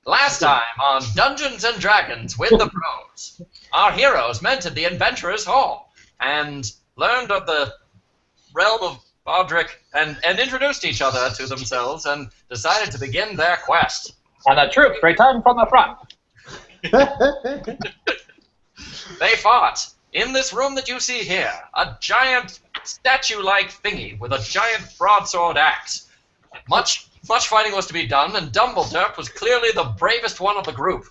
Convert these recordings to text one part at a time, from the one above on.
Last time on Dungeons and Dragons with the Pros, our heroes entered the Adventurers' Hall and learned of the realm of Bodric and introduced each other to themselves and decided to begin their quest. And the troops returned from the front. They fought in this room that you see here, a giant statue-like thingy with a giant broadsword axe. Much fighting was to be done, and Dumbledore was clearly the bravest one of the group.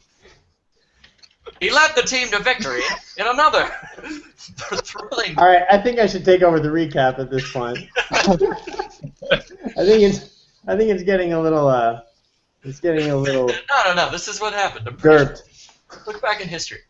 He led the team to victory in another thrilling... All right, I think I should take over the recap at this point. I think it's getting a little No, this is what happened. Derped. Look back in history.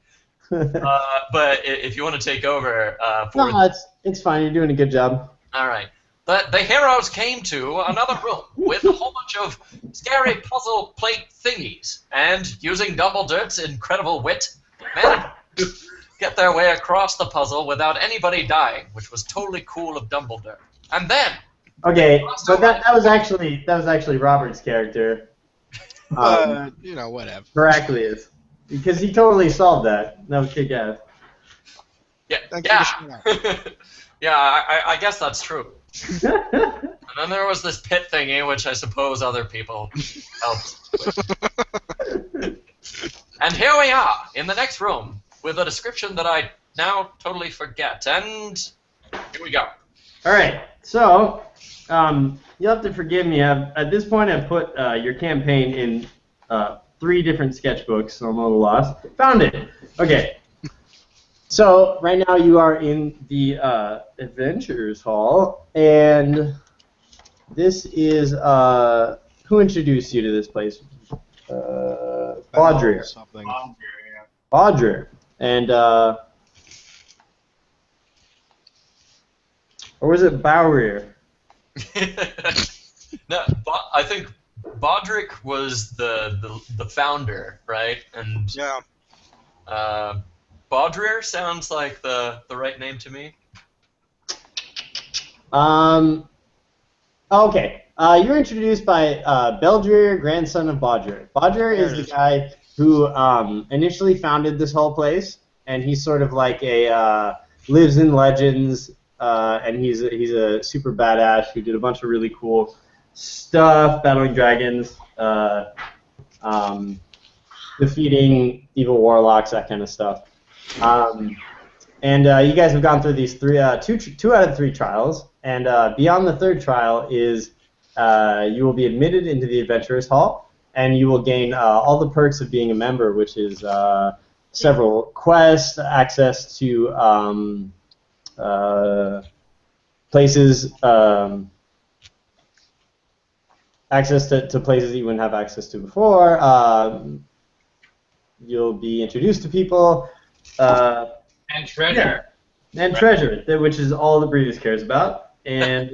But if you want to take over... no, it's fine. You're doing a good job. All right. The heroes came to another room with a whole bunch of scary puzzle plate thingies, and using Dumbledore's incredible wit, managed to get their way across the puzzle without anybody dying, which was totally cool of Dumbledore. And then... Okay, but that was actually Robert's character. Whatever. Heraclius. Because he totally solved that. That was kick-ass. Yeah, I guess that's true. And then there was this pit thingy, which I suppose other people helped with. And here we are, in the next room, with a description that I now totally forget. And here we go. Alright, so, you'll have to forgive me. At this point, I've put your campaign in 3 different sketchbooks, so I'm a little lost. Found it! Okay. So, right now you are in the Adventurers Hall, and this is, who introduced you to this place? Baudry. Baudry. And, or was it Bowrier? No, I think Bodric was the founder, right? And yeah. Baudrier sounds like the right name to me. Okay. You're introduced by Beldrir, grandson of Baudrier. Baudrier is the guy who initially founded this whole place, and he's sort of like lives in legends, and he's a super badass who did a bunch of really cool stuff, battling dragons, defeating evil warlocks, that kind of stuff. And you guys have gone through these two out of 3 trials, and beyond the 3rd trial is you will be admitted into the Adventurers Hall, and you will gain all the perks of being a member, which is several quests, access to places, access to places that you wouldn't have access to before. You'll be introduced to people. And treasure. Yeah. And treasure, which is all that Brevis cares about. And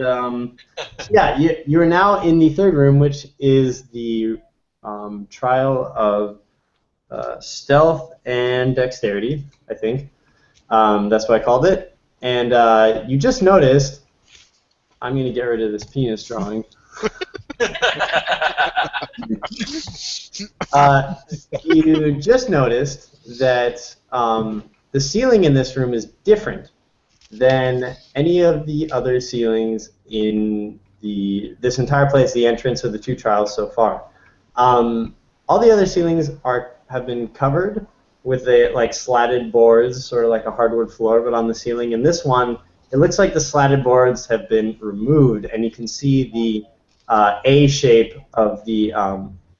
yeah, you are now in the 3rd room, which is the trial of stealth and dexterity, I think. That's what I called it. And you just noticed, I'm going to get rid of this penis drawing. You just noticed that the ceiling in this room is different than any of the other ceilings in this entire place, the entrance of the 2 trials so far. All the other ceilings have been covered with slatted boards, sort of like a hardwood floor, but on the ceiling. In this one, it looks like the slatted boards have been removed, and you can see the A shape of the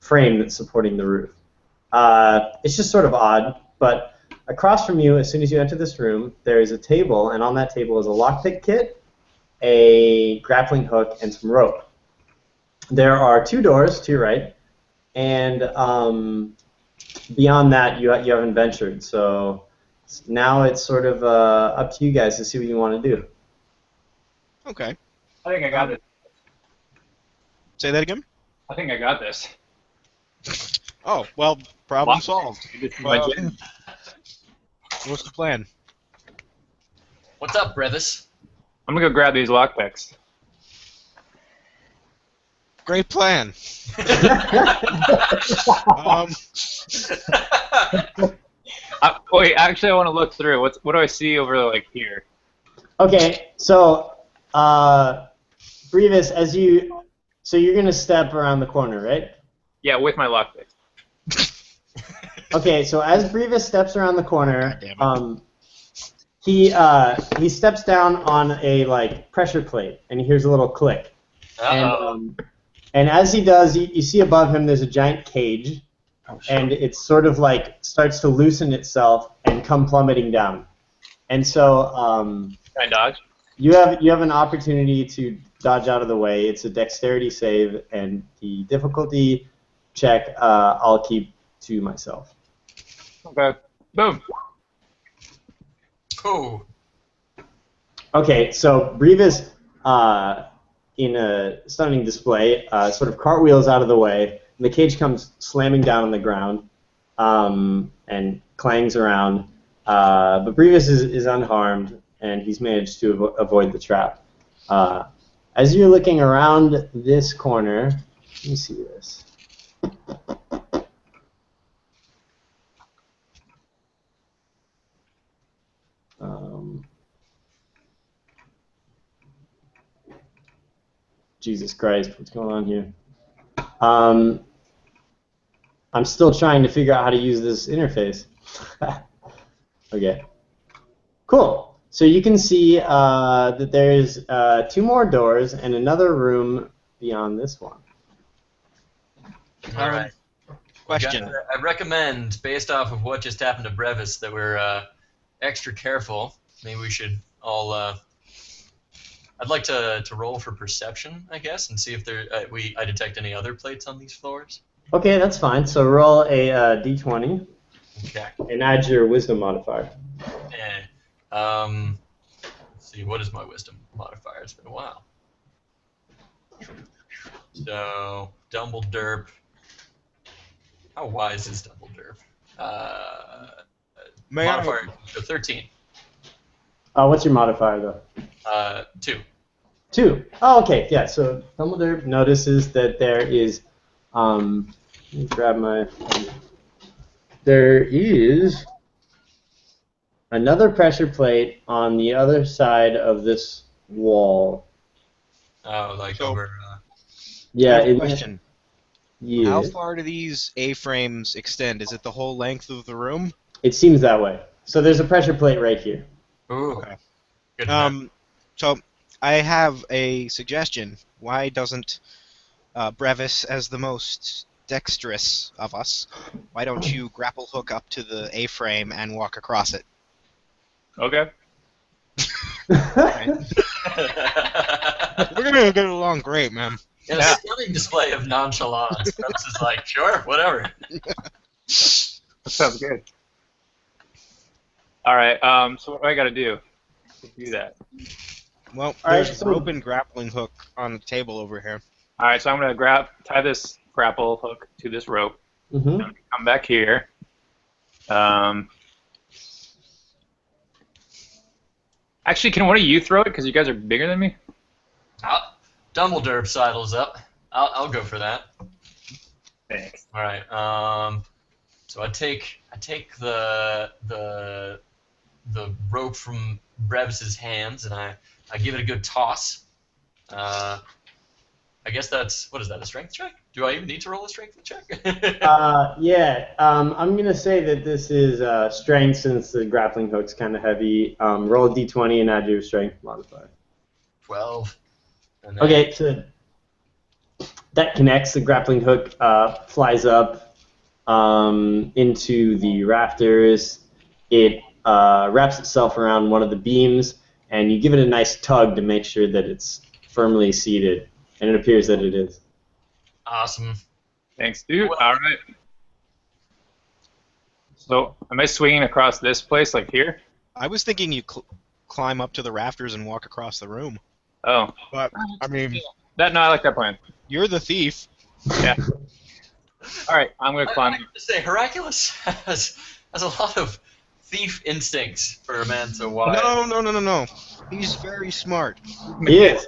frame that's supporting the roof. It's just sort of odd, but across from you, as soon as you enter this room, there is a table, and on that table is a lockpick kit, a grappling hook, and some rope. There are 2 doors to your right, and beyond that, you haven't ventured. So now it's sort of up to you guys to see what you want to do. Okay. I think I got it. Say that again? I think I got this. Oh, well, problem solved. What's What's the plan? What's up, Brevis? I'm gonna go grab these lockpicks. Great plan. Wait, actually, I want to look through. What do I see over like here? Okay, so Brevis, so you're gonna step around the corner, right? Yeah, with my lockpick. Okay, so as Brevis steps around the corner, God he steps down on a like pressure plate, and he hears a little click. And as he does, you see above him there's a giant cage, and it sort of like starts to loosen itself and come plummeting down. And so Can I dodge? you have an opportunity to dodge out of the way. It's a dexterity save, and the difficulty check I'll keep to myself. Okay. Boom. Cool. Okay, so Brevis, in a stunning display, sort of cartwheels out of the way, and the cage comes slamming down on the ground and clangs around. But Brevis is unharmed, and he's managed to avoid the trap. As you're looking around this corner, let me see this. Jesus Christ, what's going on here? I'm still trying to figure out how to use this interface. Okay. Cool. So you can see that there's 2 more doors and another room beyond this one. All right. Question. I recommend, based off of what just happened to Brevis, that we're extra careful. Maybe we should all. I'd like to roll for perception, I guess, and see if I detect any other plates on these floors. Okay, that's fine. So roll a d20 Okay. and add your wisdom modifier. Let's see, what is my wisdom modifier? It's been a while. So, Dumbledore. How wise is Dumbledore? Modifier, so 13. What's your modifier, though? 2. 2. Oh, okay. Yeah, so Dumbledore notices that there is... let me grab my... There is another pressure plate on the other side of this wall. Oh, like So- over... Yeah. Question. Yeah. How far do these A-frames extend? Is it the whole length of the room? It seems that way. So there's a pressure plate right here. Ooh. Okay. Good enough. So I have a suggestion. Why doesn't Brevis, as the most dexterous of us, why don't you grapple hook up to the A-frame and walk across it? Okay. We're gonna get along great, man. In a stunning display of nonchalance, Brevis is like, sure, whatever. That sounds good. All right. So what do I got to do to do that? Well, All right, there's so- a rope and grappling hook on the table over here. All right. So I'm gonna tie this grapple hook to this rope. Mm-hmm. Come back here. Actually, can one of you throw it? Because you guys are bigger than me. Dumbledore sidles up. I'll go for that. Thanks. All right. So I take the rope from Brevis's hands and I give it a good toss. I guess that's what is that? A strength check? Do I even need to roll a strength check? Yeah. I'm gonna say that this is strength since the grappling hook's kind of heavy. Roll a d20 and add your strength modifier. 12. And then, Okay, so that connects. The grappling hook flies up into the rafters. It wraps itself around one of the beams, and you give it a nice tug to make sure that it's firmly seated, and it appears that it is. Awesome. Thanks, dude. Well- All right. So am I swinging across this place, like here? I was thinking you climb up to the rafters and walk across the room. Oh. But, I mean, No, I like that plan. you're the thief. Yeah. All right. I'm gonna I climb. have to say, Hercules has a lot of thief instincts for a man so wise. No. He's very smart. He is.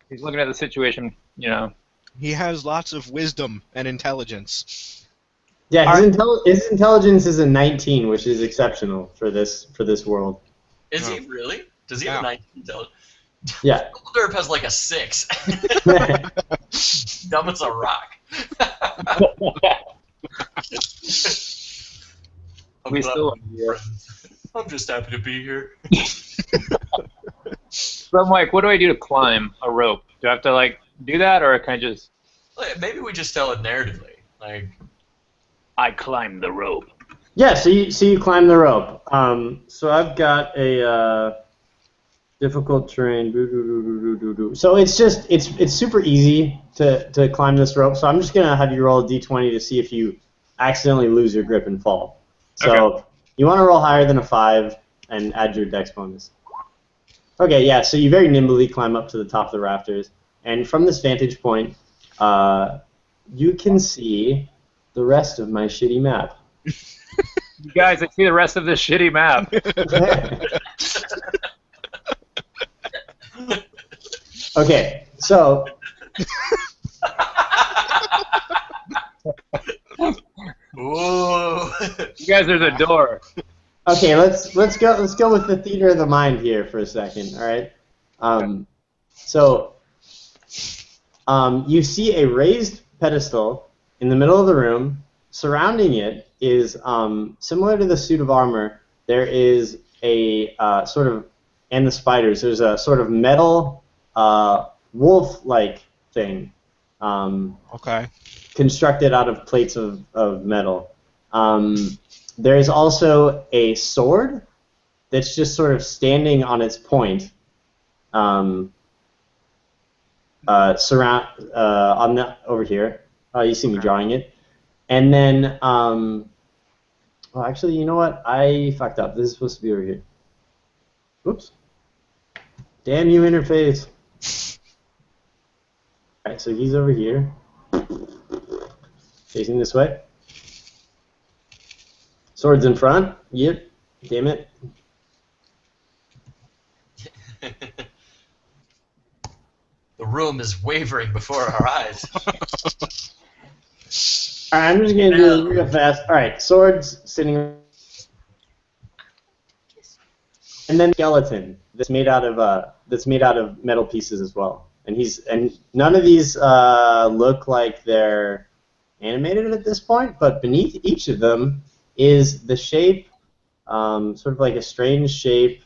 He's looking at the situation, He has lots of wisdom and intelligence. Yeah, his intelligence is a 19, which is exceptional for this world. Is he really? Does he have a 19 intelligence? Yeah. Derp has like a 6. Dumb as a rock. I'm just happy to be here. So I'm like, what do I do to climb a rope? Do I have to like do that, or can I just? Maybe we just tell it narratively. Like, I climbed the rope. Yeah, so you climb the rope. So I've got a difficult terrain. So it's super easy to climb this rope. So I'm just gonna have you roll a d20 to see if you accidentally lose your grip and fall. So you want to roll higher than a 5 and add your dex bonus. Okay, yeah. So you very nimbly climb up to the top of the rafters, and from this vantage point, you can see the rest of my shitty map. You guys, I see the rest of this shitty map. Okay, so ooh. You guys, there's a door. okay, let's go with the theater of the mind here for a second. All right. You see a raised pedestal in the middle of the room. Surrounding it is similar to the suit of armor. There is a and the spiders. There's a sort of metal wolf-like thing. Constructed out of plates of metal. There's also a sword that's just sort of standing on its point. Over here. You see me drawing it. And then, well, actually, you know what? I fucked up. This is supposed to be over here. Whoops. Damn you, interface. Alright, so he's over here. Facing this way. Swords in front. Yep. Damn it. The room is wavering before our eyes. Alright, I'm just going to do it real fast. Alright, swords sitting. And then skeleton that's made out of metal pieces as well. And none of these look like they're animated at this point, but beneath each of them is the shape, sort of like a strange shape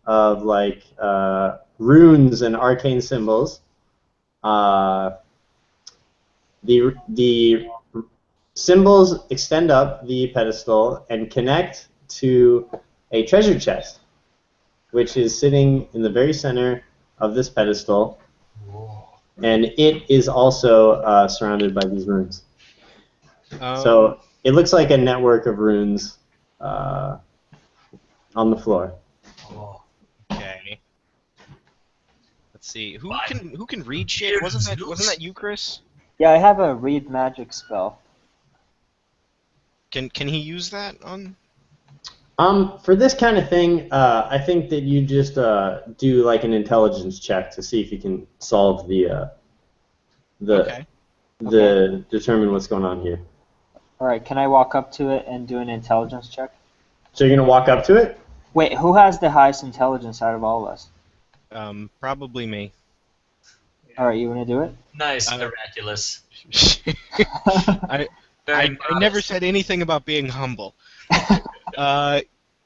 of like runes and arcane symbols. The symbols extend up the pedestal and connect to a treasure chest, which is sitting in the very center of this pedestal. Whoa. And it is also surrounded by these runes. So it looks like a network of runes on the floor. Oh. Okay. Let's see. Who can read shit? Wasn't that you, Chris? Yeah, I have a read magic spell. Can he use that on? For this kind of thing, I think that you just do like an intelligence check to see if you can solve determine what's going on here. All right, can I walk up to it and do an intelligence check? So you're gonna walk up to it? Wait, who has the highest intelligence out of all of us? Probably me. All right, you wanna do it? Nice, miraculous. I never said anything about being humble.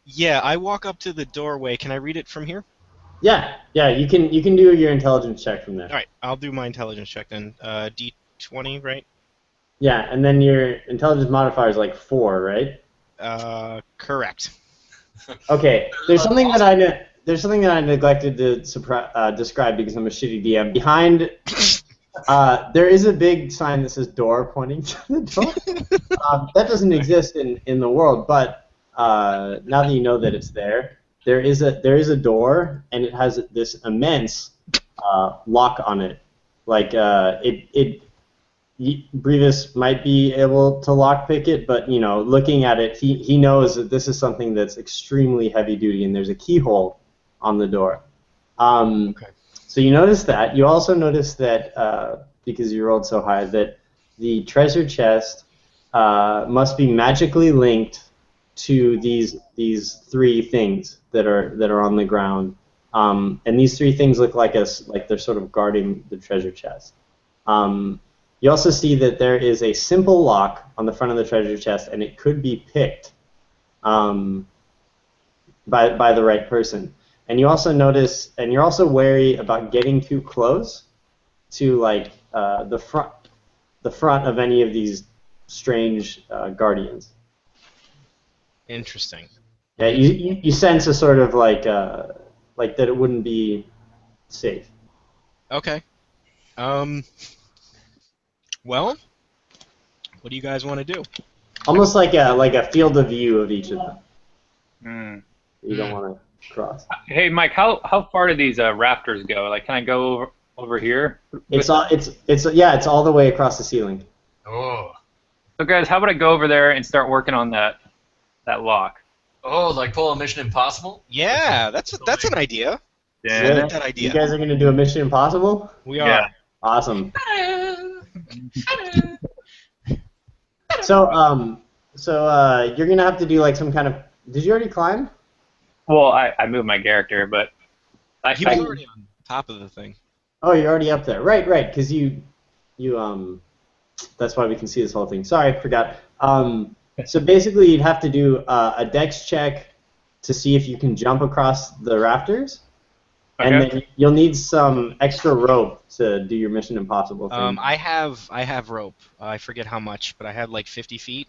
Yeah, I walk up to the doorway. Can I read it from here? Yeah, you can do your intelligence check from there. All right, I'll do my intelligence check then. D20, right? Yeah, and then your intelligence modifier is like 4, right? Correct. Okay, there's something that I neglected to describe because I'm a shitty DM. Behind, there is a big sign that says "door" pointing to the door. That doesn't exist in the world, but now that you know that it's there, there is a door, and it has this immense lock on it. Like Brevis might be able to lockpick it, but looking at it, he knows that this is something that's extremely heavy duty, and there's a keyhole on the door. Okay. So you notice that. You also notice that because you rolled so high, that the treasure chest must be magically linked to these three things that are on the ground, and these three things look like they're sort of guarding the treasure chest. You also see that there is a simple lock on the front of the treasure chest, and it could be picked by the right person. And you also notice, and you're also wary about getting too close to like the front of any of these strange guardians. Interesting. Yeah, you sense a sort of like that it wouldn't be safe. Okay. Well, what do you guys want to do? Almost like a field of view of each of them. Hmm. You don't want to cross. Hey, Mike, how far do these rafters go? Like, can I go over here? It's all the way across the ceiling. Oh. So, guys, how about I go over there and start working on that lock? Oh, like pull a Mission Impossible? Yeah, that's an idea. Yeah. I like that idea. You guys are gonna do a Mission Impossible? We are. Yeah. Awesome. So you're gonna have to do like some kind of. Did you already climb? Well, I moved my character, but He was already on top of the thing. Oh, you're already up there. Right, because you that's why we can see this whole thing. Sorry, I forgot. So basically, you'd have to do a dex check to see if you can jump across the rafters, and Okay. then you'll need some extra rope to do your Mission Impossible thing. I have rope. I forget how much, but I have like 50 feet.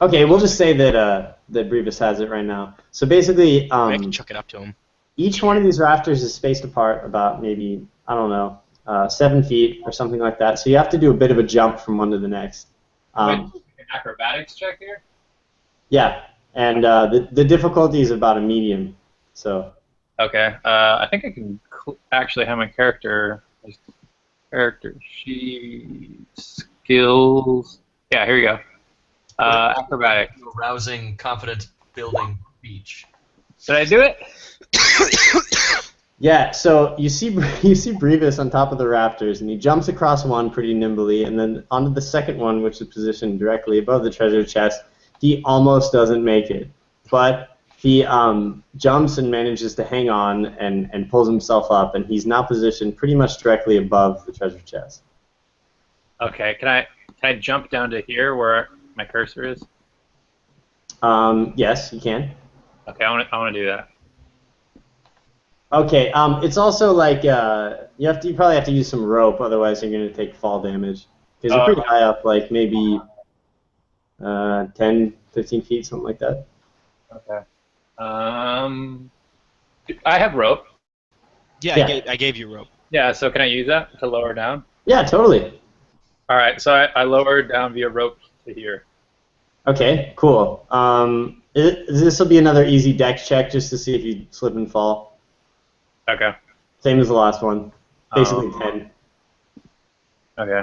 Okay, we'll just say that Brevis has it right now. So basically, I can chuck it up to him. each one of these rafters is spaced apart about maybe, I don't know, 7 feet or something like that. So you have to do a bit of a jump from one to the next. an acrobatics check here? Yeah, and the difficulty is about a medium. So Okay. I think I can actually have my character sheet skills. Yeah, here you go. Acrobatic. Rousing, confidence building speech. Did I do it? yeah, so you see Brevis on top of the rafters, and he jumps across one pretty nimbly, and then onto the second one, which is positioned directly above the treasure chest. He almost doesn't make it, but he jumps and manages to hang on and pulls himself up, and he's now positioned pretty much directly above the treasure chest. Okay. Can I jump down to here where my cursor is? Yes, you can. Okay, I want to do that. Okay, it's also like you probably have to use some rope, otherwise you're going to take fall damage. Because you're pretty high up, like maybe 10, 15 feet, something like that. Okay. I have rope. Yeah, Yeah. I gave you rope. Yeah, so can I use that to lower down? Yeah, totally. All right, so I lowered down via rope to here. Okay, cool. This will be another easy dex check just to see if you slip and fall. Okay. Same as the last one. Basically 10. Okay.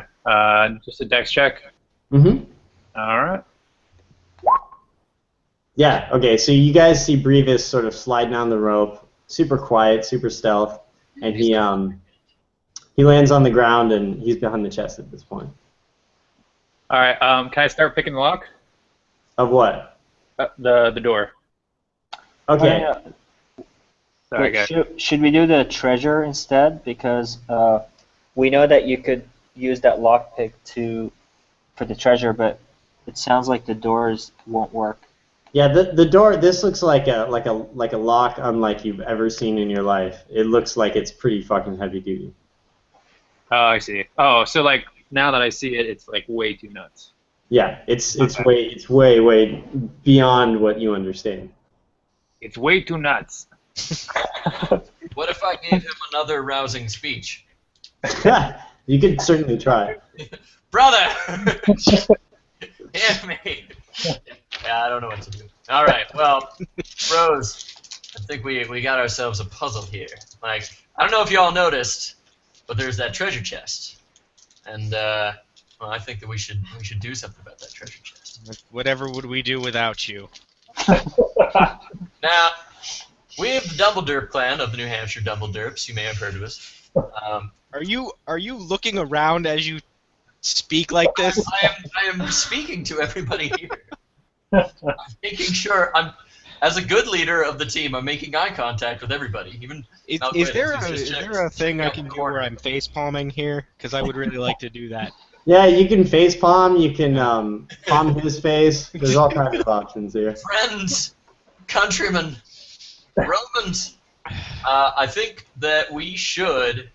Just a dex check. Mm-hmm. All right. Yeah, okay, so you guys see Brevis sort of slide down the rope, super quiet, super stealth, and he lands on the ground and he's behind the chest at this point. All right. Can I start picking the lock? Of what? The door. Okay. Sorry, Wait, guys. should we do the treasure instead? Because we know that you could use that lockpick for the treasure, but it sounds like the doors won't work. Yeah, the door. This looks like a lock unlike you've ever seen in your life. It looks like it's pretty fucking heavy duty. Oh, I see. Oh, so like now that I see it, it's like way too nuts. Yeah, it's Okay. way beyond what you understand. It's way too nuts. What if I gave him another rousing speech? You could certainly try. Brother! Hear me! Yeah, I don't know what to do. All right, well, Rose, I think we got ourselves a puzzle here. Like, I don't know if you all noticed, but there's that treasure chest, and well, I think that we should do something about that treasure chest. Whatever would we do without you? Now, we have the Dumbledore clan of the New Hampshire Dumbledorps. You may have heard of us. Are you looking around as you speak like this? I am speaking to everybody here. I'm making sure as a good leader of the team, I'm making eye contact with everybody. Even Is there Malquittus, who's just a thing I checking out can the do where corner. I'm face palming here? Because I would really like to do that. Yeah, you can face palm. You can palm his face. There's all kinds of options here. Friends, countrymen, Romans. I think that we should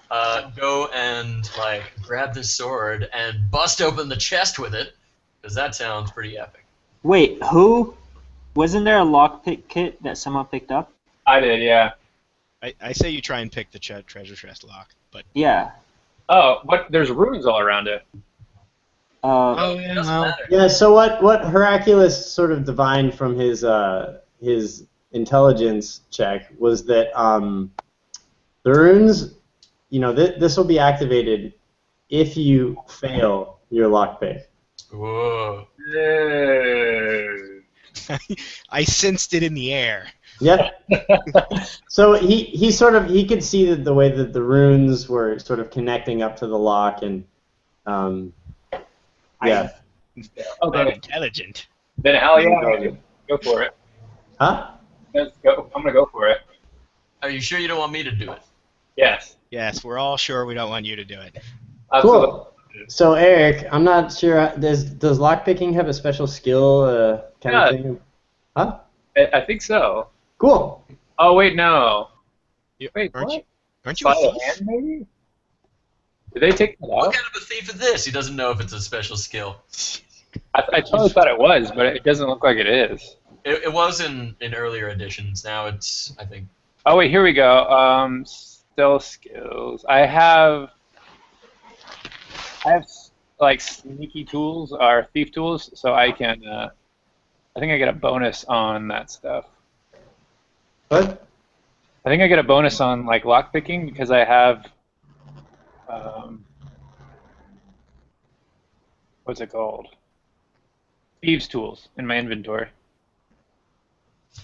go and grab this sword and bust open the chest with it, because that sounds pretty epic. Wait, who? Wasn't there a lockpick kit that someone picked up? I did, yeah. I say you try and pick the treasure chest lock, but Yeah. Oh, but there's runes all around it. Uh, It doesn't matter. Yeah. So what Hercules sort of divined from his intelligence check was that the runes, this will be activated if you fail your lockpick. Whoa. I sensed it in the air. Yep. So he could see that the way that the runes were sort of connecting up to the lock and yeah. I'm Okay, intelligent. then hell yeah, go for it. Huh? Let's go. I'm gonna go for it. Are you sure you don't want me to do it? Yes. Yes, we're all sure we don't want you to do it. Absolutely. Cool. So Eric, I'm not sure. Does lockpicking have a special skill kind of thing? Huh? I think so. Cool. Oh wait, no. Wait, Aren't what? you? Aren't you a Sleight of thief? hand, maybe? Did they take that What out? kind of a thief is this? He doesn't know if it's a special skill. I totally thought it was, but it doesn't look like it is. It was in earlier editions. Now it's, I think. Oh wait, here we go. Still skills. I have like sneaky tools or thief tools, so I can. I think I get a bonus on that stuff. What? I think I get a bonus on like lockpicking because I have. What's it called? Thieves tools in my inventory.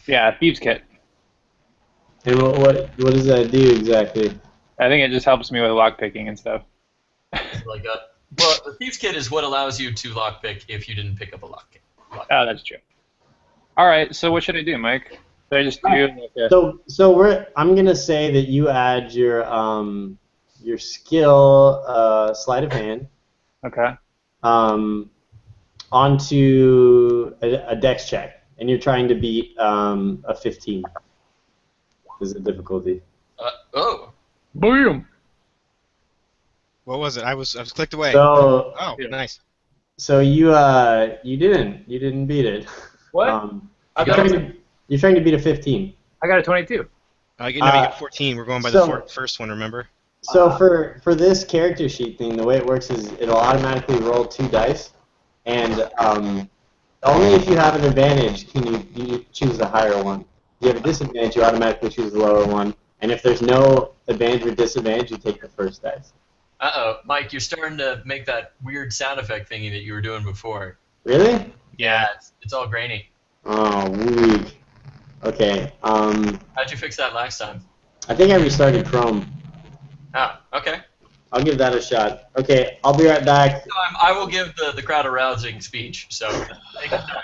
Yeah, thieves kit. And what does that do exactly? I think it just helps me with lockpicking and stuff. Well, the Thieves Kit is what allows you to lockpick if you didn't pick up a lockpick. Oh, that's true. All right, so what should I do, Mike? Should I just do like a... So I'm gonna say that you add your skill sleight of hand Okay. onto a dex check, and you're trying to beat a 15. Is the difficulty? Oh. Boom. What was it? I was clicked away. So Oh, nice. so you didn't beat it. What? You're trying to beat a 15. I got a 22. You get 14. We're going by so- the first one, remember? So for this character sheet thing, the way it works is it'll automatically roll 2 dice, and only if you have an advantage can you choose the higher one. If you have a disadvantage, you automatically choose the lower one, and if there's no advantage or disadvantage, you take the first dice. Uh-oh. Mike, you're starting to make that weird sound effect thingy that you were doing before. Really? Yeah, it's all grainy. Oh, weak. Okay. How'd you fix that last time? I think I restarted Chrome. Oh, okay. I'll give that a shot. Okay, I'll be right back. I will give the crowd a rousing speech, so take your time.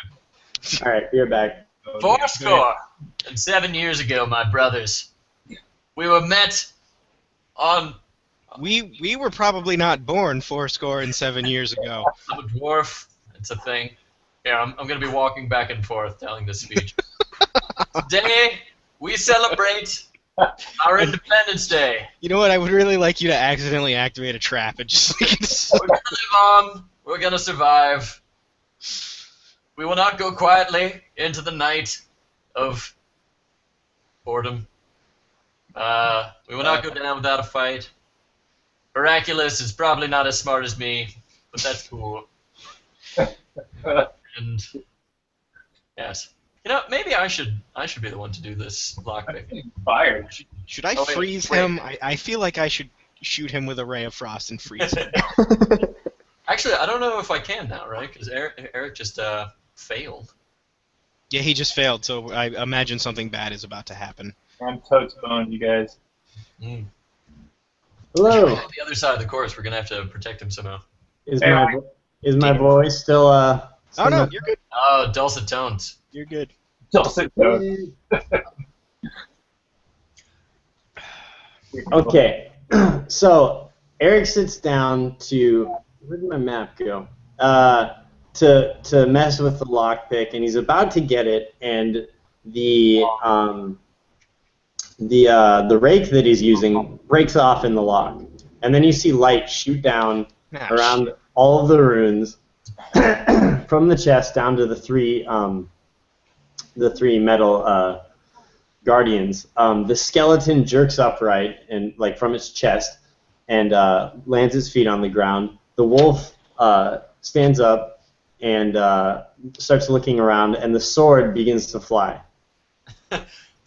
All right, be right back. 7 years ago, my brothers, we were met on... We were probably not born 7 years ago. I'm a dwarf. It's a thing. Here, I'm going to be walking back and forth telling this speech. Today, we celebrate our Independence Day. You know what? I would really like you to accidentally activate a trap and just. We're going to live on. We're going to survive. We will not go quietly into the night of boredom. We will not go down without a fight. Miraculous is probably not as smart as me, but that's cool. And yes, maybe I should be the one to do this lockpick. Fired. Should I Oh, wait, freeze wait. him? I feel like I should shoot him with a ray of frost and freeze him. Actually, I don't know if I can now, right? Because Eric just failed. Yeah, he just failed, so I imagine something bad is about to happen. I'm totes boned, you guys. Mm. Hello. On the other side of the course, we're gonna have to protect him somehow. Is my voice still Oh no, not- you're good. Oh, dulcet tones. You're good. Dulcet tones. Okay. So Eric sits down to where did my map go? To mess with the lockpick, and he's about to get it, and the rake that he's using breaks off in the lock, and then you see light shoot down around all of the runes from the chest down to the three metal guardians. The skeleton jerks upright and like from its chest and lands his feet on the ground. The wolf stands up and starts looking around, and the sword begins to fly.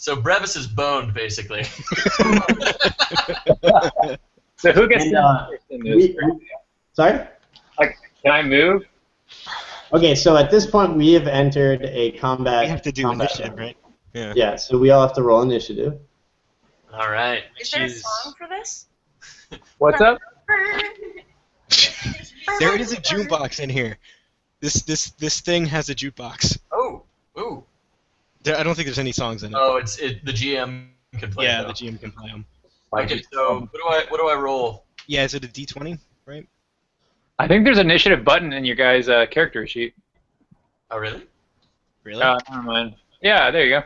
So Brevis is boned, basically. So who gets And, in this? Sorry? Like, can I move? Okay, so at this point we have entered a combat. We have to do combat initiative, round. right? Yeah. Yeah, so we all have to roll initiative. All right. Is there a Jeez. song for this? What's up? There is a jukebox in here. This thing has a jukebox. Oh. Ooh. I don't think there's any songs in it. Oh, the GM can play. yeah, though. the GM can play them. Okay, so what do I roll? Yeah, is it a D20? Right? I think there's an initiative button in your guys' character sheet. Oh, really? Really? Never mind. Yeah, there you go.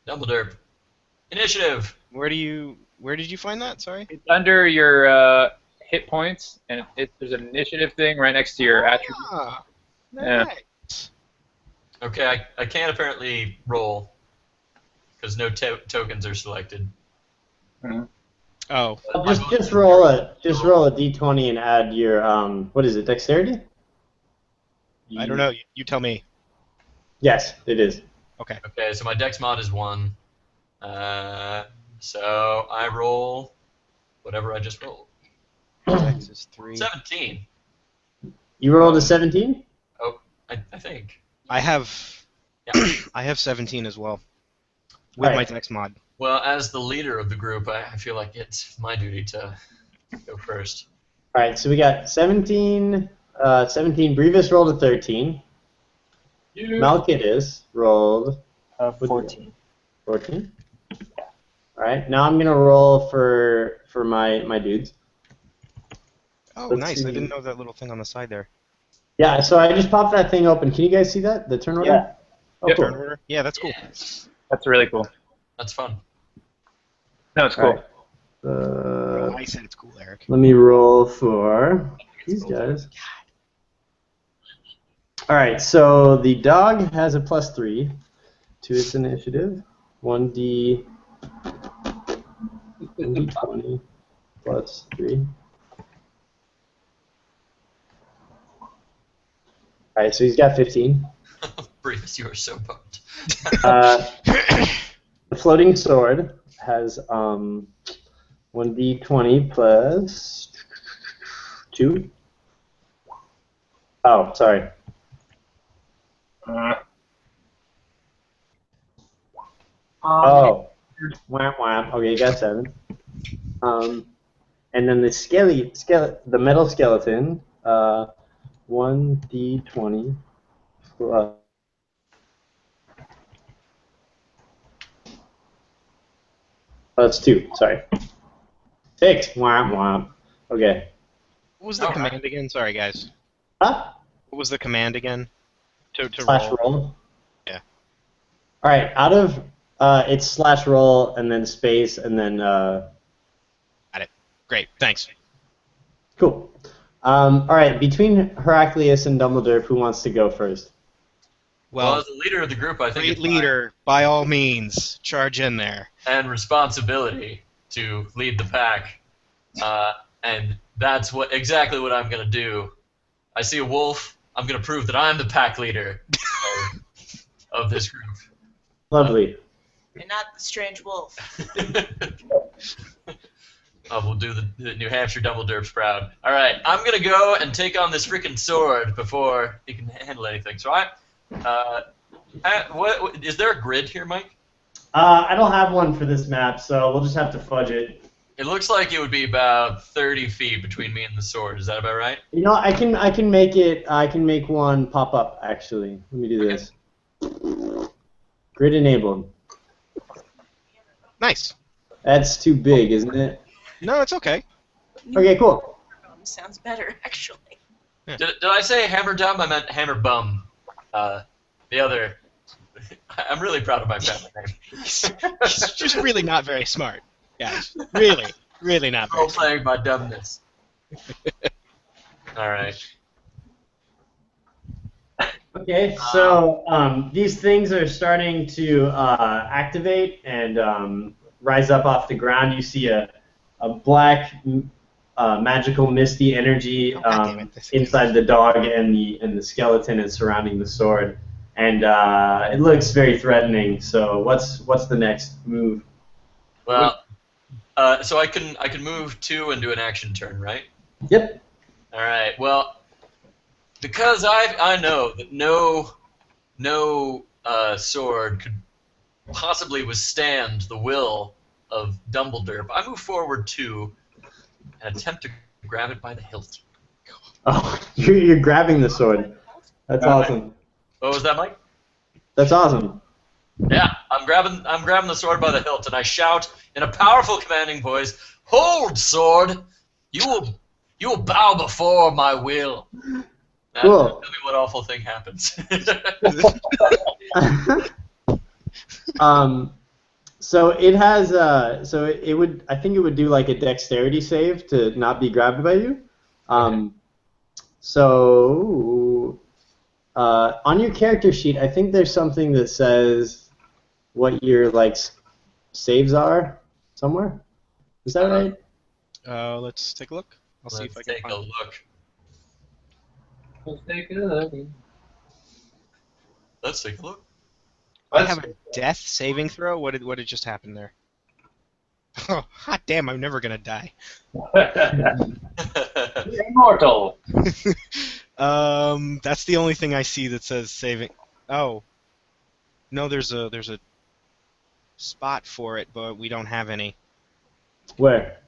Dumbledore. Initiative. Where did you find that? Sorry. It's under your hit points, and there's an initiative thing right next to your attribute. Ah, Yeah. nice. Okay, I can't apparently roll because no tokens are selected. Oh, Just roll a d20 and add your what is it, dexterity? I don't know. You tell me. Yes, it is. Okay. Okay, so my dex mod is 1. So I roll whatever I just rolled. Dex is 3. 17. You rolled a 17? I think. I have Yeah. I have 17 as well. With Alright. my Dex mod. Well, as the leader of the group, I feel like it's my duty to go first. All right, so we got 17. 17. Brevis rolled a 13. Malkidis rolled 14. 14. All right, now I'm gonna roll for my dudes. Oh, Let's nice. see. I didn't know that little thing on the side there. Yeah, so I just popped that thing open. Can you guys see that? The turn order? Yeah. Oh, Yep. cool. Turn order? Yeah, that's cool. That's really cool. That's fun. No, it's cool. Alright. I said it's cool, Eric. Let me roll for these guys. All right, so the dog has a +3 to its initiative. 1d20 plus 3. All right, so he's got 15. Brevis, you are so pumped. The floating sword has 1d20 plus 2. Oh, sorry. Oh, wham wham. Okay, you got 7. And then the metal skeleton, 1d20 plus. That's 2. Sorry. 6. Wham wham. Okay. What was the Alright. command again? Sorry, guys. Huh? What was the command again? To Slash roll? roll. Yeah. All right. Out of it's slash roll and then space and then Great, thanks. cool. All right. Between Heraclius and Dumbledore, who wants to go first? Well, Well, as the leader of the group, I think great it's my leader, by all means, charge in there. and responsibility to lead the pack, and that's exactly what I'm gonna do. I see a wolf. I'm gonna prove that I'm the pack leader of this group. Lovely. And not the strange wolf. We'll do the New Hampshire Double Derps proud. All right, I'm gonna go and take on this freaking sword before he can handle anything. So what is there a grid here, Mike? I don't have one for this map, so we'll just have to fudge it. It looks like it would be about 30 feet between me and the sword. Is that about right? You know, I can make it. I can make one pop up. Actually, let me do Okay. this. Grid enabled. Nice. That's too big, isn't it? No, it's okay. Okay, cool. Sounds better, actually. Did I say hammer dumb? I meant hammer bum. The other. I'm really proud of my family name. He's just really not very smart, guys. Really, really not very Role smart. playing my dumbness. All right. Okay, so these things are starting to activate and rise up off the ground. You see a black magical misty energy God damn it, this again. inside the dog and the skeleton is surrounding the sword, and it looks very threatening. So what's the next move? Well, so I can move 2 and do an action turn, right? Yep. All right. Well, because I know that no sword could possibly withstand the will of Dumbledore, I move forward 2 and attempt to grab it by the hilt. Oh, you're grabbing the sword. That's awesome. What was that, Mike? That's awesome. Yeah, I'm grabbing the sword by the hilt, and I shout in a powerful, commanding voice, "Hold, sword! You will bow before my will." Now, Cool. tell me what awful thing happens. So it has so it would, I think it would do like a dexterity save to not be grabbed by you. So on your character sheet, I think there's something that says what your like saves are somewhere. Is that right? Let's take a look. I'll see if I Let's can take find a it. look. Let's take a look. Let's take a look. I have a death saving throw. What did just happen there? Oh, hot damn! I'm never gonna die. You're immortal. That's the only thing I see that says saving. Oh, no, there's a spot for it, but we don't have any. Where?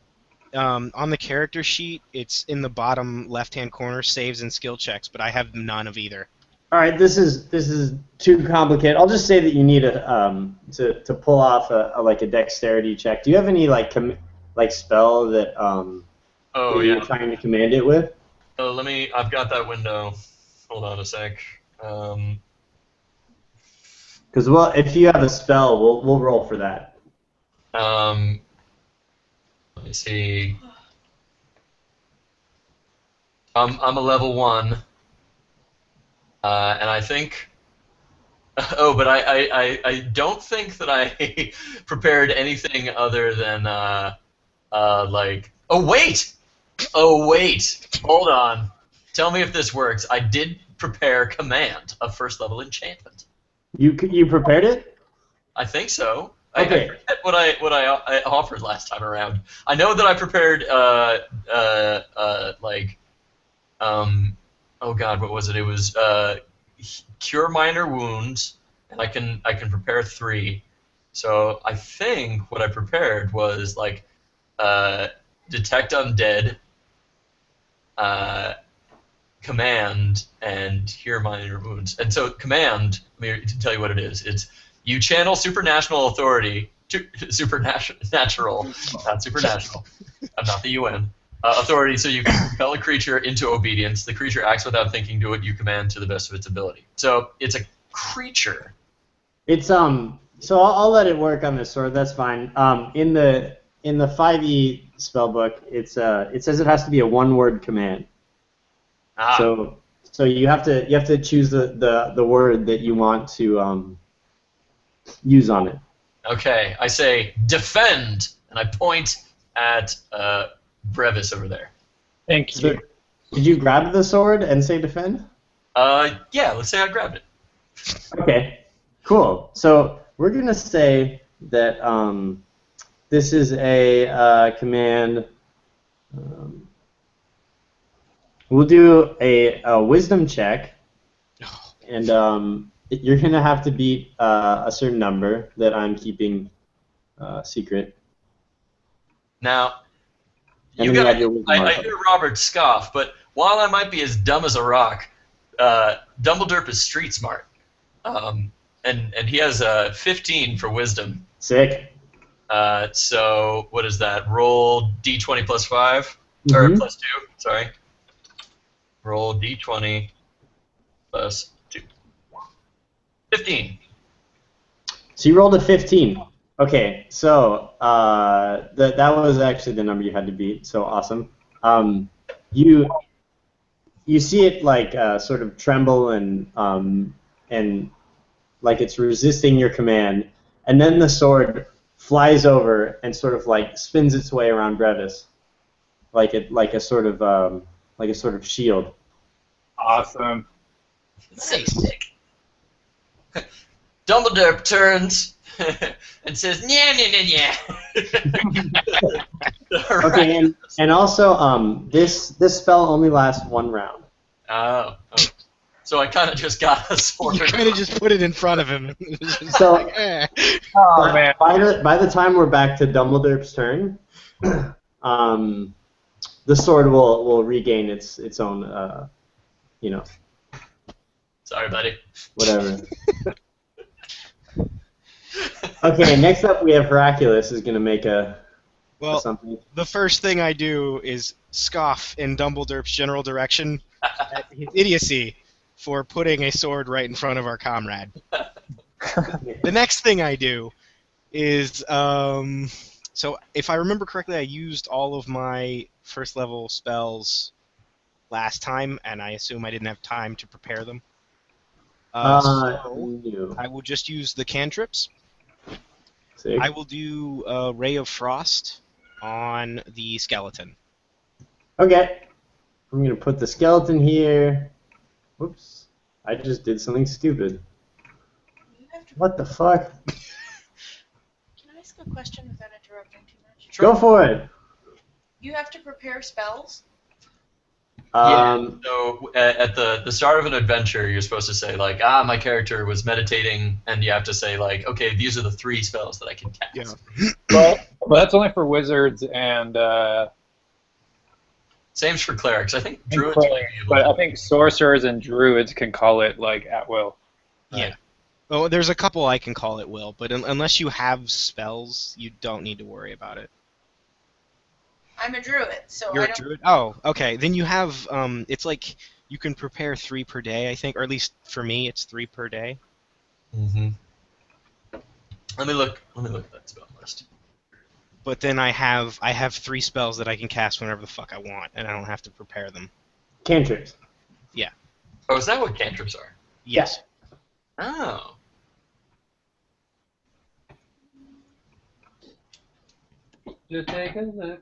On the character sheet, it's in the bottom left-hand corner, saves and skill checks, but I have none of either. All right, this is too complicated. I'll just say that you need to pull off like a dexterity check. Do you have any like spell that Oh that yeah. you're trying to command it with? Oh, I've got that window. Hold on a sec. Because if you have a spell, we'll roll for that. Let me see. I'm a level 1. And I think. Oh, but I don't think that I prepared anything other than like. Oh wait! Hold on. Tell me if this works. I did prepare command of 1st level enchantment. You prepared it? I think so. Okay. I forget what I offered last time around. I know that I prepared oh god, what was it? It was cure minor wounds, and I can prepare 3. So I think what I prepared was like detect undead, command, and cure minor wounds. And so command, let me tell you what it is. It's you channel supernatural authority, supernatural, not supernatural. I'm not the UN. Authority, so you can compel a creature into obedience. The creature acts without thinking. Do what you command to the best of its ability. So it's a creature. It's So I'll let it work on this sword. That's fine. In the 5e spellbook, it says it has to be a 1-word command. Ah. So you have to choose the word that you want to use on it. Okay, I say defend, and I point at Brevis over there. Thank So, you. did you grab the sword and say defend? Yeah, let's say I grabbed it. Okay, cool. So we're gonna say that this is a command. We'll do a wisdom check, and you're gonna have to beat a certain number that I'm keeping secret. Now, And you then you got. have your wisdom I modifier. hear Robert scoff, but while I might be as dumb as a rock, Dumbledore is street smart, and he has a 15 for wisdom. Sick. So what is that? Roll d20 plus 5 or Mhm. plus 2. Sorry. Roll d20 plus 2. 15. So you rolled a 15. Okay, so that was actually the number you had to beat. So awesome. You see it like sort of tremble and like it's resisting your command, and then the sword flies over and sort of like spins its way around Brevis, like a sort of shield. Awesome. Nice. Dumbledore turns and says, "Nya nya nya nya." Okay, and also this spell only lasts 1 round. Oh. So I kind of just got a sword. You kind of just put it in front of him. So- Like, eh. Oh man. By the time we're back to Dumbledore's turn, the sword will regain its own, Sorry, buddy. whatever. Okay, next up we have Hercules is gonna make a something. The first thing I do is scoff in Dumbledore's general direction at his idiocy for putting a sword right in front of our comrade. The next thing I do is, so if I remember correctly, I used all of my first level spells last time, and I assume I didn't have time to prepare them. So No. I will just use the cantrips. Sick. I will do Ray of Frost on the skeleton. Okay. I'm gonna put the skeleton here. Whoops. I just did something stupid. You have to, What the fuck? can I ask a question without interrupting too much? Go for it. You have to prepare spells? So at the start of an adventure, you're supposed to say like, my character was meditating, and you have to say like, okay, these are the 3 spells that I can cast. Yeah. Well, that's only for wizards and Same's for clerics. I think and druids clerics, might be able but to. I think sorcerers and druids can call it like at will. Yeah. Oh, there's a couple I can call it will, but unless you have spells, you don't need to worry about it. I'm a druid, so You're I a don't. druid? Oh, okay. Then you have, it's like you can prepare 3 per day, I think, or at least for me, it's 3 per day. Mm-hmm. Let me look at that spell list. But then I have 3 spells that I can cast whenever the fuck I want, and I don't have to prepare them. Cantrips. Oh, is that what cantrips are? Yes. Oh. Just take a look.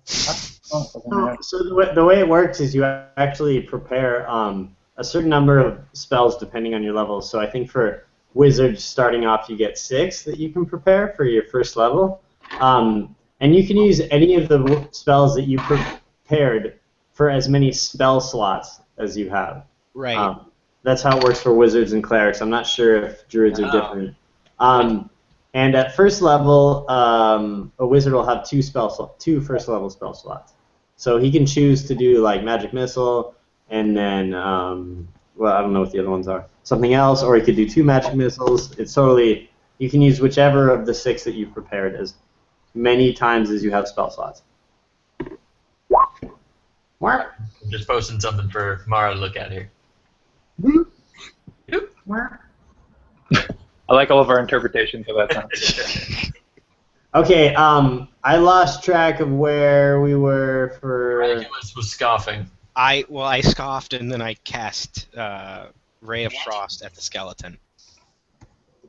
So the way it works is you actually prepare a certain number of spells depending on your level. So I think for wizards starting off, you get 6 that you can prepare for your first level. And you can use any of the spells that you prepared for as many spell slots as you have. Right. That's how it works for wizards and clerics. I'm not sure if druids are different. And at first level, a wizard will have 2 first level spell slots. So he can choose to do like magic missile, and then well, I don't know what the other ones are. Something else, or he could do 2 magic missiles. It's totally, you can use whichever of the 6 that you've prepared as many times as you have spell slots. I'm just posting something for Mara to look at here. I like all of our interpretations of that sound. Okay, I lost track of where we were for. Regulus was scoffing. I scoffed and then I cast Ray of Frost at the skeleton.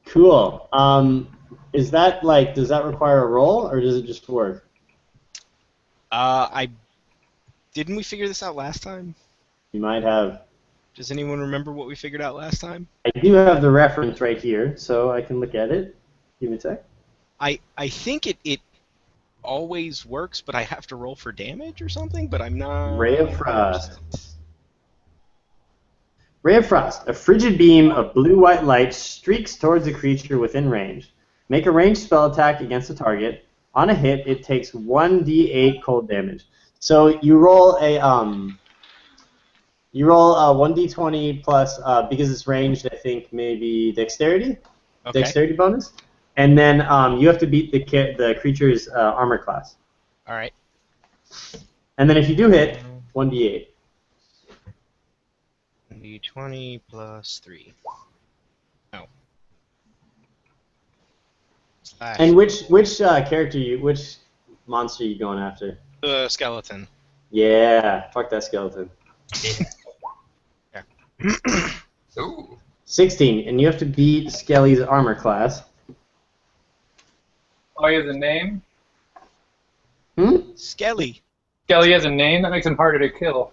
Cool. Is that like, does that require a roll or does it just work? Didn't we figure this out last time? You might have. Does anyone remember what we figured out last time? I do have the reference right here, so I can look at it. Give me a sec. I think it always works, but I have to roll for damage or something, but I'm not... Ray of Frost. Ray of Frost. A frigid beam of blue-white light streaks towards a creature within range. Make a ranged spell attack against a target. On a hit, it takes 1d8 cold damage. So you roll a 1d20 plus because it's ranged. I think maybe dexterity, Okay. dexterity bonus, and then you have to beat the creature's armor class. All right. And then if you do hit, 1d8. D20 plus 3. No. Slash. And which which monster are you going after? The skeleton. Yeah, fuck that skeleton. Ooh. 16, and you have to beat Skelly's armor class. Oh, he has a name? Skelly. Skelly has a name? That makes him harder to kill.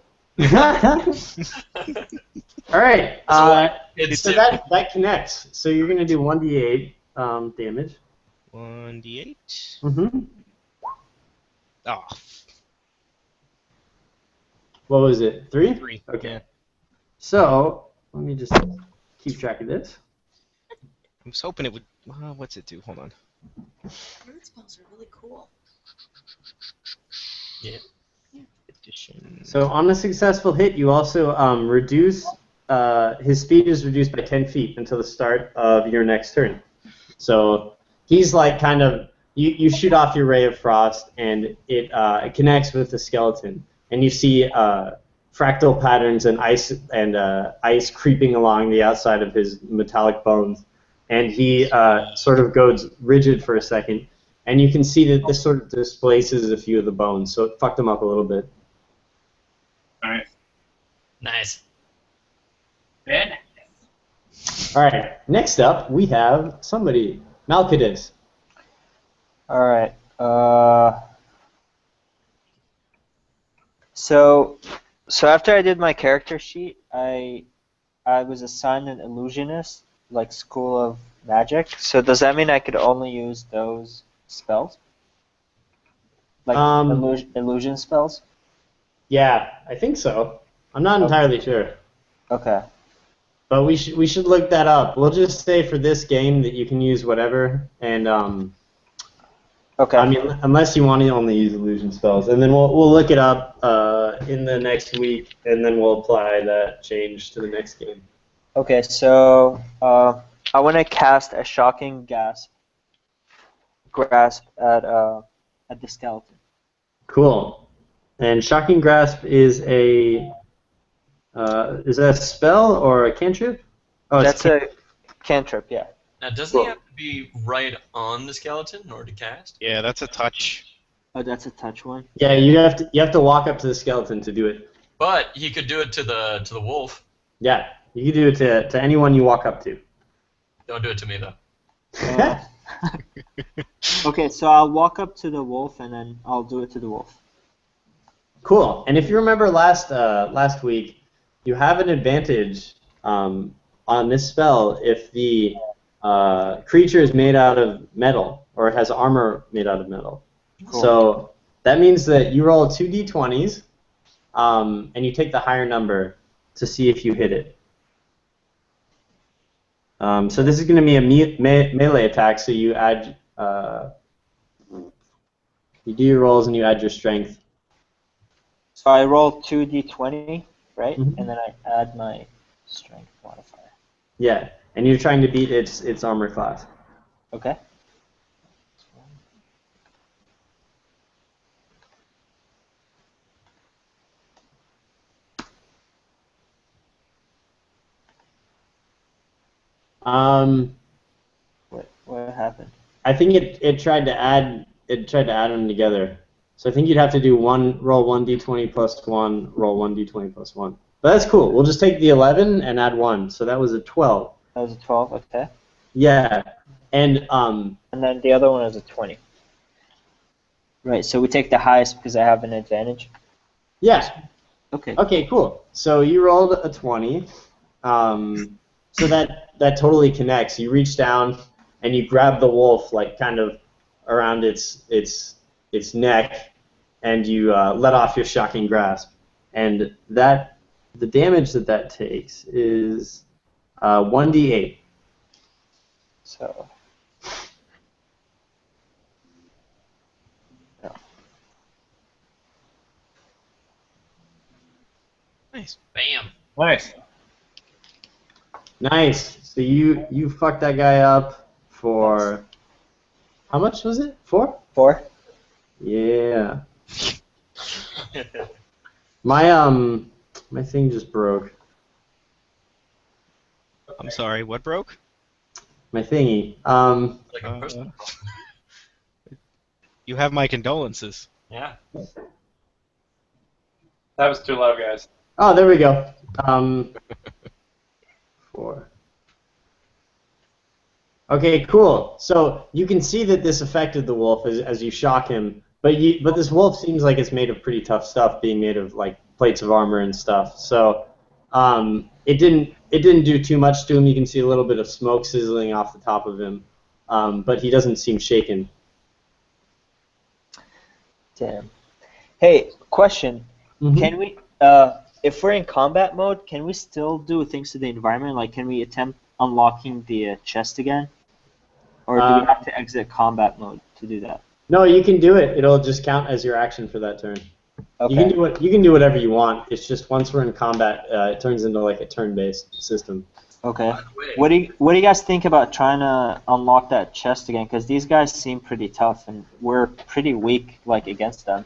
All right. It's So that connects. So you're gonna do 1d8 damage. 1d8. Mm-hmm. Oh, What was it? 3? 3. Okay. Yeah. So let me just keep track of this. I was hoping it would. What's it do? Hold on. Root spells are really cool. Yeah. Addition. So on a successful hit, you also reduce. His speed is reduced by 10 feet until the start of your next turn. So he's like kind of. You shoot off your ray of frost, and it connects with the skeleton, and you see fractal patterns and ice creeping along the outside of his metallic bones, and he sort of goes rigid for a second, and you can see that this sort of displaces a few of the bones, so it fucked him up a little bit. Alright. Nice. Ben? All right, next up we have somebody, Malkadis. All right. So after I did my character sheet, I was assigned an illusionist, like School of Magic. So does that mean I could only use those spells? Like illusion spells? Yeah, I think so. I'm not entirely sure, Okay. but we should look that up. We'll just say for this game that you can use whatever, and Okay. I mean, unless you want to only use illusion spells, and then we'll look it up in the next week, and then we'll apply that change to the next game. Okay. So I want to cast a shocking grasp at the skeleton. Cool. And Shocking Grasp is that a spell or a cantrip? Oh, That's a cantrip. Yeah. Now, doesn't he have to be right on the skeleton in order to cast? Yeah, that's a touch. Oh, that's a touch one. Yeah, you have to walk up to the skeleton to do it. But he could do it to the wolf. Yeah, you can do it to anyone you walk up to. Don't do it to me though. Okay, so I'll walk up to the wolf and then I'll do it to the wolf. Cool. And if you remember last week, you have an advantage on this spell if the creature is made out of metal or has armor made out of metal. Cool. So that means that you roll 2d20s and you take the higher number to see if you hit it. So this is going to be a melee attack, so you add you do your rolls and you add your strength. So I roll 2d20, right? Mhm. And then I add my strength modifier. Yeah, and you're trying to beat its armor class. Okay. What happened? I think it tried to add them together. So I think you'd have to do roll 1d20 plus 1, roll 1d20 plus 1. But that's cool. We'll just take the 11 and add 1. So that was a 12. That was a 12, okay. Yeah. And And then the other one is a 20. Right, so we take the highest because I have an advantage. yeah. Okay. Okay, cool. So you rolled a 20. So that totally connects. You reach down and you grab the wolf like kind of around its neck, and you let off your shocking grasp. And the damage that takes is 1d8. So Nice. Bam. Nice. Nice. So you fucked that guy up for how much was it? 4? 4. Yeah. My thing just broke. I'm sorry, what broke? My thingy. Like a person. You have my condolences. Yeah. That was too low, guys. Oh, there we go. 4. Okay, cool. So you can see that this affected the wolf as you shock him, but this wolf seems like it's made of pretty tough stuff, being made of like plates of armor and stuff. So it didn't do too much to him. You can see a little bit of smoke sizzling off the top of him, but he doesn't seem shaken. Damn. Hey, question. Mhm. Can we, if we're in combat mode, can we still do things to the environment? Like, can we attempt unlocking the chest again? Or do we have to exit combat mode to do that? No, you can do it. It'll just count as your action for that turn. Okay. You can do whatever you want. It's just once we're in combat, it turns into like a turn-based system. Okay. By the way, What do you guys think about trying to unlock that chest again? Because these guys seem pretty tough, and we're pretty weak, like, against them.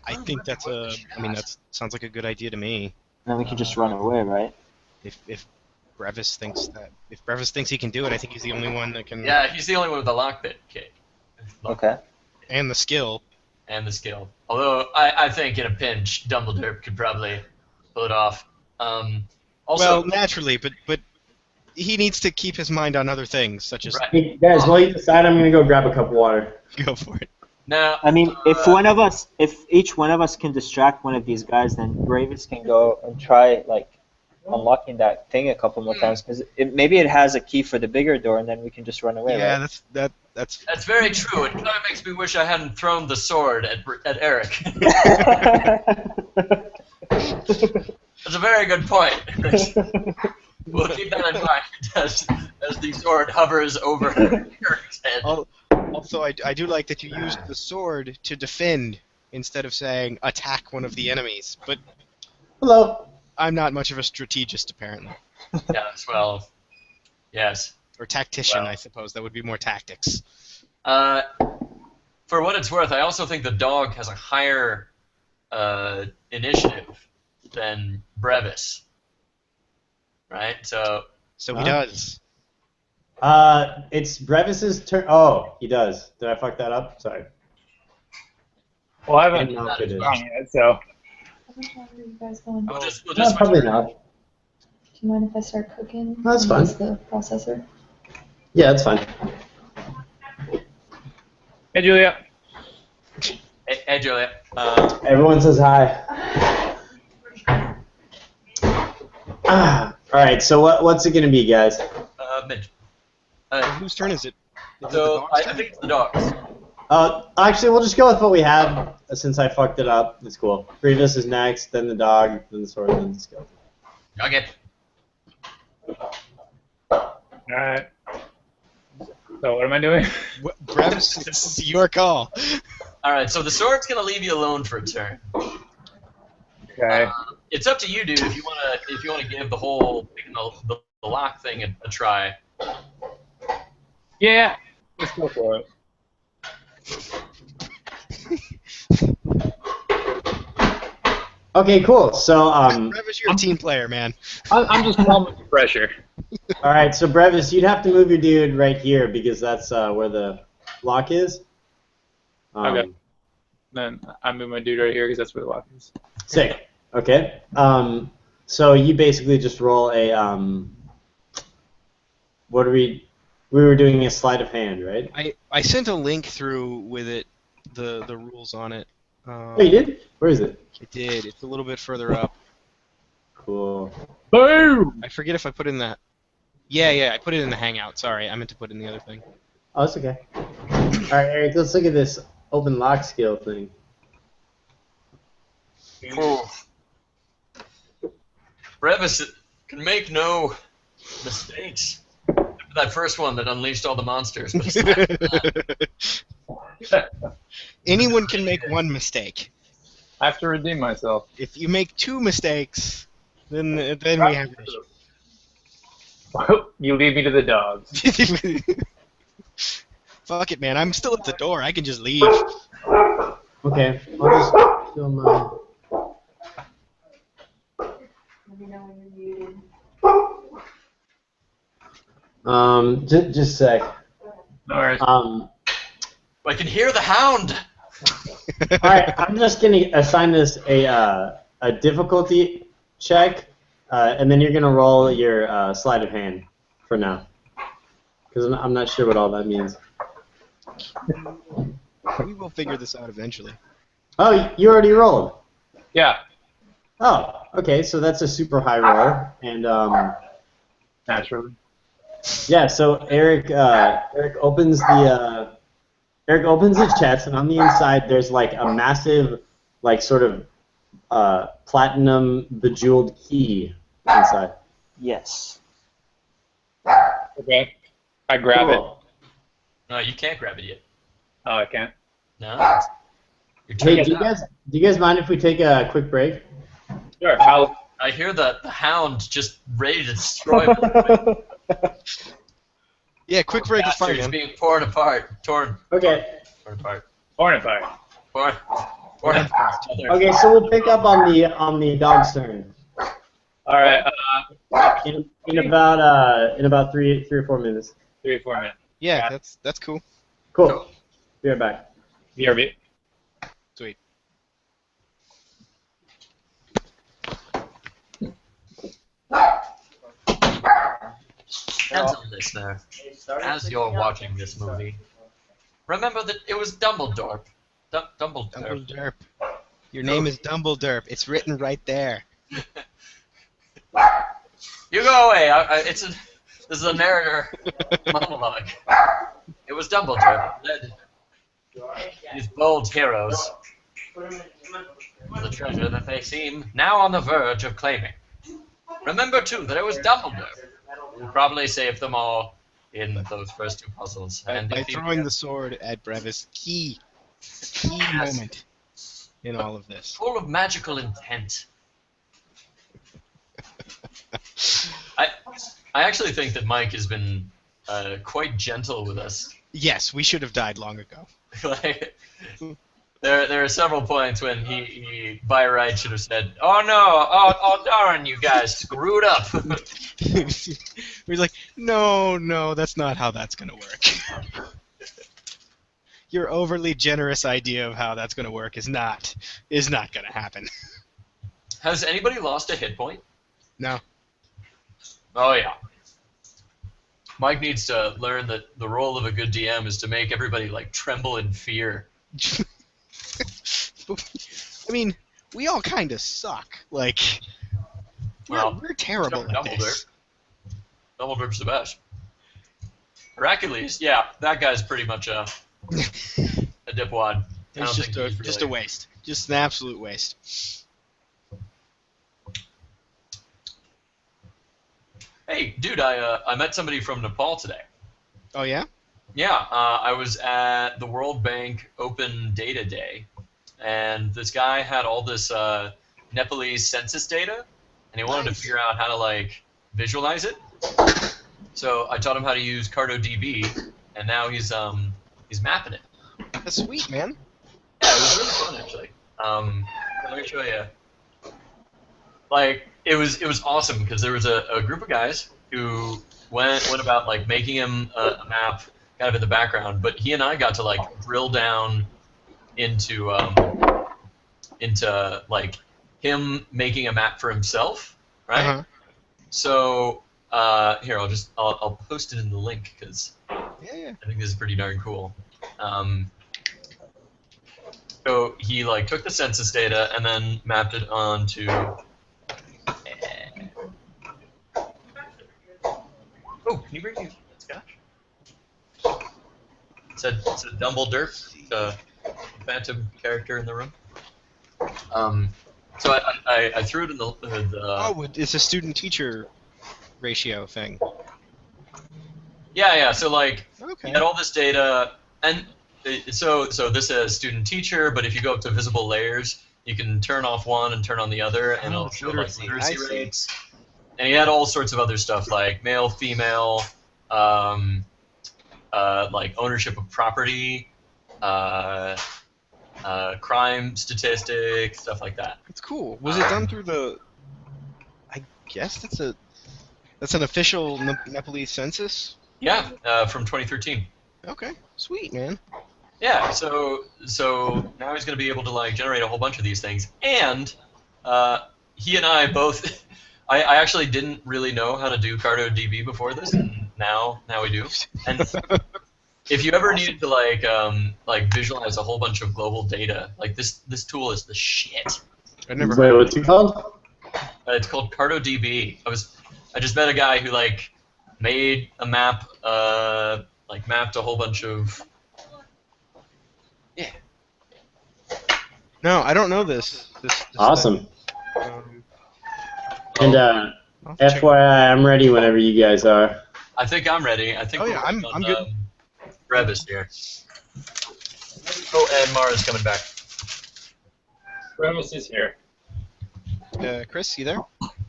I think that sounds like a good idea to me. And then we can just run away, right? If Brevis thinks he can do it, I think he's the only one that can. yeah, he's the only one with the lockpick kit. Okay. And the skill. And the skill. Although I think in a pinch, Dumbledore could probably pull it off. Also, Well, naturally, but he needs to keep his mind on other things, such as right. Hey, guys, while you decide, I'm gonna go grab a cup of water. go for it. Now, I mean, if each one of us can distract one of these guys, then Bravis can go and try, like, unlocking that thing a couple more times, because maybe it has a key for the bigger door, and then we can just run away, Yeah, right? that's very true. It kind of makes me wish I hadn't thrown the sword at Eric. That's a very good point. We'll keep that in mind as the sword hovers over Eric's head. Also, I do like that you used the sword to defend instead of saying attack one of the enemies. But Hello. I'm not much of a strategist, apparently. Yes, well, yes. Or tactician, Well. I suppose. That would be more tactics. For what it's worth, I also think the dog has a higher initiative than Brevis. Right? So So he does. It's Brevis's turn. Oh, he does. Did I fuck that up? Sorry. Well, I haven't No, it is. gone yet, so. How much longer are you guys going? we'll just No, probably not. Do you mind if I start cooking? That's and fine. use the processor? Yeah, that's fine. Hey, Julia. Hey Julia. Everyone says hi. All right. So what's it gonna be, guys? Midge. Whose turn is it? Is it the So dog's I turn? think it's the dogs. Actually, we'll just go with what we had since I fucked it up. It's cool. Grievous is next, then the dog, then the sword, then the skeleton. Okay. Alright. So, what am I doing? Brevis, this is your call. All right. So the sword's gonna leave you alone for a turn. Okay. It's up to you, dude. If you wanna give the whole the lock thing a try. Yeah. Let's go for it. Okay, cool. So Brevis, you're a team player, man. I'm just calm with the pressure. all right. So Brevis, you'd have to move your dude right here because that's where the lock is. Okay. Then I move my dude right here because that's where the lock is. Sick. Okay. So you basically just roll a what are we were doing a sleight of hand, right? I sent a link through with it, the rules on it. Oh, you did? Where is it? I did. It's a little bit further up. Cool. Boom! I forget if I put it in that. Yeah, I put it in the Hangout. Sorry, I meant to put it in the other thing. Oh, that's okay. All right, Eric, let's look at this open lock skill thing. Brevis can make no mistakes. That first one that unleashed all the monsters. But aside from that, Anyone can make one mistake. I have to redeem myself. If you make 2 mistakes, then we have an issue. You leave me to the dogs. Fuck it, man. I'm still at the door. I can just leave. Okay, I'll just fill my... Let me know when you're muted. Just a sec. No worries. I can hear the hound. All right, I'm just gonna assign this a difficulty check, and then you're gonna roll your sleight of hand for now, because I'm not sure what all that means. We will figure this out eventually. Oh, you already rolled. Yeah, Oh, okay, so that's a super high roll, and naturally. yeah. So Eric opens his chest, and on the inside there's like a massive, like sort of platinum bejeweled key inside. Yes. Okay. I grab it. Cool. No, you can't grab it yet. Oh, I can't. No. You're Hey, turning do you guys mind if we take a quick break? Sure. I hear the hound just ready to destroy me. Yeah, quick break is fine, Bastards man. being torn apart. Torn Okay. apart. Ornify. Torn apart. Okay, so we'll pick up on the dog's turn All right. in about 3 or 4 minutes. 3 or 4 minutes. Yeah, that's cool. Cool. Be right back. BRB. Sweet. Gentle listener, as you're watching this movie, remember that it was Dumbledore. Dumbledore. Dumbledore. Your name is Dumbledore. It's written right there. You go away. This is a narrator monologue. It was Dumbledore who led these bold heroes to the treasure that they seem now on the verge of claiming. Remember, too, that it was Dumbledore who probably saved them all in those first 2 puzzles. And By if you- throwing the sword at Brevis. Key moment in all of this. full of magical intent. I actually think that Mike has been quite gentle with us. Yes, we should have died long ago. Like, there are several points when he by right should have said, "Oh no, oh darn, you guys screwed up." We're like, no, that's not how that's gonna work. Your overly generous idea of how that's gonna work is not gonna happen. Has anybody lost a hit point? No. Oh yeah. Mike needs to learn that the role of a good DM is to make everybody like tremble in fear. I mean, we all kind of suck. Like, we're terrible at this. Dumbledore's the best. Hercules, yeah, that guy's pretty much a dipwad. It's just a waste. Just an absolute waste. Hey, dude, I met somebody from Nepal today. Oh yeah? Yeah, I was at the World Bank Open Data Day, and this guy had all this Nepalese census data, and he wanted to figure out how to like visualize it. So I taught him how to use CartoDB, and now he's mapping it. That's sweet, man. Yeah, it was really fun actually. Let me show you. Like it was awesome because there was a group of guys who went about like making him a map kind of in the background, but he and I got to like drill down into like him making a map for himself, right? Uh-huh. So here I'll post it in the link because Yeah. I think this is pretty darn cool. So he like took the census data and then mapped it onto. Oh, can you bring me scotch? It said Dumbledore, the phantom character in the room. So I threw it in the Oh, it's a student-teacher ratio thing. Yeah. So like, Okay. you had all this data, and so this is student teacher. But if you go up to visible layers, you can turn off one and turn on the other, and it'll it's show like literacy. literacy I see. rates. And he had all sorts of other stuff like male, female, like ownership of property, crime statistics, stuff like that. It's cool. Was it done through the? I guess that's an official Nepalese census. Yeah, from 2013. Okay, sweet man. Yeah, so now he's going to be able to like generate a whole bunch of these things, and he and I both. I actually didn't really know how to do CartoDB before this, and now we do. And if you ever needed to like visualize a whole bunch of global data, like this tool is the shit. I never Wait, heard. what's it called? It's called CartoDB. I just met a guy who like made a map, like mapped a whole bunch of. Yeah. No, I don't know this. This Awesome. thing. And I'll have to check- FYI, I'm ready whenever you guys are. I think I'm ready. I think Oh, we're yeah, waiting I'm on, good. Brevis here. Oh, and Mara's coming back. Remus is here. Chris, you there?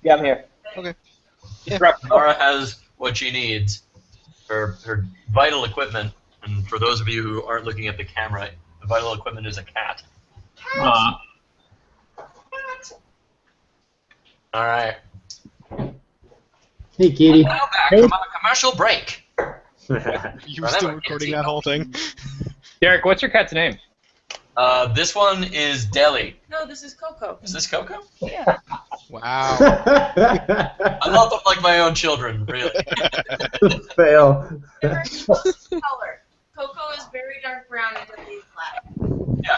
Yeah, I'm here. Mara has what she needs. Her vital equipment, and for those of you who aren't looking at the camera, the vital equipment is a cat. All right. Hey, kitty. Now back from our commercial break. You were still recording that whole thing? Derek, what's your cat's name? This one is Deli. No, this is Coco. Is this Coco? Yeah. Wow. I love them like my own children, really. Fail. They're color. Coco is very dark brown and Deli is black. Yeah.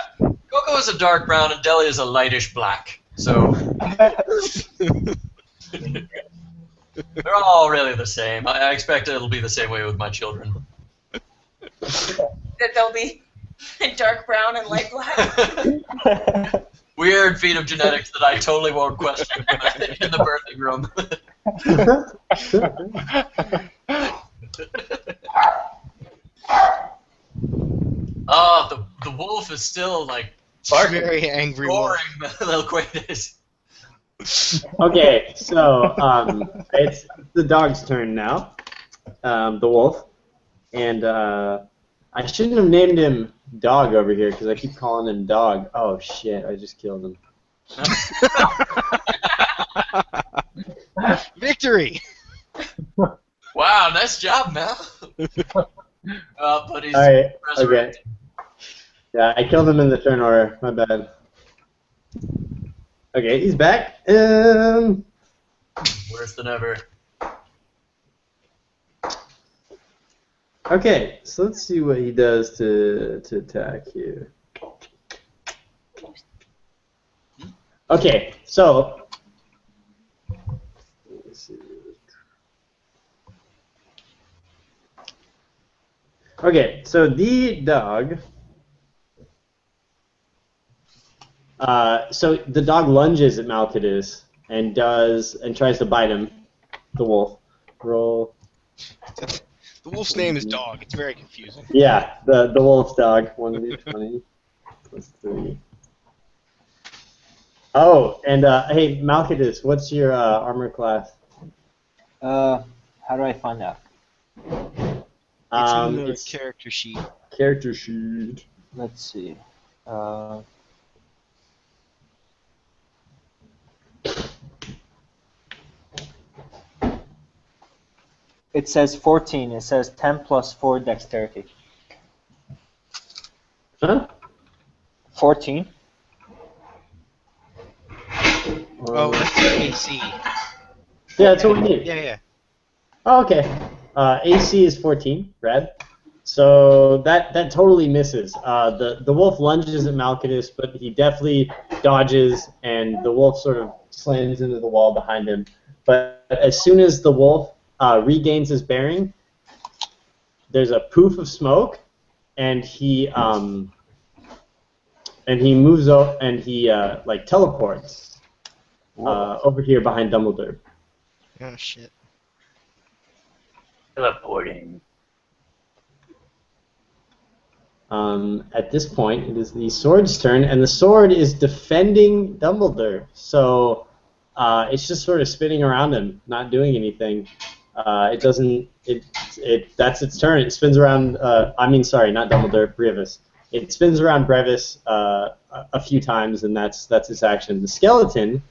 Coco is a dark brown and Deli is a lightish black. So they're all really the same. I expect it'll be the same way with my children. That they'll be dark brown and light black. Weird feat of genetics that I totally won't question when I sit in the birthing room. Oh, the wolf is still like Very angry wolf. roaring Melquades. Okay, so it's the dog's turn now, the wolf, and I shouldn't have named him Dog over here because I keep calling him Dog. Oh shit! I just killed him. Victory! Wow, nice job, Mel. But he's All right. Okay. resurrected. Yeah, I killed him in the turn order. My bad. Okay, he's back. Worse than ever. Okay, so let's see what he does to attack here. Okay, so let's see. Okay, so the dog. So the dog lunges at Malkadus and tries to bite him. The wolf. Roll. The wolf's name is Dog. It's very confusing. Yeah, the wolf's dog. 1d20 plus 3. Oh, and hey, Malkadus, what's your armor class? How do I find out? It's in the It's character sheet. character sheet. Let's see. It says 14. It says 10 plus 4 dexterity. Huh? 14? Oh, that's the AC. Yeah, that's what we need. Yeah. Oh, okay. AC is 14, rad. So that totally misses. The wolf lunges at Malkadus, but he definitely dodges, and the wolf sort of slams into the wall behind him. But as soon as the wolf regains his bearing, there's a poof of smoke, and he moves up, and he like teleports over here behind Dumbledore. Oh, shit. Teleporting. At this point, it is the sword's turn, and the sword is defending Dumbledore. So it's just sort of spinning around him, not doing anything. It doesn't. That's its turn. It spins around. Sorry, not Dumbledore. Brevis. It spins around Brevis a few times, and that's its action. The skeleton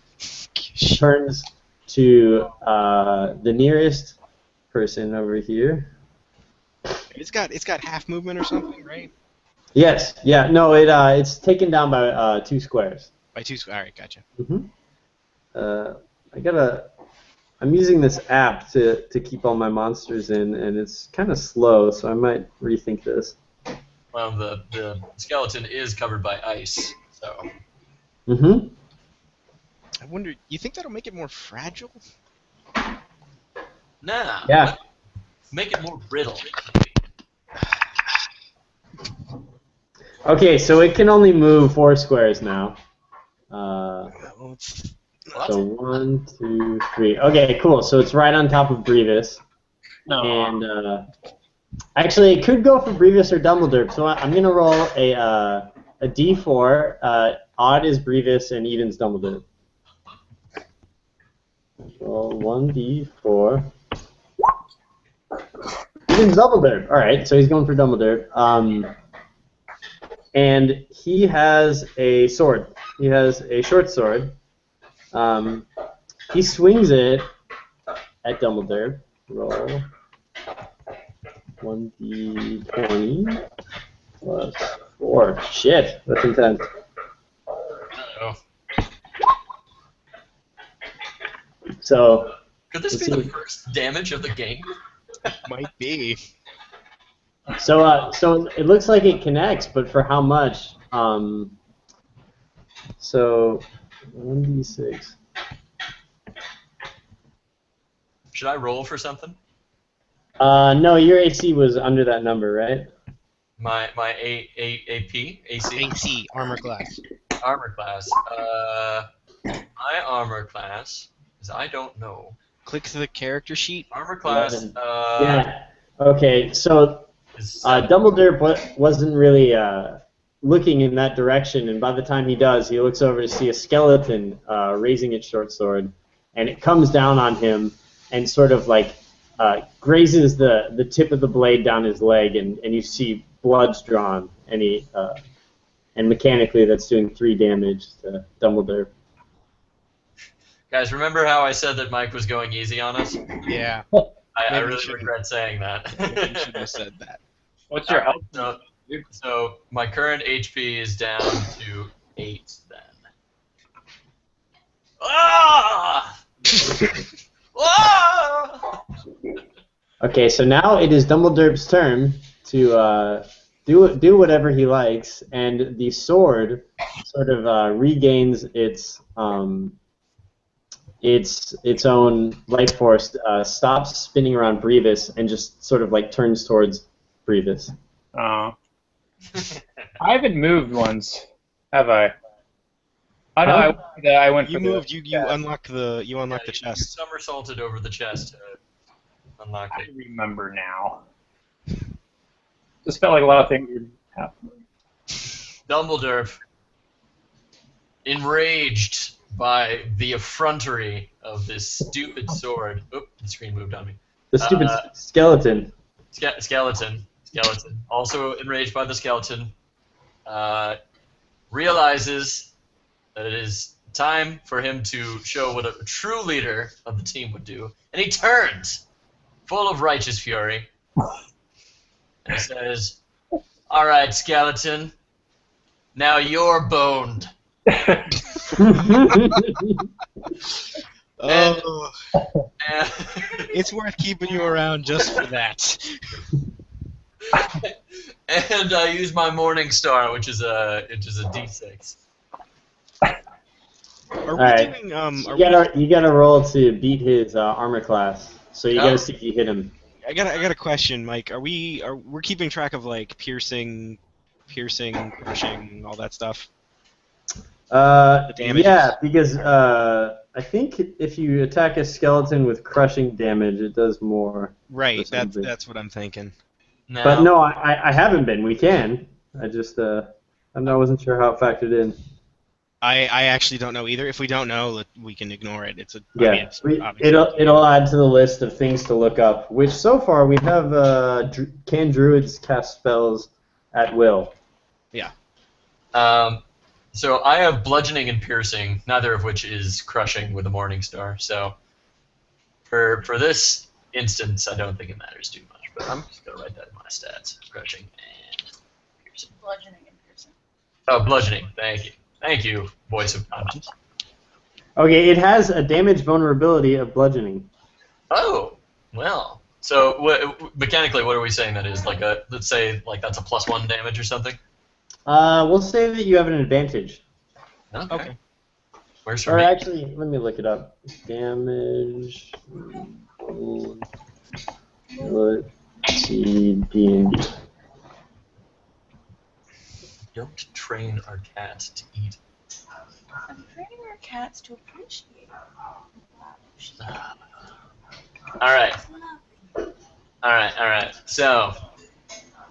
turns to the nearest person over here. It's got half movement or something, right? Yes. Yeah. No. It's taken down by 2 squares. By 2 squares. All right, gotcha. I'm using this app to keep all my monsters in, and it's kind of slow, so I might rethink this. Well, the skeleton is covered by ice, so. Mm-hmm. I wonder. You think that'll make it more fragile? Nah. Yeah. Make it more brittle. Okay, so it can only move 4 squares now. So 1, 2, 3. Okay, cool. So it's right on top of Brevis. No. And actually, it could go for Brevis or Dumbledore. So I'm gonna roll a D4. Odd is Brevis and even's Dumbledore. Roll 1d4. Even's Dumbledore. All right, so he's going for Dumbledore. And he has a sword. He has a short sword. He swings it at Dumbledore. Roll 1d20 plus 4. Shit, that's intense. Oh. So. Could this be the first damage of the game? Might be. So it looks like it connects, but for how much? So 1d6. Should I roll for something? No, your AC was under that number, right? My AP? AC? AC, armor class. Armor class. My armor class is I don't know. Click the character sheet. Armor class. 11. Yeah. Okay, so Dumbledore wasn't really looking in that direction, and by the time he does, he looks over to see a skeleton raising its short sword, and it comes down on him and sort of like grazes the tip of the blade down his leg, and you see blood's drawn, and mechanically that's doing 3 damage to Dumbledore. Guys, remember how I said that Mike was going easy on us? Yeah. I really regret saying that. Maybe you should have said that. What's your health? So my current HP is down to 8 then. Ah! Ah! Okay, so now it is Dumbledore's turn to do whatever he likes, and the sword sort of regains its own life force, stops spinning around Brevis, and just sort of like turns towards Brevis. I haven't moved once, have I? Oh no, I went for You the moved. You unlocked the You chest. somersaulted over the chest to unlock I it. remember now. Just felt like a lot of things would happen. Dumbledore, enraged by the effrontery of this stupid sword. Oop, the screen moved on me. The stupid skeleton. Skeleton, also enraged by the skeleton, realizes that it is time for him to show what a true leader of the team would do, and he turns, full of righteous fury, and he says, "All right, skeleton, now you're boned." Oh, And, it's worth keeping you around just for that. and I use my Morning Star, which is a D6. Are we Alright. doing You gotta roll to beat his armor class. So you gotta see if you hit him. I got a question, Mike. We're keeping track of like piercing, crushing, all that stuff? damages. Yeah, because I think if you attack a skeleton with crushing damage, it does more. Right, that's what I'm thinking. Now, But no, I haven't been. We can. I just I wasn't sure how it factored in. I actually don't know either. If we don't know, we can ignore it. It's a Yeah, I mean, it's obviously it'll add to the list of things to look up. Which so far we have can druids cast spells at will? yeah. So I have bludgeoning and piercing, neither of which is crushing with a morning star. So for this instance, I don't think it matters too much. But I'm just gonna write that in my stats: crushing and piercing. Bludgeoning and piercing. Oh, bludgeoning. Thank you, voice of conscience. Okay, it has a damage vulnerability of bludgeoning. Oh, well. So mechanically, what are we saying that is? Like let's say like that's a +1 damage or something. We'll say that you have an advantage. Okay. Where's Or her? actually, let me look it up. Damage. D&D. Don't train our cat to eat. I'm training our cats to appreciate it. All right. So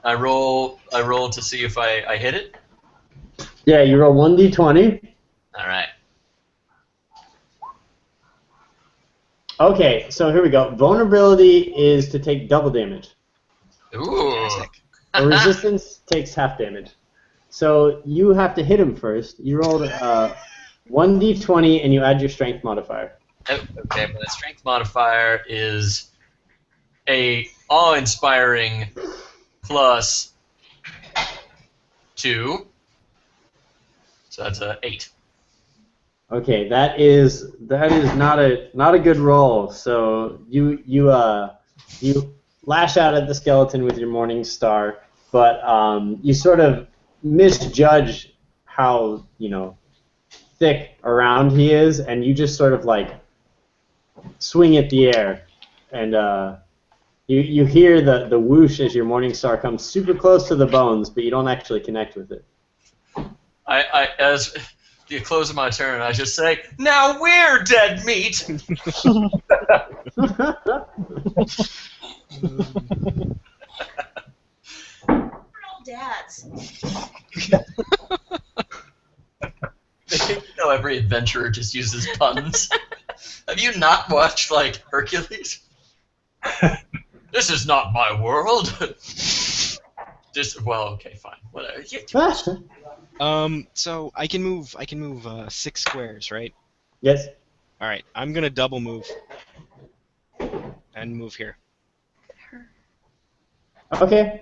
I roll to see if I hit it. Yeah, you roll 1d20. All right. Okay, so here we go. Vulnerability is to take double damage. Ooh. A resistance takes half damage. So you have to hit him first. You rolled 1d20 and you add your strength modifier. Okay, but the strength modifier is a awe-inspiring +2. So that's a 8. Okay, that is not a good roll. So you lash out at the skeleton with your morning star, but you sort of misjudge how thick around he is, and you just sort of like swing at the air, and you hear the whoosh as your morning star comes super close to the bones, but you don't actually connect with it. I as the close of my turn, I just say, "Now we're dead meat." We're all dads. Every adventurer just uses puns. Have you not watched like Hercules? This is not my world. Okay, fine, whatever. So I can move 6 squares, right? Yes. All right. I'm gonna double move and move here. Okay. And I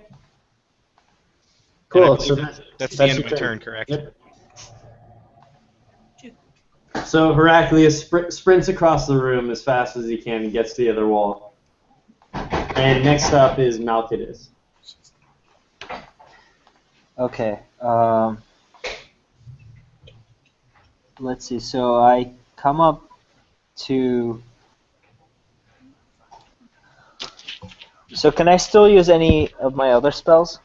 Cool. believe So that's the end your of my turn, correct? Yep. So Heraclius sprints across the room as fast as he can and gets to the other wall. And next up is Malchidus. Okay. Let's see. So I come up to. So can I still use any of my other spells?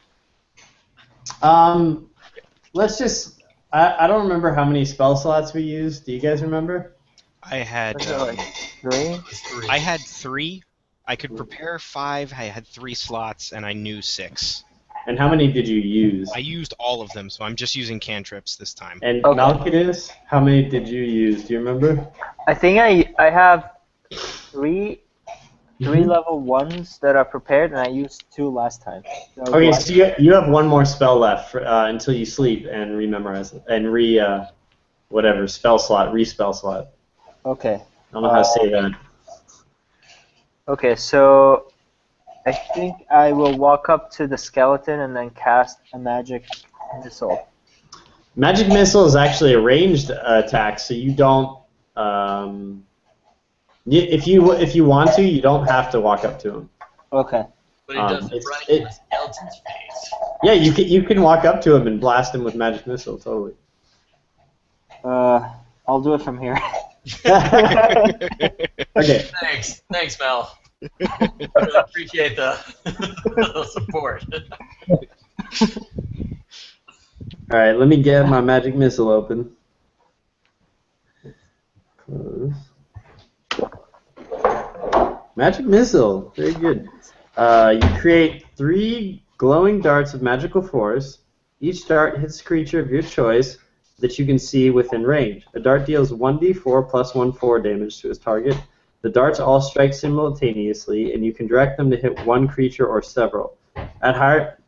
Let's just. I don't remember how many spell slots we used. Do you guys remember? I had Was it like 3? I had 3. I could prepare 5. I had 3 slots, and I knew 6. And how many did you use? I used all of them, so I'm just using cantrips this time. And Okay. Malchidus, how many did you use? Do you remember? I think I have 3 level 1s that are prepared, and I used 2 last time. So Okay, so you have one more spell left until you sleep and rememorize it and whatever spell slot, respell slot. Okay. I don't know how to say that. Okay, so I think I will walk up to the skeleton and then cast a magic missile. Magic missile is actually a ranged attack, so you don't. If you want to, you don't have to walk up to him. Okay. But he does it right in the skeleton's face. Yeah, you can walk up to him and blast him with magic missile. Totally. I'll do it from here. Okay. Thanks, Mel. I really appreciate the support. All right, let me get my magic missile open. Close. Magic missile, very good. You create 3 glowing darts of magical force. Each dart hits a creature of your choice that you can see within range. A dart deals 1d4 plus 1/4 damage to its target. The darts all strike simultaneously, and you can direct them to hit one creature or several. At higher...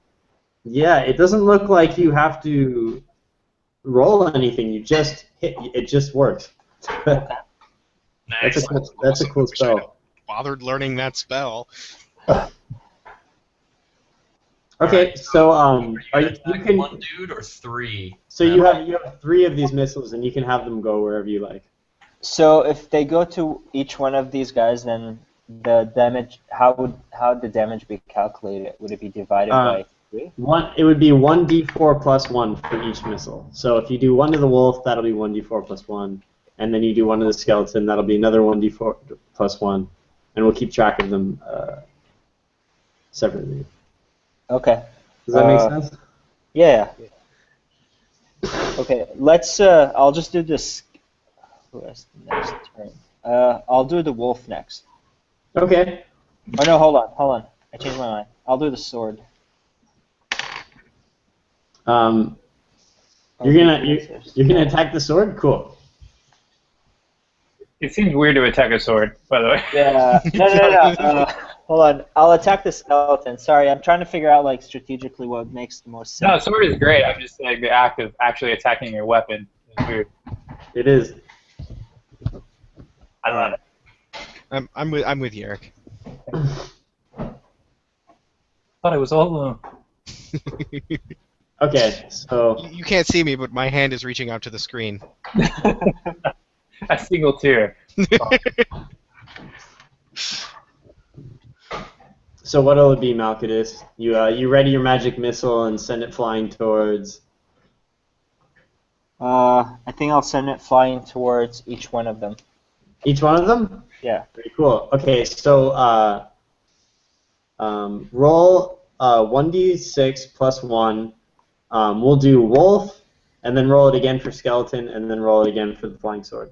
Yeah, it doesn't look like you have to roll anything. You just hit. It just works. Nice. That's a cool Wish I'd have spell. bothered learning that spell. Okay, so Are you you attacking can. one dude or three? So you have 3 of these missiles, and you can have them go wherever you like. So if they go to each one of these guys, then the damage, how would the damage be calculated? Would it be divided by 3? It would be 1d4 plus 1 for each missile. So if you do 1 to the wolf, that'll be 1d4 plus 1, and then you do 1 to the skeleton, that'll be another 1d4 plus 1, and we'll keep track of them separately. Okay. Does that make sense? Yeah. Okay, let's. I'll just do this. Who has the next turn? I'll do the wolf next. Okay. Oh no, hold on. I changed my mind. I'll do the sword. You're gonna attack the sword? Cool. It seems weird to attack a sword, by the way. Yeah. No. Hold on. I'll attack the skeleton. Sorry, I'm trying to figure out like strategically what makes the most No, sense. sword is great. I'm just saying the act of actually attacking your weapon is weird. It is. I don't know. I'm with you, Eric. Thought I was all alone. Okay, so You can't see me, but my hand is reaching out to the screen. A single tear. so what'll it be, Malkadis? You ready your magic missile and send it flying towards. I think I'll send it flying towards each one of them. Each one of them? Yeah. Very cool. Okay, so roll 1d6 plus 1. We'll do wolf, and then roll it again for skeleton, and then roll it again for the flying sword.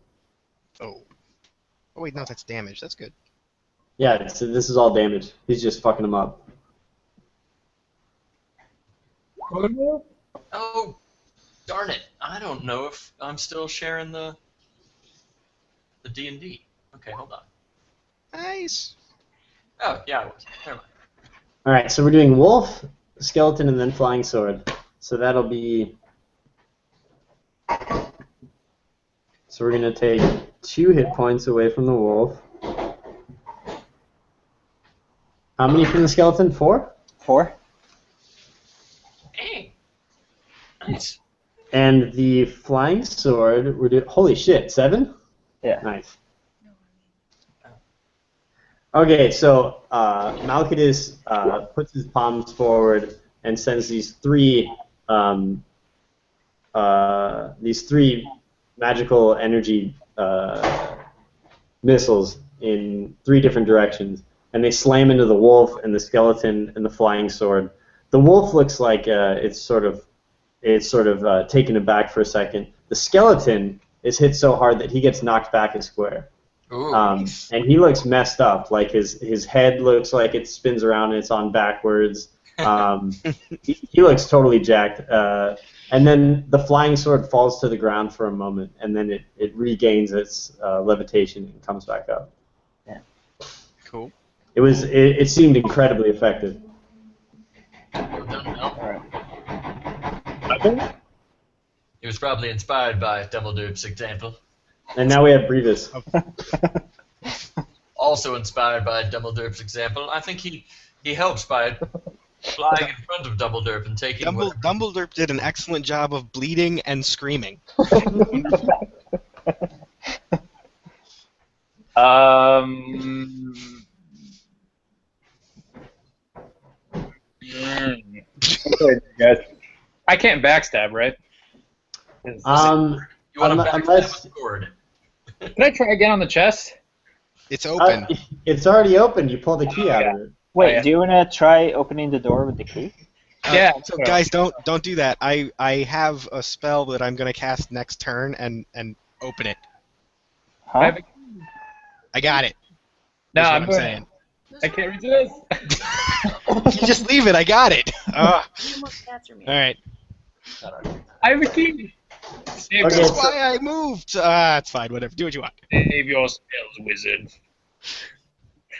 Oh wait, no, that's damage. That's good. Yeah, this is all damage. He's just fucking them up. Oh, darn it! I don't know if I'm still sharing the D&D. Okay, hold on. Nice. Oh, yeah, I was. Never mind. All right, so we're doing wolf, skeleton, and then flying sword. So that'll be. So we're gonna take 2 hit points away from the wolf. How many from the skeleton? 4? 4? Dang. Nice. And the flying sword, we're doing. Holy shit, 7? Yeah. Nice. Okay, so Malkadis puts his palms forward and sends these 3 magical energy missiles in 3 different directions, and they slam into the wolf and the skeleton and the flying sword. The wolf looks like it's sort of taken aback for a second. The skeleton is hit so hard that he gets knocked back a square. Ooh. And he looks messed up. Like his head looks like it spins around and it's on backwards. He looks totally jacked. And then the flying sword falls to the ground for a moment, and then it regains its levitation and comes back up. Yeah. Cool. It seemed incredibly effective. Well done, Mel. Alright. He was probably inspired by Dumbledore's example. And now we have Brevis. Also inspired by Dumbledore's example. I think he helps by flying in front of Dumbledore and taking Dumbledore did an excellent job of bleeding and screaming. Guys. I can't backstab, right? You want to backstab a sword. Can I try again on the chest? It's open. It's already open. You pull the key out of it. Wait, yeah. do you want to try opening the door with the key? Yeah. So guys, don't do that. I have a spell that I'm gonna cast next turn and open it. Huh? I got it. No, is what I'm I'm saying. I can't resist. You just leave it. I got it. You almost answer me. All right. I have a key. Save, Okay, That's so- why I moved. It's fine. Whatever. Do what you want. save your spells, wizard.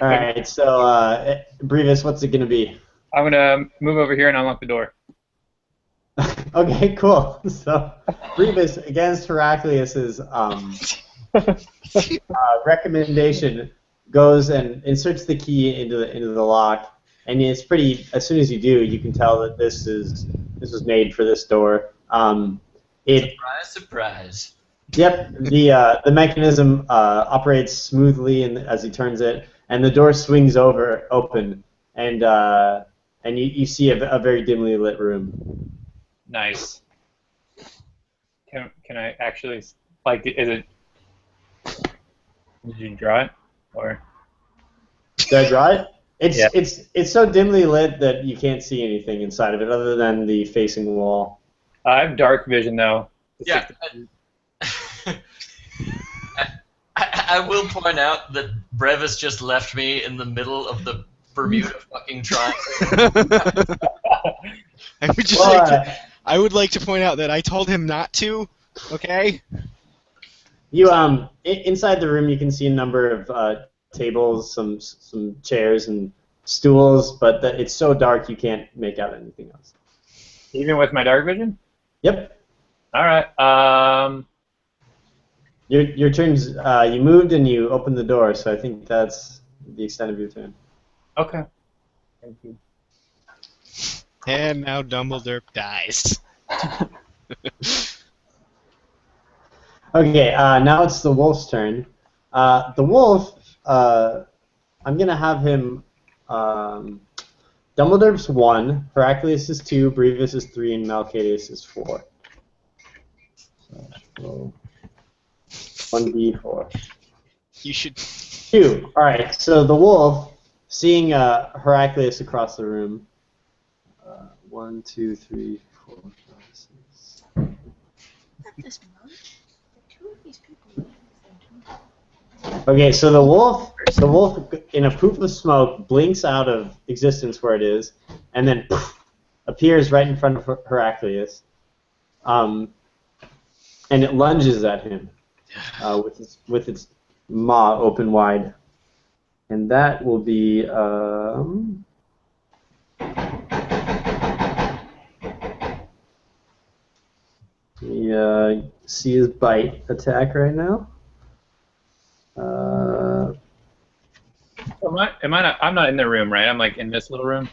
All right, so Brevis, what's it gonna be? I'm gonna move over here and unlock the door. Okay, cool. So Brevis, against Heraclius's recommendation, goes and inserts the key into the lock, and it's pretty. As soon as you do, you can tell that this was made for this door. It Surprise, surprise. Yep, the mechanism operates smoothly as he turns it, and the door swings open, and you see a very dimly lit room. Nice. Can I actually like? Is it? Did you draw it or? Did I draw it? Yeah. It's so dimly lit that you can't see anything inside of it other than the facing wall. I have dark vision though. Yeah. I will point out that Brevis just left me in the middle of the Bermuda fucking triangle. I would like to point out that I told him not to. Okay. You inside the room you can see a number of tables, some chairs and stools, but it's so dark you can't make out anything else. Even with my dark vision? Yep. All right. Your turn's you moved and you opened the door, so I think that's the extent of your turn. Okay. Thank you. And now Dumbledore dies. Okay, now it's the wolf's turn. The wolf, I'm gonna have him. Dumbledore's 1, Heraclius is 2, Brevis is 3, and Malcadius is 4. So, 1d4. You should. 2. All right. So the wolf, seeing Heraclius across the room. 1, 2, 3, 4, 5, 6. Not this much. Two of these people. Okay, so the wolf, in a poof of smoke, blinks out of existence where it is, and then poof, appears right in front of Heraclius, and it lunges at him with its maw open wide, and that will be see his bite attack right now. I'm not in the room, right? I'm like in this little room.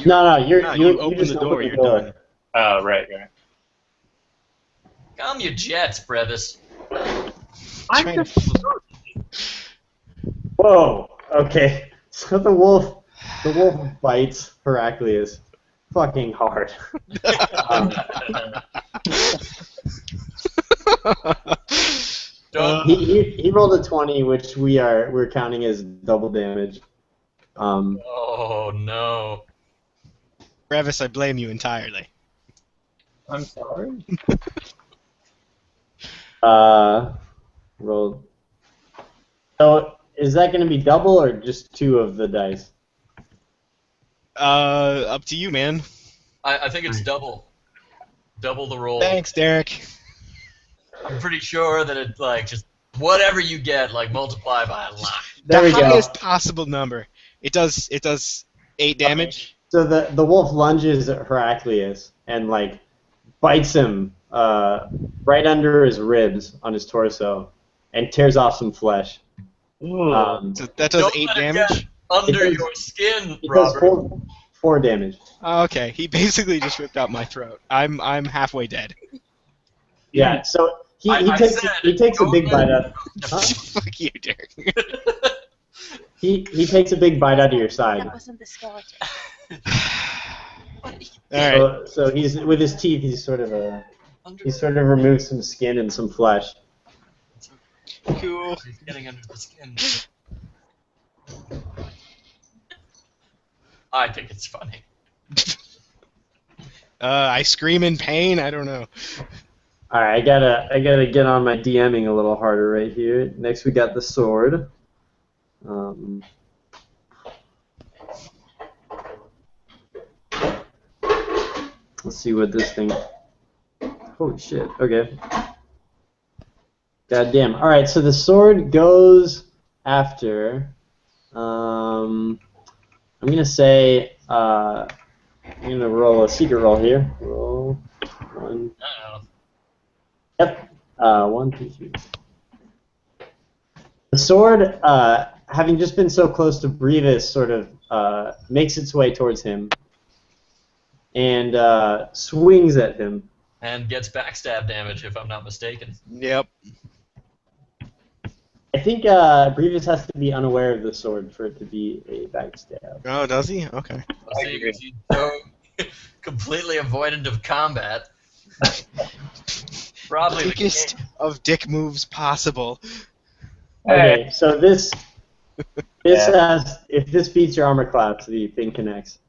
No, you you open just the door, open the you're door. done. Oh, right. Calm your jets, Brevis. Trying to- Whoa. Okay. So the wolf bites Heraclius fucking hard. He rolled a 20, which we're counting as double damage. Oh no. Brevis, I blame you entirely. I'm sorry. Rolled. So is that going to be double or just 2 of the dice? Up to you, man. I think it's double. Double the roll. Thanks, Derek. I'm pretty sure that it just whatever you get, multiply by a lot. There we the go. highest possible number. It does 8 damage. So the wolf lunges at Heraclius and bites him right under his ribs on his torso and tears off some flesh. So that does Don't 8 let it damage. get under It does- your skin, It does Robert. 4 damage. Oh, okay, he basically just ripped out my throat. I'm halfway dead. Yeah. So he I takes said, he takes a don't big let bite it- out. Huh? Fuck you, Derek. He takes a big bite out of your side. That wasn't the skeleton. All right. So he's with his teeth. He sort of removes some skin and some flesh. Cool. He's getting under the skin. I think it's funny. I scream in pain. I don't know. All right, I gotta get on my DMing a little harder right here. Next, we got the sword. Let's see what this thing Holy shit. Okay. God damn. All right. So the sword goes after. I'm gonna say. I'm gonna roll a secret roll here. Roll 1. Uh-oh. Yep. 1, 2, 3. The sword, having just been so close to Brevis, sort of makes its way towards him and swings at him. And gets backstab damage, if I'm not mistaken. Yep. I think Brevis has to be unaware of the sword for it to be a backstab. Oh, does he? Okay. Well, see, because he's so completely avoidant of combat. Probably the Biggest case. of dick moves possible. Okay, so this has, if this beats your armor class, the thing connects.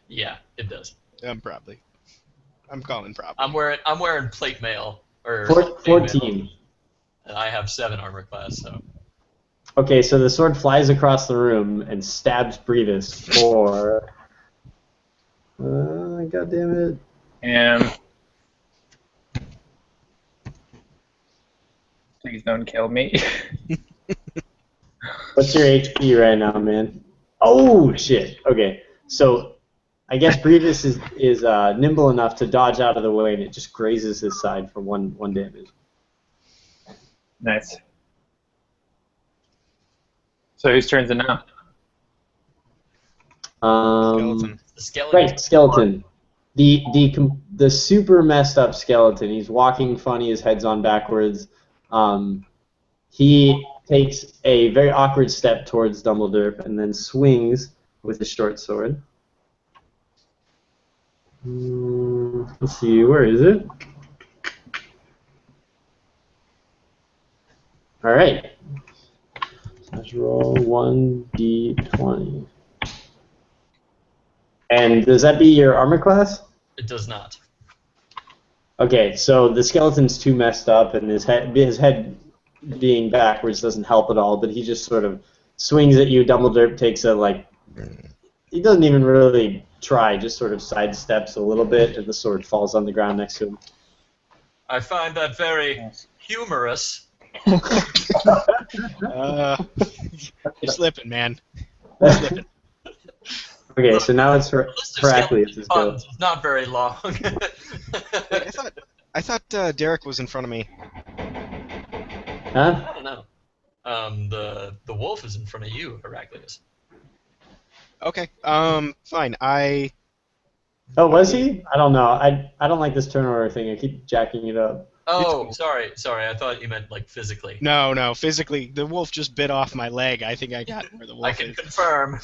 Yeah, it does. Probably. I'm calling probably. I'm wearing plate mail or 14. and I have 7 armor class, so. Okay, so the sword flies across the room and stabs Brevis for. God damn it. And please don't kill me. What's your HP right now, man? Oh shit. Okay, so I guess Brevis is nimble enough to dodge out of the way, and it just grazes his side for one damage. Nice. So whose turn is it now? Skeleton. The skeleton. Right, skeleton. The super messed up skeleton. He's walking funny. His head's on backwards. He takes a very awkward step towards Dumbledore and then swings with his short sword. Let's see, where is it? All right. Let's roll 1d20. And does that be your armor class? It does not. Okay, so the skeleton's too messed up, and his head being backwards doesn't help at all. But he just sort of swings at you. Dumbledore takes a he doesn't even really try, just sort of sidesteps a little bit, and the sword falls on the ground next to him. I find that very humorous. You're slipping, man. You're slipping. Okay, so now it's for Heraclius' go. It's not very long. Wait, I thought Derek was in front of me. Huh? I don't know. The wolf is in front of you, Heraclius. Okay. Fine. Oh, was he? I don't know. I don't like this turn order thing. I keep jacking it up. Oh, cool. sorry. I thought you meant like physically. No. Physically, the wolf just bit off my leg. I think I got where the wolf I can is. confirm.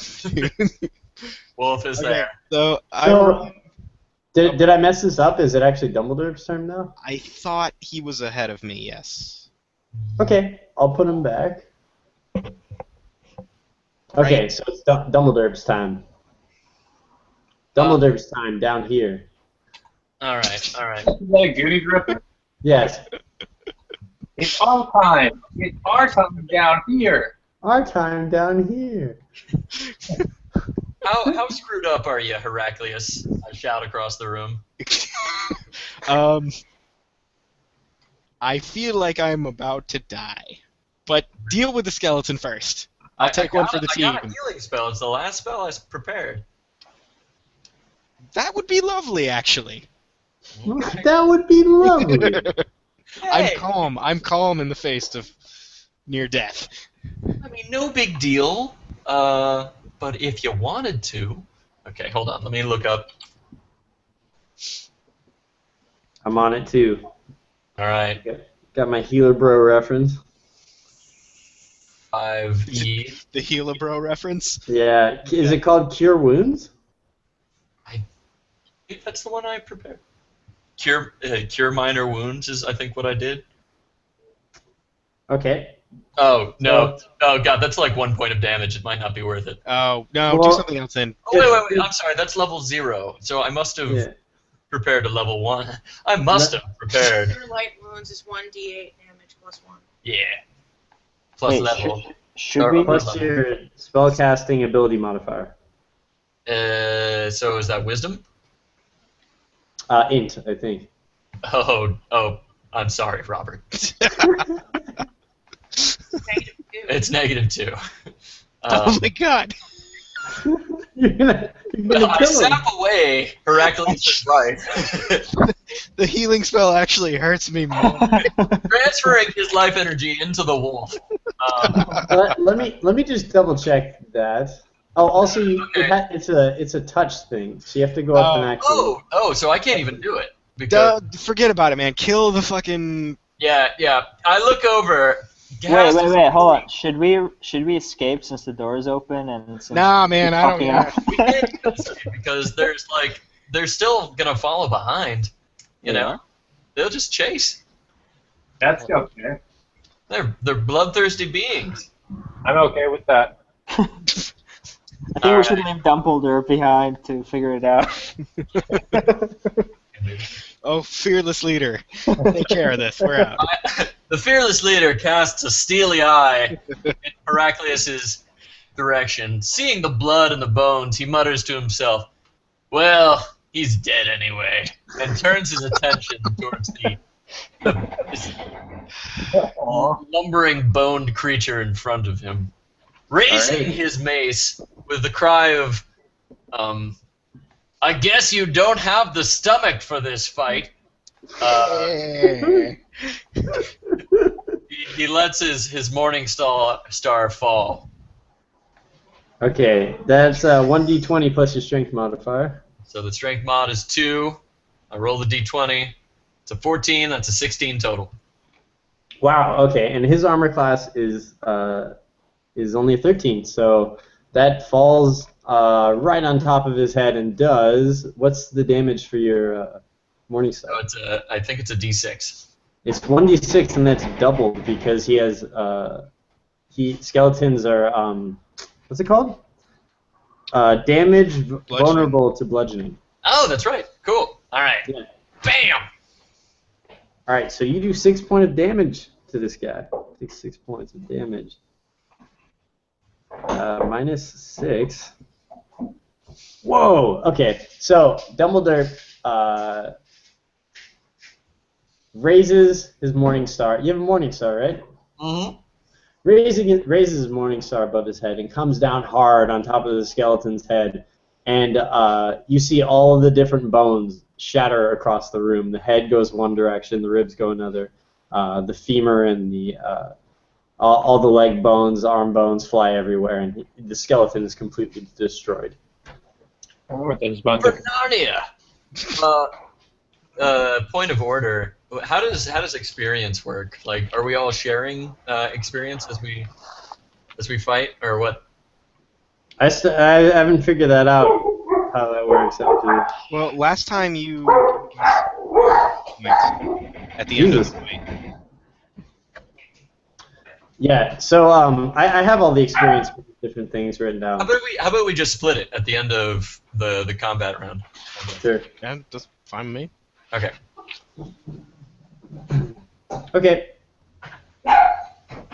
Wolf is Okay, there. So Did I mess this up? Is it actually Dumbledore's turn now? I thought he was ahead of me. Yes. Okay, I'll put him back. Okay, Right. so it's Dumbledore's time. Dumbledore's time down here. All right. Is that a Goonies reference? Yes. It's our time. It's our time down here. Our time down here. How screwed up are you, Heraclius? I shout across the room. I feel like I'm about to die, but deal with the skeleton first. I'll take one for the team. I got a healing spell. It's the last spell I prepared. That would be lovely, actually. That would be lovely. Hey, I'm calm in the face of near death. I mean, no big deal. But if you wanted to... Okay, hold on. Let me look up. I'm on it too. All right. Got my healer bro reference. 5e. The Healer Bro reference. Yeah. Is it called Cure Wounds? That's the one I prepared. Cure minor wounds is, I think, what I did. Okay. Oh, no. Oh, God, that's like 1 point of damage. It might not be worth it. Oh no, Well- do something else then. Oh, wait. I'm sorry. That's level 0. So I must have Yeah. prepared a level 1. I must have prepared. Your light wounds is 1d8 damage plus 1. Yeah. Plus Wait, level. Should we? Plus your spellcasting ability modifier. So is that wisdom? Int, I think. Oh, I'm sorry, Robert. It's -2. Oh my god! You're gonna I kill him. sap away Heracles' right, The healing spell actually hurts me more. transferring his life energy into the wolf. Let me just double check that. Oh, also, Okay. it's a touch thing, so you have to go up and actually. So I can't even do it because Forget about it, man. Kill the fucking. yeah. I look over. Wait, Gas is hold on. Should we escape since the door is open and since Nah, man, I don't. fucking up? We can't even escape because they're still gonna follow behind. You know, Yeah. they'll just chase. That's okay. They're bloodthirsty beings. I'm okay with that. I think we should leave Dumbledore behind to figure it out. Oh, fearless leader. Take care of this. We're out. The fearless leader casts a steely eye in Heraclius' direction. Seeing the blood and the bones, he mutters to himself, "Well, he's dead anyway," and turns his attention towards this lumbering boned creature in front of him, raising his mace with the cry of, "I guess you don't have the stomach for this fight." He lets his morning star fall. Okay, that's 1d20 plus your strength modifier. So the strength mod is 2. I roll the d20. It's a 14. That's a 16 total. Wow. Okay, and his armor class is only a 13, so that falls right on top of his head and does. What's the damage for your morning star? So I think it's a d6. It's 1d6, and that's doubled because he has skeletons are what's it called? Damage vulnerable to bludgeoning. Oh, that's right. Cool. All right. Yeah. Bam. All right, so you do 6 points of damage to this guy. Take 6 points of damage. -6. Whoa. Okay, so Dumbledore raises his morning star. You have a morning star, right? Mm-hmm. Raises his morning star above his head and comes down hard on top of the skeleton's head, and you see all of the different bones shatter across the room. The head goes one direction, the ribs go another. The femur and all the leg bones, arm bones fly everywhere, and the skeleton is completely destroyed. I wonder what those bones For are. Narnia. Point of order. How does experience work? Like, are we all sharing experience as we fight, or what? I haven't figured that out, how that works, actually. Well, last time you. At the end of the fight. Yeah, so I have all the experience with different things written down. How about we just split it at the end of the combat round? Sure. Yeah, that's fine with me. Okay. Okay.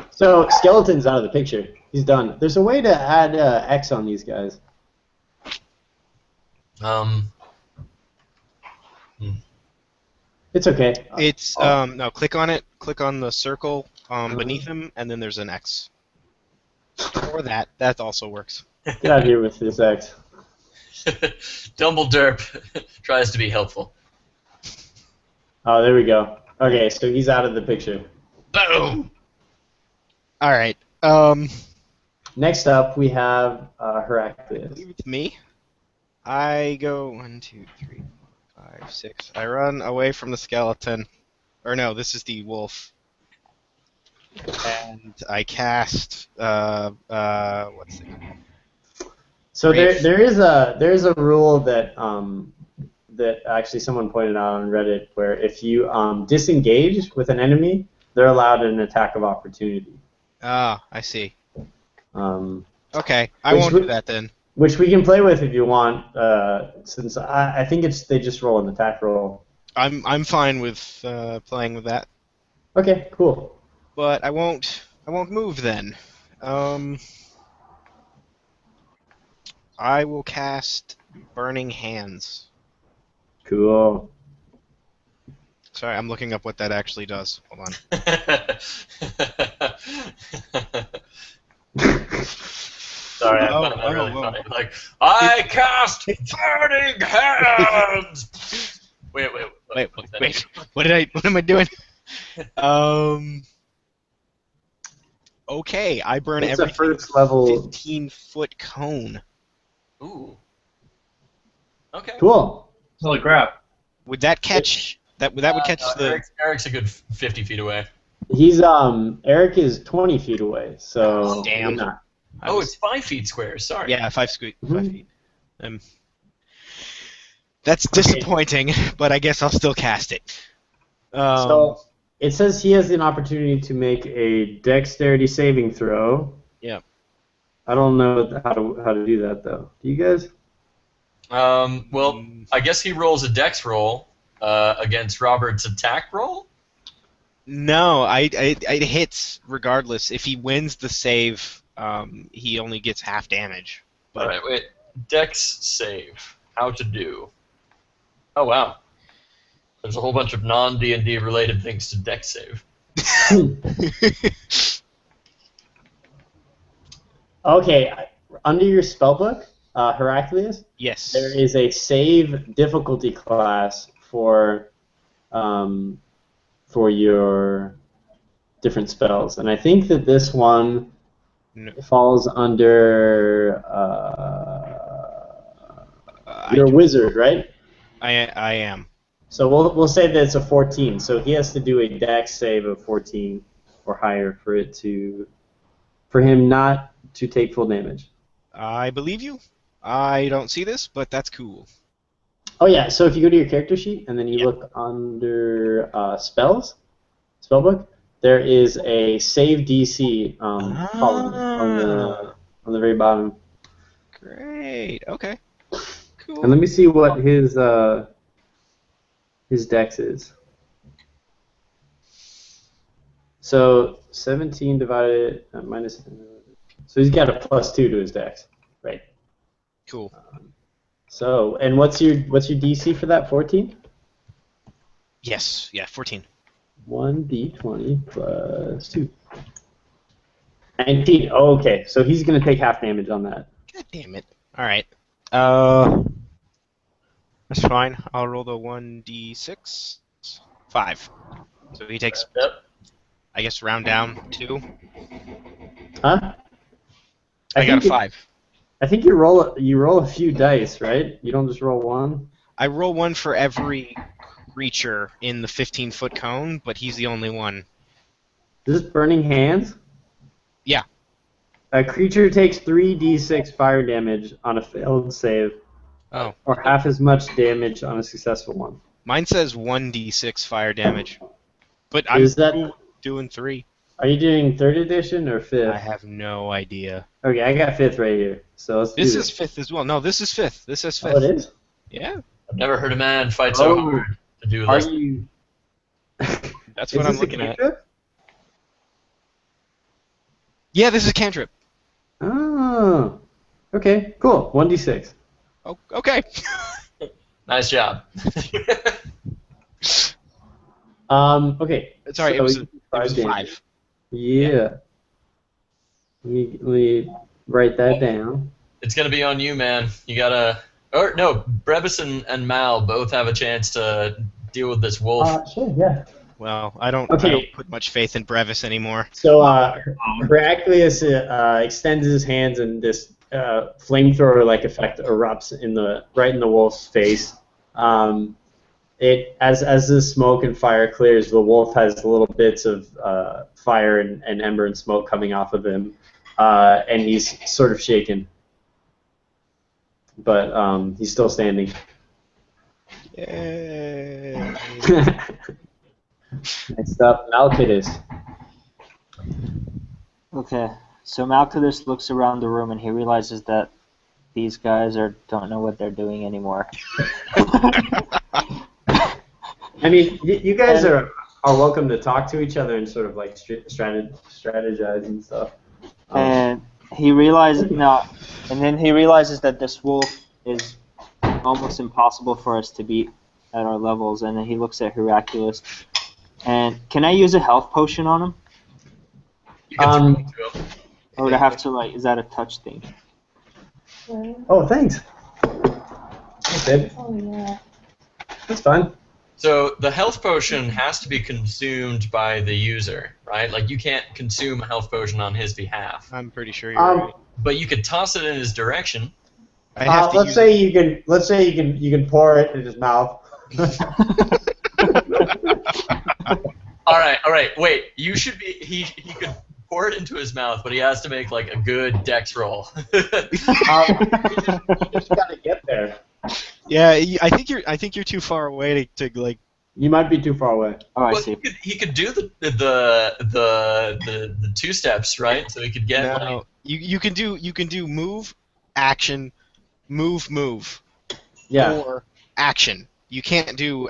So skeleton's out of the picture. He's done. There's a way to add X on these guys. It's okay. It's no. Click on it. Click on the circle beneath him, and then there's an X. Or that. That also works. Get out of here with this X. Dumbledore tries to be helpful. Oh, there we go. Okay, so he's out of the picture. Boom. All right. Next up, we have Heraclius. Leave it to me. I go 1, 2, 3, 4, 5, 6. I run away from the skeleton. Or no, this is the wolf. And I cast what's it? So there is a rule that that actually someone pointed out on Reddit where if you disengage with an enemy, they're allowed an attack of opportunity. Ah, I see. Okay, I which won't do that then. Which we can play with if you want, since I think they just roll an attack roll. I'm fine with playing with that. Okay, cool. But I won't move then. I will cast Burning Hands. Cool. Sorry, I'm looking up what that actually does. Hold on. Sorry, I found that really funny. Like, I cast burning hands. Wait. What am I doing? Okay, I burn It's every a first level. 15-foot cone. Ooh. Okay. Cool. Holy crap. Would that catch? That would catch the. Eric's a good 50 feet away. He's Eric is 20 feet away, so Damn. you're not. Oh, it's 5 feet squares. Sorry. Yeah, 5 feet. That's disappointing, but I guess I'll still cast it. So it says he has an opportunity to make a dexterity saving throw. Yeah. I don't know how to do that though. Do you guys? Well, I guess he rolls a dex roll against Robert's attack roll. No, it hits regardless. If he wins the save, he only gets half damage. But All right, wait. Dex save. How to do? Oh wow. There's a whole bunch of non-D&D related things to dex save. Okay, under your spellbook, Heraclius, yes. there is a save difficulty class for your different spells, and I think that this one falls under you're a wizard, right? I am. So we'll say that it's a 14. So he has to do a dex save of 14 or higher for him not to take full damage. I believe you. I don't see this, but that's cool. Oh yeah. So if you go to your character sheet and then you look under spellbook, there is a save DC column on the very bottom. Great. Okay. Cool. And let me see what his dex is. So 17 divided minus. So he's got a +2 to his dex, right? Cool. So and what's your DC for that? 14? Yes. Yeah. 14. 1d20 plus 2. 19. Oh, okay. So he's gonna take half damage on that. God damn it. All right. That's fine. I'll roll the 1d6. 5. So he takes. Yep. I guess round down 2. Huh? I got a 5. I think you roll a few dice, right? You don't just roll one. I roll one for every creature in the 15-foot cone, but he's the only one. Is this Burning Hands? Yeah. A creature takes 3d6 fire damage on a failed save, or half as much damage on a successful one. Mine says 1d6 fire damage, but I'm doing 3. Are you doing 3rd edition or 5th? I have no idea. Okay, I got 5th right here. So let's This do is 5th as well. No, this is 5th. This is 5th. Oh, it is? Yeah. I've never heard a man fight so hard to do Are this. you? That's what I'm looking at. Cantrip? Yeah, this is a cantrip. Oh. Okay, cool. 1d6. Oh, okay. Nice job. Okay. Sorry, so it was 5. Yeah. Let me write that down. It's gonna be on you, man. You gotta. Or no, Brevis and Mal both have a chance to deal with this wolf. Sure, yeah. Well, I don't put much faith in Brevis anymore. So Heraclius extends his hands and this flamethrower-like effect erupts right in the wolf's face. As the smoke and fire clears, the wolf has little bits of fire and ember and smoke coming off of him, and he's sort of shaken, but he's still standing. Yay. Next up, Malchidus. Okay, so Malchidus looks around the room and he realizes that these guys don't know what they're doing anymore. I mean, you guys are welcome to talk to each other and sort of like strategize and stuff. And he realizes and then he realizes that this wolf is almost impossible for us to beat. at our levels, and then he looks at Hercules. And can I use a health potion on him? You can throw it to him. Or would I have to, like, is that a touch thing? Oh, thanks. Thanks, babe. Oh yeah. That's fine. So the health potion has to be consumed by the user, right? Like you can't consume a health potion on his behalf. I'm pretty sure you're right. But you could toss it in his direction. I have to let's use say you can pour it in his mouth. All right. Wait, you should be. He could pour it into his mouth, but he has to make like a good dex roll. You just gotta get there. Yeah, I think you're too far away to like. You might be too far away. Oh, I Well, see. he could do the 2 steps, right? So he could get No, like, you can do move, action, move, Yeah. or action. You can't do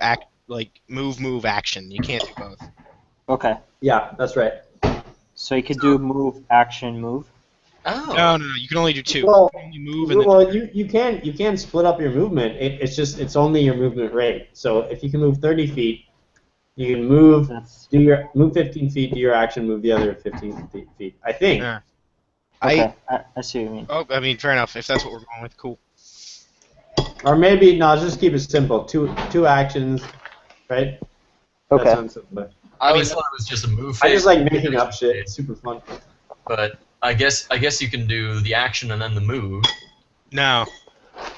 move, action. You can't do both. Okay. Yeah, that's right. So you could do move, action, move. oh. No, you can only do 2. Well, You can only move and then you can split up your movement. It's only your movement rate. So if you can move 30 feet, you can move 15 feet, do your action, move the other 15 feet. I think. Yeah. Okay, I see what you mean. I mean, fair enough. If that's what we're going with, cool. Or maybe no, just keep it simple. Two actions, right? Okay. That sounds simple. I always thought it was just a move phase. I just like making up shit. It's super fun. But I guess you can do the action and then the move. No,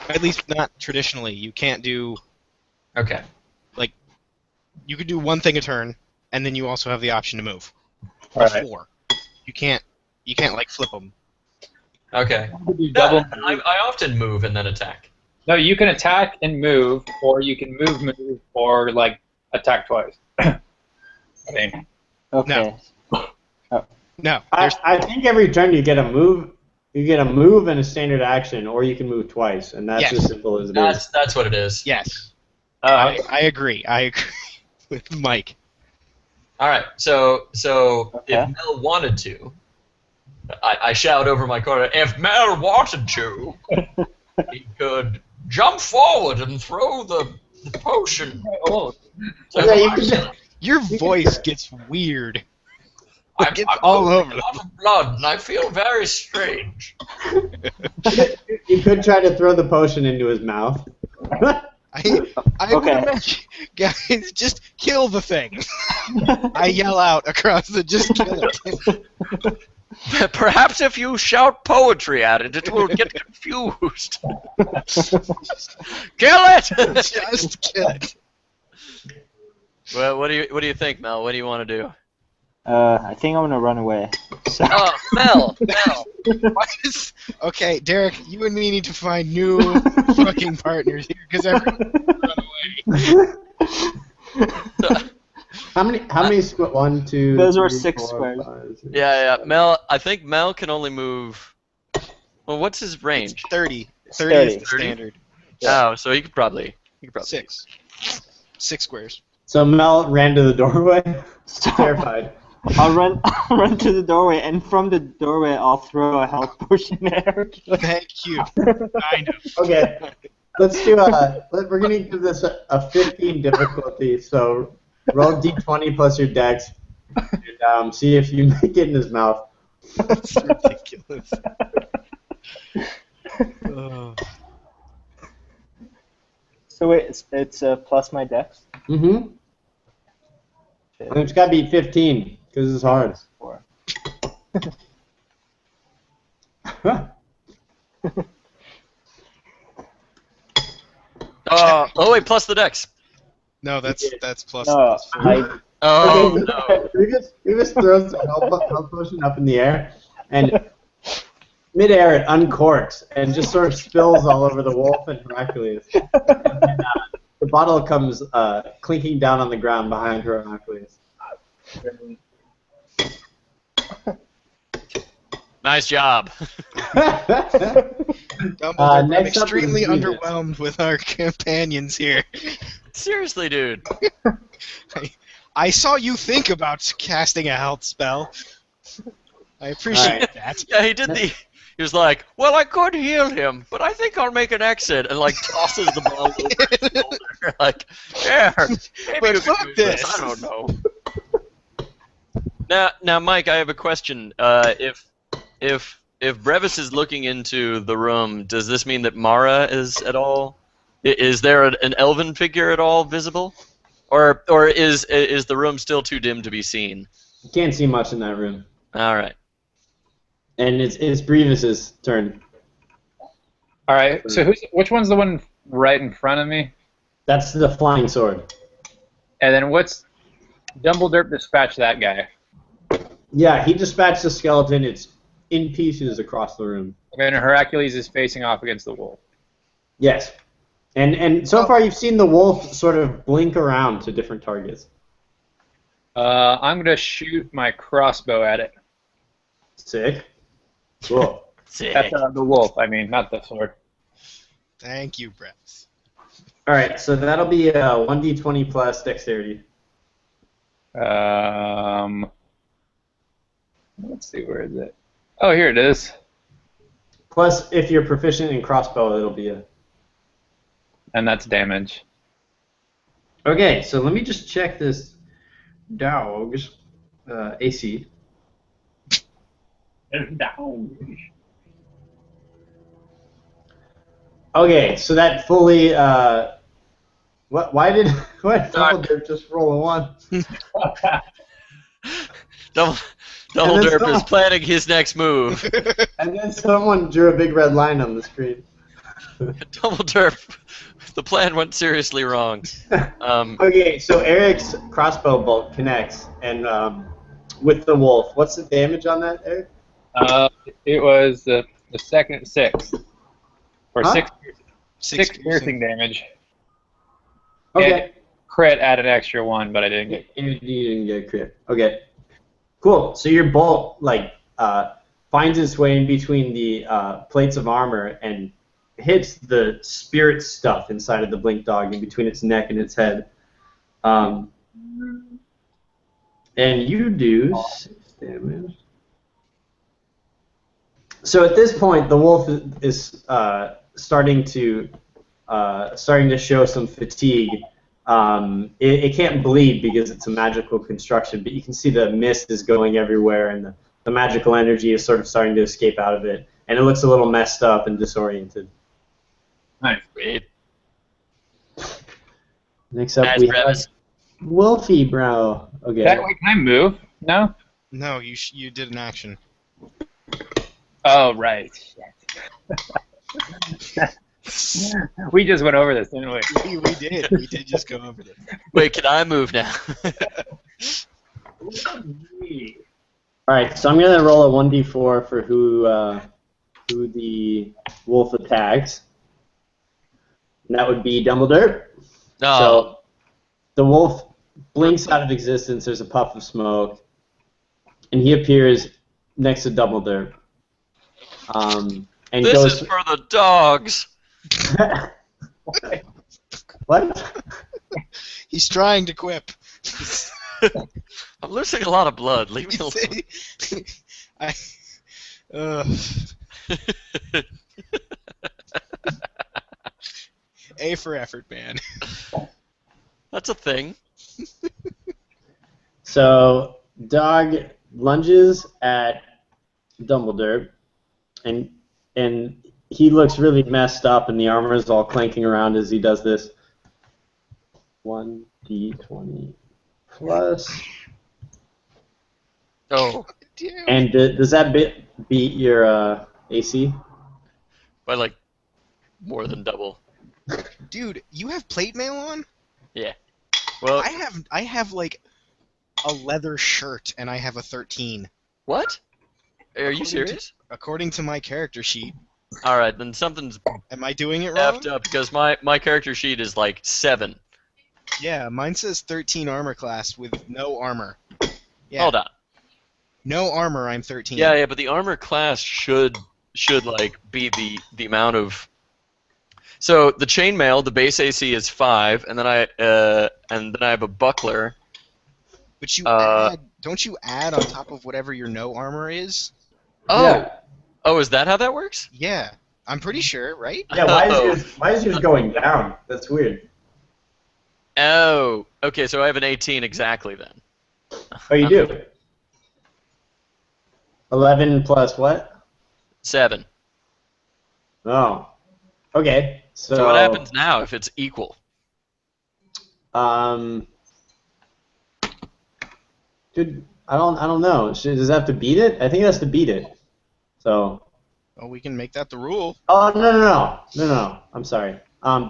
at least not traditionally. You can't do. Okay. You could do one thing a turn, and then you also have the option to move. Right. Before. You can't like flip them. Okay. You could do double No, move. I often move and then attack. No, you can attack and move, or you can move, or like attack twice. I mean, Okay. No, I think every turn you get a move. You get a move and a standard action, or you can move twice, and that's Yes. as simple as it is. That's what it is. yes. uh, I agree. I agree with Mike. All right. So Okay. if Mel wanted to, I shout over my corner. If Mel wanted to, he could jump forward and throw the potion. oh, Yeah, you can, Your voice gets weird. I'm It's all losing over. a lot of blood, and I feel very strange. you could try to throw the potion into his mouth. I would Okay. imagine, guys, just kill the thing. I yell out across the just kill it. Perhaps if you shout poetry at it, it will get confused. Kill it! Just kill it. Well, what do you think, Mel? What do you want to do? I think I'm gonna run away. So. Oh, Mel. Why is- Okay, Derek, you and me need to find new fucking partners here because everyone run away. How many square? 1, 2. Those are 3, 6 4, squares. 5, 6. Yeah. Mel. I think Mel can only move. Well, what's his range? 30. 30 30. is the standard. Oh, so he could probably. 6. 6 squares. So Mel ran to the doorway, terrified. I'll run to the doorway, and from the doorway, I'll throw a health potion at Hercules. Thank you. Kind of. Okay, let's do we're gonna give this a 15 difficulty. So roll d20 plus your dex, and see if you make it in his mouth. That's ridiculous. Oh. So wait, it's plus my dex? Mm-hmm. And it's gotta be 15 because it's hard. 4. Oh wait, plus the dex. No, that's plus. No, plus 4. I Oh Okay, no. we just throws the health potion up in the air, and midair it uncorks and just sort of spills all over the wolf and Hercules. And, the bottle comes clinking down on the ground behind Hercules. Nice job. Dumbledore, I'm next up extremely is devious. underwhelmed with our companions here. Seriously, dude. I saw you think about casting a health spell. I appreciate Alright. that. Yeah, he was like, "Well, I could heal him, but I think I'll make an exit," and like tosses the ball over his shoulder. Like, yeah, maybe But you fuck could use this. I don't know. Now, Mike, I have a question. If Brevis is looking into the room, does this mean that Mara is at all? Is there an elven figure at all visible, or is the room still too dim to be seen? You can't see much in that room. All right. And it's Brevis's turn. All right. So which one's the one right in front of me? That's the flying sword. And then what's Dumbledore dispatch that guy? Yeah, he dispatched the skeleton. It's in pieces across the room. And Hercules is facing off against the wolf. Yes. And so far you've seen the wolf sort of blink around to different targets. I'm going to shoot my crossbow at it. Sick. Cool. Sick. That's the wolf, I mean, not the sword. Thank you, Brett. All right, so that'll be 1d20 plus dexterity. Let's see, where is it? Oh, here it is. Plus, if you're proficient in crossbow, it'll be a... And that's damage. Okay, so let me just check this dog's AC. Okay, so that fully... Why did Dumbledore just roll a 1? Dumbledore is planning his next move. And then someone drew a big red line on the screen. Dumbledore, the plan went seriously wrong. Okay, so Eric's crossbow bolt connects, and with the wolf. What's the damage on that, Eric? It was the second 6. Or Huh? 6 piercing damage. Okay. And crit add an extra 1, but I didn't get. You didn't get a crit. Okay. Cool. So your bolt finds its way in between the plates of armor and hits the spirit stuff inside of the blink dog in between its neck and its head. And you do 6 damage. So at this point, the wolf is starting to show some fatigue. It can't bleed because it's a magical construction, but you can see the mist is going everywhere, and the magical energy is sort of starting to escape out of it, and it looks a little messed up and disoriented. Nice. Great. Next up, As we Brevis. have Wolfie Brow. Okay. Wait, can I move? No? No, you did an action. Oh, right. We just went over this, didn't we? We did. We did just go over this. Wait, can I move now? All right, so I'm gonna roll a 1d4 for who the wolf attacks. And that would be Dumbledore. No. So the wolf blinks out of existence. There's a puff of smoke, and he appears next to Dumbledore. And This goes. is for the dogs. What? He's trying to quip. I'm losing a lot of blood. Leave me alone. A for effort, man. That's a thing. So dog lunges at Dumbledore, and he looks really messed up, and the armor is all clanking around as he does this. 1d20 plus. Oh, And does that beat your AC? by like more than double. Dude, you have plate mail on? Yeah. Well, I have like a leather shirt, and I have a 13. what? Are you serious? According to my character sheet. All right, then something's Am I doing it wrong? effed up because my character sheet is like 7. Yeah, mine says 13 armor class with no armor. Yeah. Hold on. No armor, I'm 13. Yeah, but the armor class should like be the amount of. So the chainmail, the base AC is 5, and then I have a buckler. But you don't you add on top of whatever your no armor is? Oh, Yeah. Oh, is that how that works? Yeah, I'm pretty sure, right? Yeah, why is yours going down? That's weird. Oh, okay, so I have an 18 exactly then. Oh, you do? 11 plus what? 7. Oh. Okay. So what happens now if it's equal? Dude, I don't know. Does it have to beat it? I think it has to beat it. So. Well, we can make that the rule. Oh, no. I'm sorry.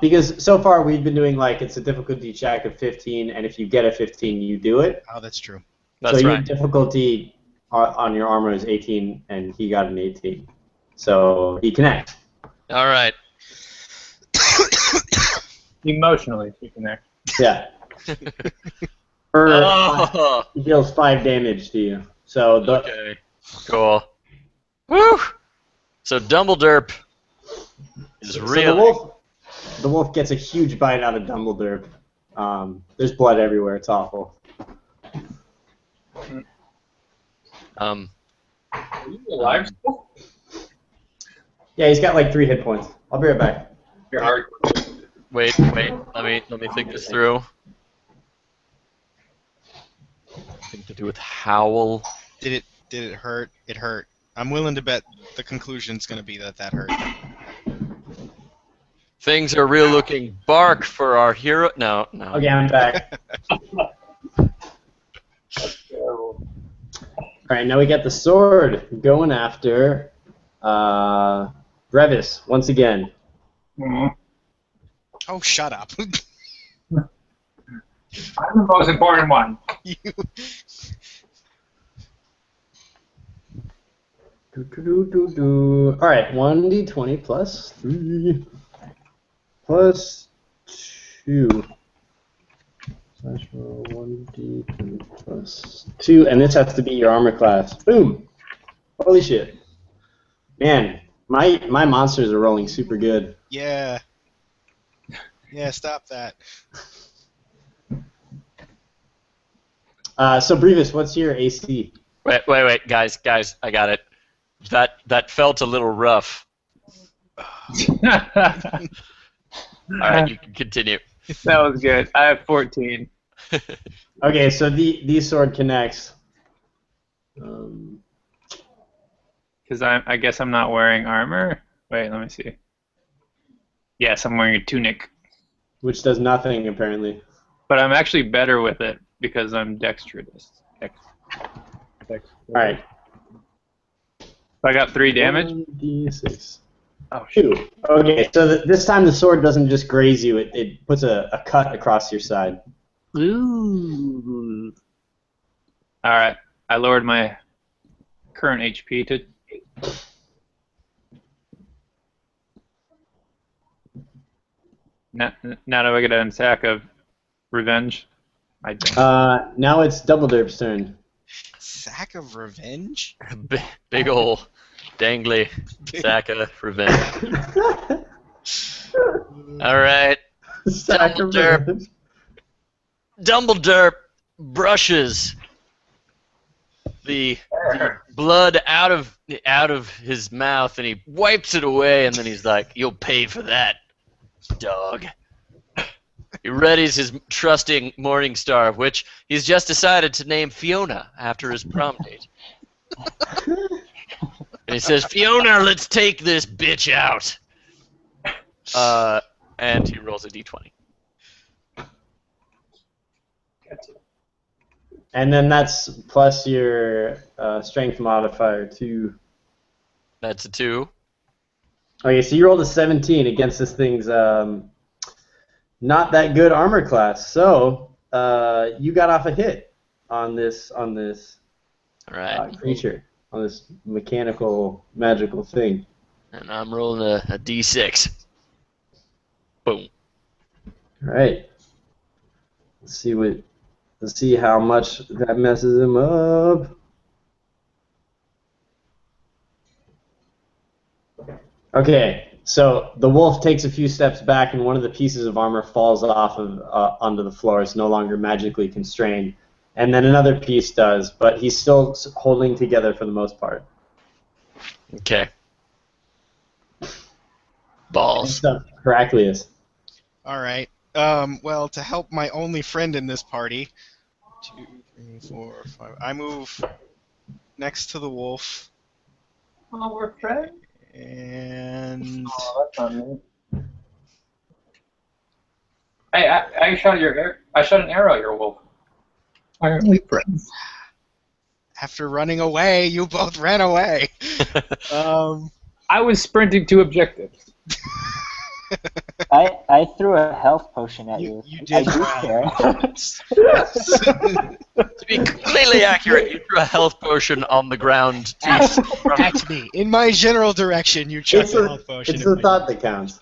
Because so far we've been doing like it's a difficulty check of 15, and if you get a 15, you do it. Oh, that's true. That's so right. your difficulty on your armor is 18, and he got an 18. So he connects. All right. Emotionally speaking there. Yeah. He deals 5 damage to you. So Okay. Cool. Woo! So Dumbledore is really... the wolf gets a huge bite out of Dumbledore. There's blood everywhere. It's awful. Are you alive still? Yeah, he's got like 3 hit points. I'll be right back. You're hard. Wait. Let me think this through. Something to do with howl. Did it hurt? It hurt. I'm willing to bet the conclusion's going to be that hurt. Things are real looking bark for our hero. No. Okay, I'm back. Alright, now we got the sword going after Brevis once again. Oh, shut up. I'm the most important one. You... Alright, 1d20 plus 3 plus 2. Slash roll 1d20 plus 2, and this has to be your armor class. Boom! Holy shit. Man, my monsters are rolling super good. Yeah. Yeah, stop that. So Brevis, what's your AC? Wait, guys, I got it. That felt a little rough. All right, you can continue. That was good. I have 14. Okay, so the sword connects. Because I guess I'm not wearing armor. Wait, let me see. Yes, I'm wearing a tunic. Which does nothing, apparently. But I'm actually better with it because I'm dexterous. Alright. I got 3 damage. 1d6. Oh, shoot. 2. Okay, so this time the sword doesn't just graze you, it puts a cut across your side. Ooh. Alright, I lowered my current HP to... Now do I get an attack of revenge? I don't. Now it's Dumbledore's turn. Sack of revenge? Big ol' dangly sack of revenge. All right. Sack of revenge. Dumbledore brushes the blood out of his mouth, and he wipes it away, and then he's like, "You'll pay for that, dog." He readies his trusting Morningstar, which he's just decided to name Fiona after his prom date. And he says, "Fiona, let's take this bitch out." And he rolls a d20. And then that's plus your strength modifier, too. That's a 2. Okay, so you rolled a 17 against this thing's not that good armor class. So you got off a hit on this All right. creature, on this mechanical, magical thing. And I'm rolling a d6. Boom. All right. Let's see how much that messes him up. Okay, so the wolf takes a few steps back, and one of the pieces of armor falls off of onto the floor. It's no longer magically constrained, and then another piece does, but he's still holding together for the most part. Okay. Balls. Next up, Heraclius. All right. Well, to help my only friend in this party, 2, 3, 4, 5. I move next to the wolf. Oh, we're friends. And Oh, that's not me. Hey, I shot I shot an arrow at your wolf. Why aren't we friends? after running away, you both ran away. I was sprinting to objectives. I threw a health potion at you. You I did do well. care. To be completely accurate, you threw a health potion on the ground. At me. In my general direction, you chucked a health potion. It's the thought that counts.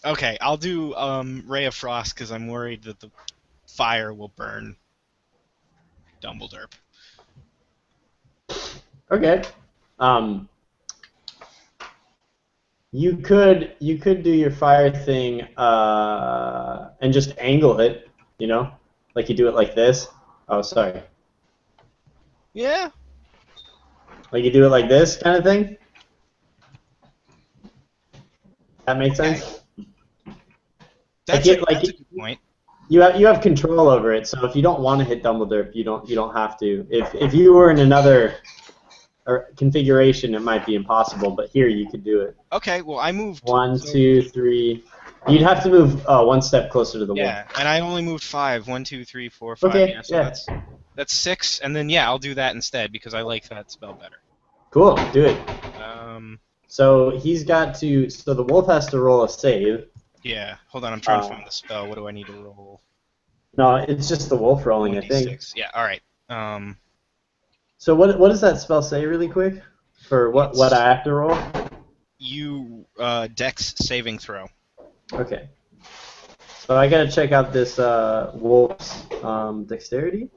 Okay, I'll do Ray of Frost because I'm worried that the fire will burn Dumbledore. Okay. You could do your fire thing and just angle it, you know, like you do it like this. Oh, sorry. Yeah. Like you do it like this kind of thing. That makes sense. That's Like a good point. You have control over it, so if you don't want to hit Dumbledore, you don't have to. If you were in another configuration, it might be impossible, but here you could do it. Okay, well I moved 1, 2, 3. You'd have to move one step closer to the wall. Yeah, and I only moved 5. 1, 2, 3, 4, 5. Okay, Yeah, so that's 6, and then yeah, I'll do that instead because I like that spell better. Cool, do it. So he's got to. So the wolf has to roll a save. Yeah, hold on, I'm trying to find the spell. What do I need to roll? No, it's just the wolf rolling, I think. 1d6. Yeah, all right. So what does that spell say, really quick? For what I have to roll? You Dex saving throw. Okay. So I gotta check out this wolf's dexterity.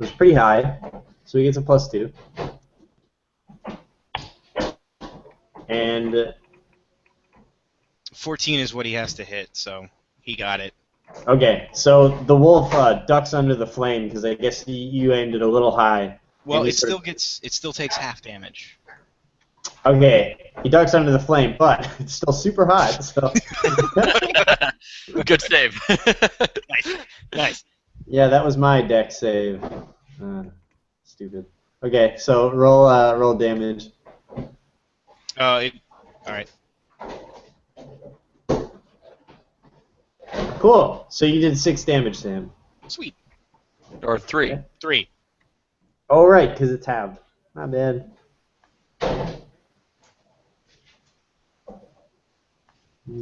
It's pretty high, so he gets a +2. And 14 is what he has to hit, so he got it. okay, so the wolf ducks under the flame because I guess you aimed it a little high. Well, it still takes half damage. Okay, he ducks under the flame, but it's still super hot. So Good save. Nice. yeah, that was my dex save. Stupid. Okay, so roll damage. All right. Cool. So you did 6 damage to him. Sweet. Or 3. 3. Oh right, because it's halved. Not bad. I'm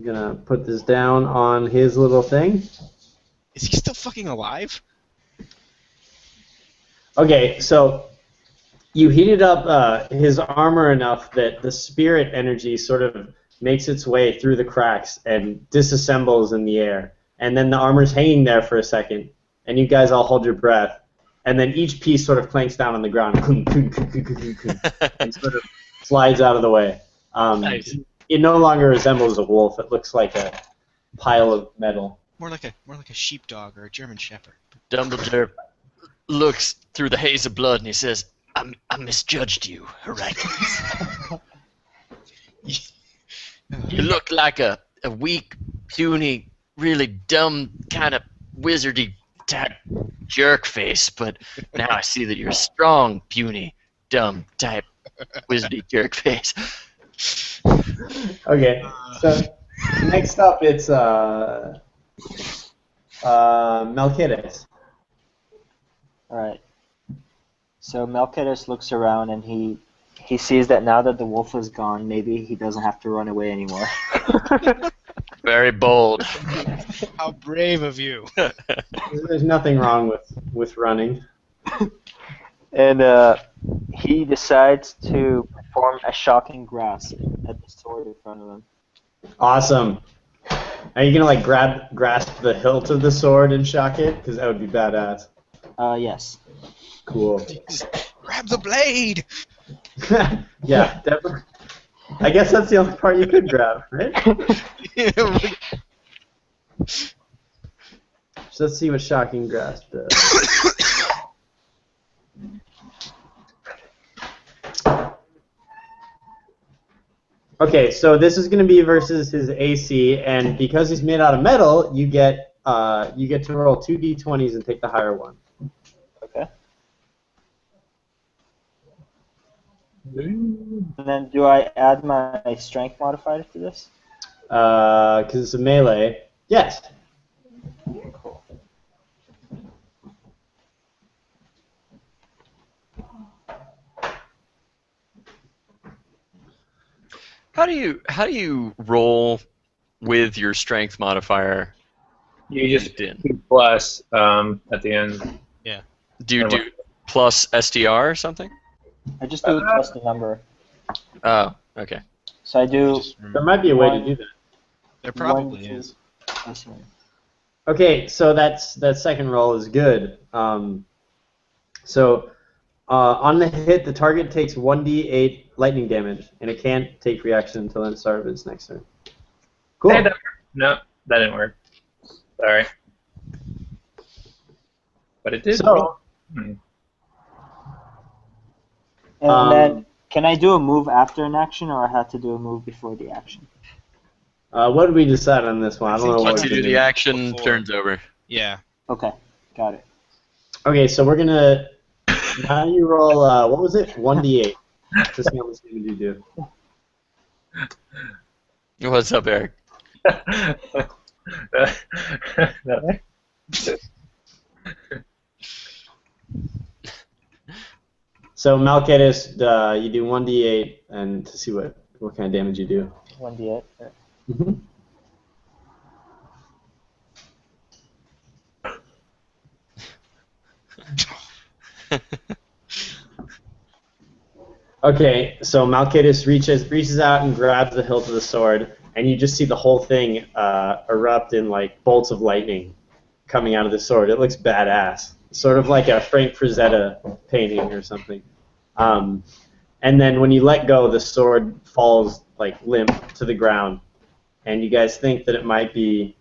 gonna put this down on his little thing. Is he still fucking alive? Okay, so you heated up his armor enough that the spirit energy sort of makes its way through the cracks and disassembles in the air. And then the armor's hanging there for a second, and you guys all hold your breath. And then each piece sort of clanks down on the ground and sort of slides out of the way. Nice. It no longer resembles a wolf. It looks like a pile of metal. More like a sheepdog or a German shepherd. Dumbledore looks through the haze of blood and he says, I misjudged you, Heraclius. You look like a weak, puny, really dumb, kind of wizardy type jerk face, but now I see that you're a strong, puny, dumb type wizardy jerk face. Okay, so next up it's Melchidus. Alright. So Melchidus looks around and he sees that now that the wolf is gone, maybe he doesn't have to run away anymore. Very bold. How brave of you. There's nothing wrong with running. And he decides to perform a shocking grasp at the sword in front of him. Awesome. Are you gonna like grasp the hilt of the sword and shock it? Because that would be badass. Yes. Cool. Grab the blade! Yeah, definitely. I guess that's the only part you could grab, right? So let's see what shocking grasp does. Okay, so this is going to be versus his AC, and because he's made out of metal, you get to roll 2d20s and take the higher one. Okay. And then do I add my strength modifier to this? Because it's a melee. Yes. Cool. How do you roll with your strength modifier? You just baked in? do plus at the end. Do you do plus STR or something? I just do it plus the number. Oh, okay. So I do. There might be a way to do that. There probably 1, 2, is. plus 1. Okay, so that second roll is good. So on the hit, the target takes 1d8 lightning damage, and it can't take reaction until the start of its next turn. Cool. Hey, no, that didn't work. Sorry. But it did. So, And Um, then, can I do a move after an action, or I have to do a move before the action? what did we decide on this one? I don't know what Once you we're do doing. the action, Before. turn's over. Yeah. Okay, got it. Okay, so we're gonna now you roll what was it? 1d8 to see how much damage you do. What's up, Eric? So Malcatus, you do 1d8 and to see what kind of damage you do. 1d8. Mm-hmm. Okay, so Malcatus reaches out and grabs the hilt of the sword, and you just see the whole thing erupt in like bolts of lightning coming out of the sword. It looks badass, sort of like a Frank Frazetta painting or something. And then when you let go, the sword falls like limp to the ground, and you guys think that it might be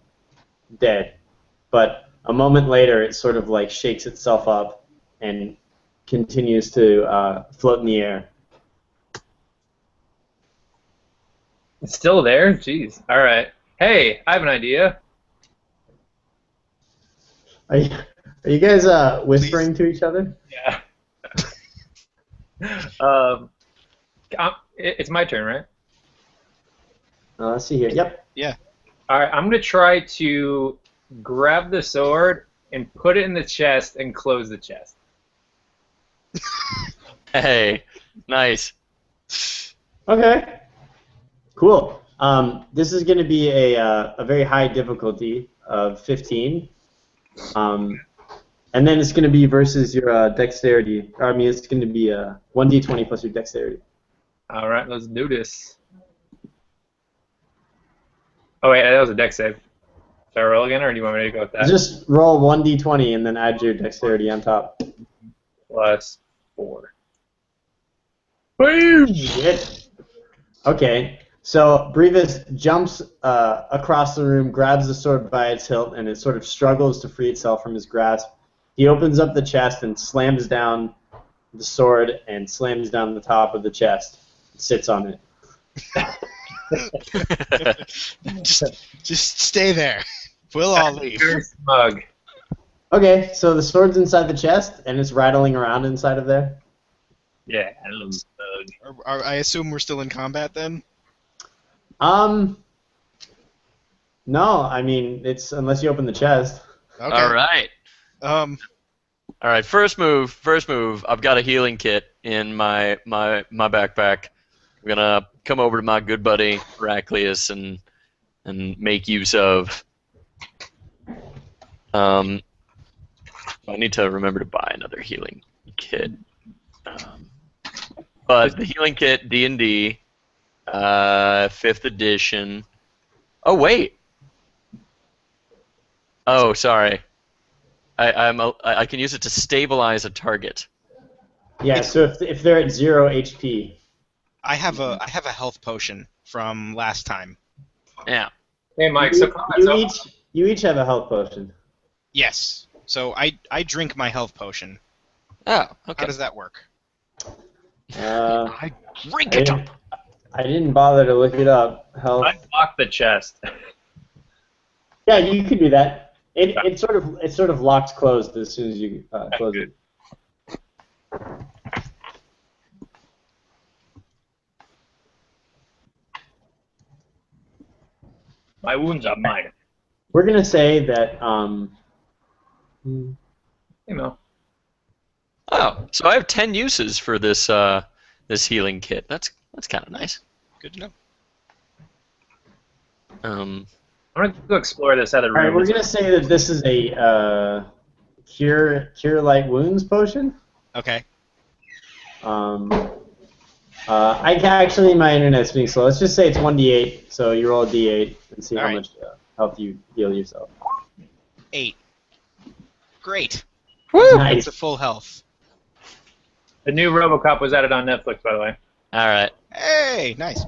dead, but a moment later, it sort of like shakes itself up and continues to float in the air. It's still there? Jeez. All right. Hey, I have an idea. Are you guys whispering to each other? Yeah. It's my turn, right? Let's see here. Yep. All right. I'm gonna try to grab the sword and put it in the chest and close the chest. Hey, nice. Okay. Cool. This is going to be a very high difficulty of 15. And then it's going to be versus your dexterity. I mean, it's going to be 1d20 plus your dexterity. All right. Let's do this. Oh wait, that was a dex save. Should I roll again, or do you want me to go with that? Just roll 1d20 and then add your dexterity on top. Plus 4. Boom! Shit. Okay. So Brevis jumps across the room, grabs the sword by its hilt, and it sort of struggles to free itself from his grasp. He opens up the chest and slams down the sword and slams down the top of the chest. Sits on it. Just stay there. We'll all leave. You're smug. Okay, so the sword's inside the chest, and it's rattling around inside of there? Yeah, I love smug. I assume we're still in combat then? No, I mean, it's unless you open the chest. Okay. All right. Um, All right. First move. I've got a healing kit in my backpack. I'm gonna come over to my good buddy Heraclius and make use of. I need to remember to buy another healing kit. But the healing kit D&D, 5th edition. Oh wait. Oh, sorry. I can use it to stabilize a target. Yeah, so if they're at 0 HP. I have a health potion from last time. Yeah. Hey, Mike. You each have a health potion. Yes. So I drink my health potion. Oh, okay. How does that work? Uh, I drink it up. I didn't bother to look it up. Health. Unlock the chest. Yeah, you could do that. It sort of locks closed as soon as you close it. My wounds are minor. We're gonna say that. You know. Oh, so I have 10 uses for this this healing kit. That's kind of nice. Good to know. I'm gonna go explore this other All right, room. we're gonna say that this is a cure light wounds potion. Okay. Actually, my internet's being slow. Let's just say it's 1d8. So you roll a d8 and see All how right. much health you heal yourself. 8. Great. Nice. It's a full health. The new RoboCop was added on Netflix, by the way. All right. Hey, nice.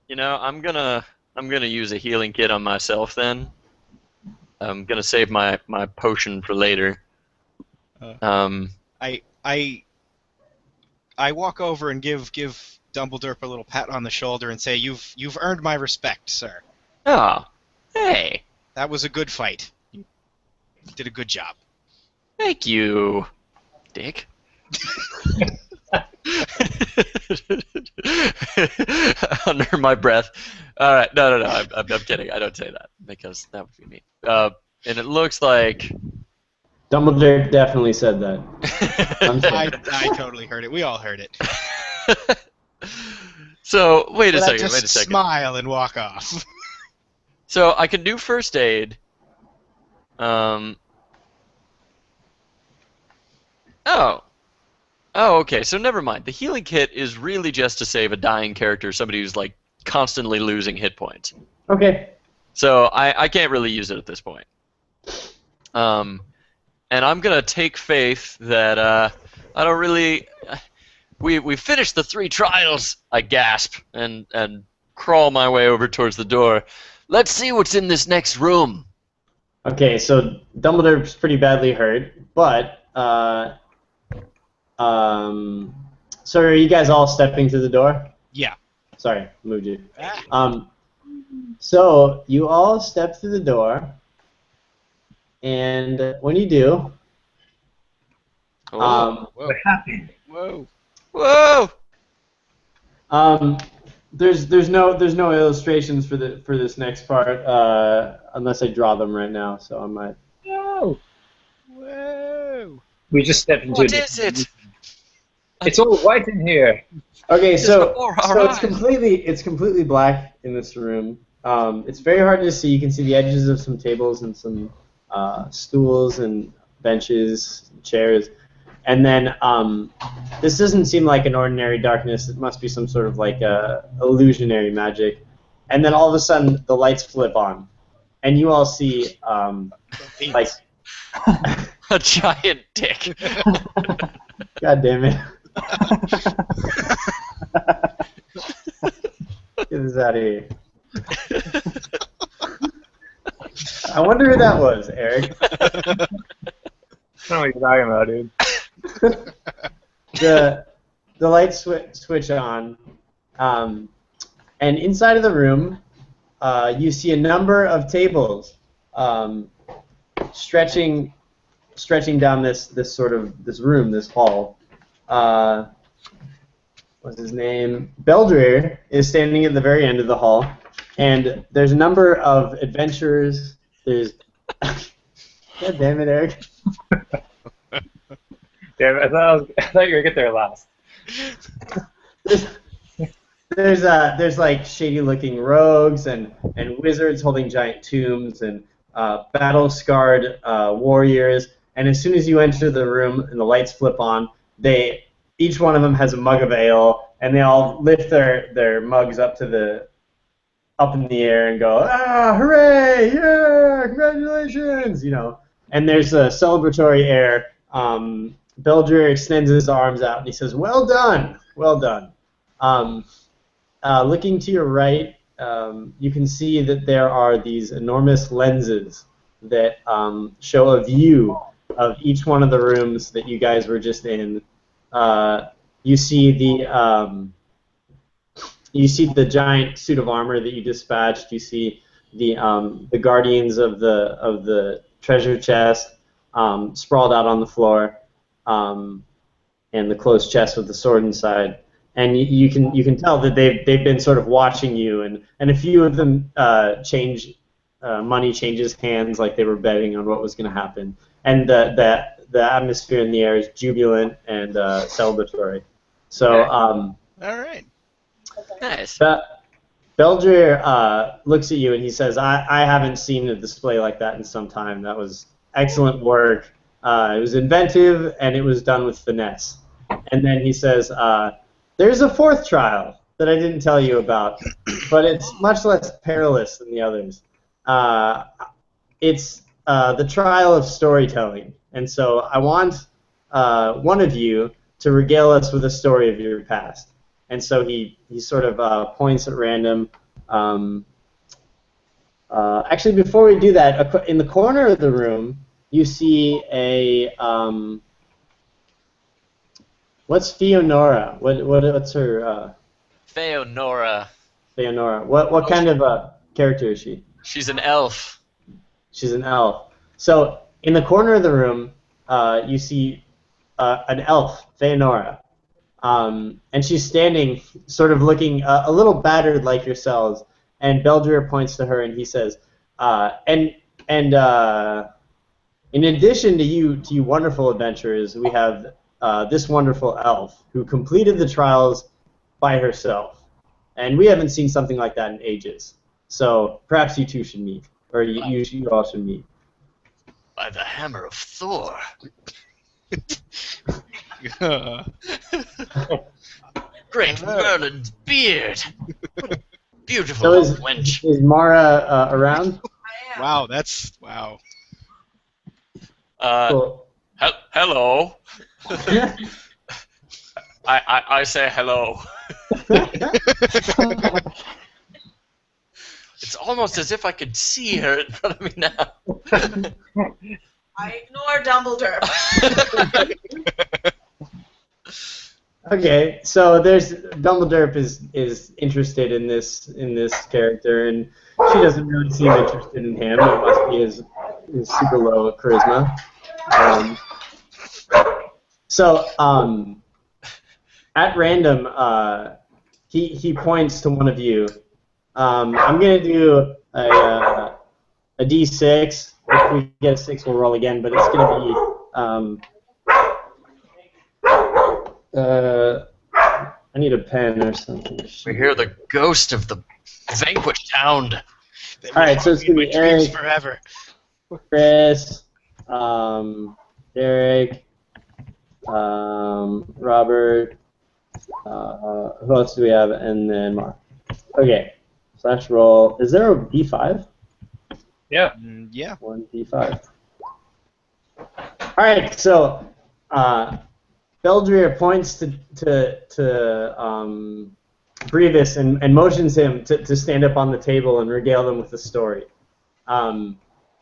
You know, I'm gonna use a healing kit on myself then. I'm gonna save my potion for later. I walk over and give Dumbledore a little pat on the shoulder and say, "You've earned my respect, sir. Oh, hey, That was a good fight. You did a good job." thank you, Dick. Under my breath. All right, no. I'm kidding. I don't say that because that would be mean. And it looks like. Dumbledore definitely said that. I'm sorry. I totally heard it. We all heard it. So wait a But I second. just Wait a second. smile and walk off. So I can do first aid. Oh, okay. So never mind. The healing kit is really just to save a dying character, somebody who's like constantly losing hit points. Okay. So I can't really use it at this point. And I'm gonna take faith that I don't really. We finished the 3 trials. I gasp and crawl my way over towards the door. Let's see what's in this next room. Okay, so Dumbledore's pretty badly hurt, but so are you guys all stepping to the door? Yeah. Sorry, moved you. So you all step through the door, and when you do, Whoa. What happened? Whoa. Whoa! there's no illustrations for this next part unless I draw them right now. So I might. No. Whoa. We just stepped into What is it? It's all white in here. Okay, so before our it's eyes. completely black in this room. It's very hard to see. You can see the edges of some tables and some stools and benches, chairs, and then this doesn't seem like an ordinary darkness. It must be some sort of like illusionary magic. And then all of a sudden, the lights flip on, and you all see like A giant dick. God damn it. Get this out of here. I wonder who that was, Eric. I don't know what you're talking about, dude. The lights switch on, and inside of the room, you see a number of tables stretching down this room, this hall. What's his name? Beldrir is standing at the very end of the hall, and there's a number of adventurers. There's God damn it, Eric. Damn, I thought you were gonna get there last. There's like shady-looking rogues and wizards holding giant tombs and battle-scarred warriors. And as soon as you enter the room and the lights flip on, each one of them has a mug of ale, and they all lift their mugs up in the air and go, "Ah, hooray! Yeah, congratulations!" You know. And there's a celebratory air. Beldrir extends his arms out and he says, "Well done, well done." Looking to your right, you can see that there are these enormous lenses that show a view of each one of the rooms that you guys were just in. You see you see the giant suit of armor that you dispatched. You see the guardians of the treasure chest sprawled out on the floor, and the closed chest with the sword inside. And you can tell that they've been sort of watching you, and a few of them money changes hands, like they were betting on what was going to happen. And the atmosphere in the air is jubilant and celebratory. So All right. Nice. Beldrir looks at you and he says, I haven't seen a display like that in some time. That was excellent work. It was inventive and it was done with finesse. And then he says, there's a fourth trial that I didn't tell you about, but it's much less perilous than the others. It's the trial of storytelling. And so I want one of you to regale us with a story of your past. And so he sort of points at random. Actually, before we do that, in the corner of the room, you see a what's Feonora? What's her? Feonora. Feonora. What kind of character is she? She's an elf. She's an elf. So in the corner of the room, you see an elf, Feonora. And she's standing, sort of looking a little battered like yourselves. And Beldrir points to her and he says, in addition to you wonderful adventurers, we have this wonderful elf who completed the trials by herself. And we haven't seen something like that in ages. So perhaps you two should meet, or you all should meet. By the hammer of Thor. Great Merlin's beard. What a beautiful wench. Is Mara around? I am. Wow, that's wow. Cool. Hello. I say hello. It's almost as if I could see her in front of me now. I ignore Dumbledore. Okay, so Dumbledore is interested in this character, and she doesn't really seem interested in him. It must be his super low charisma. At random, he points to one of you. I'm gonna do a D6. If we get a 6, we'll roll again, but it's gonna be I need a pen or something. We hear the ghost of the vanquished hound. Alright, so it's going to be Eric, forever. Chris, Derek, Robert, who else do we have? And then Mark. Okay, slash roll. Is there a D5? Yeah. Yeah. 1 D5. Alright, so Beldrir points to Brevis and motions him to stand up on the table and regale them with the story. And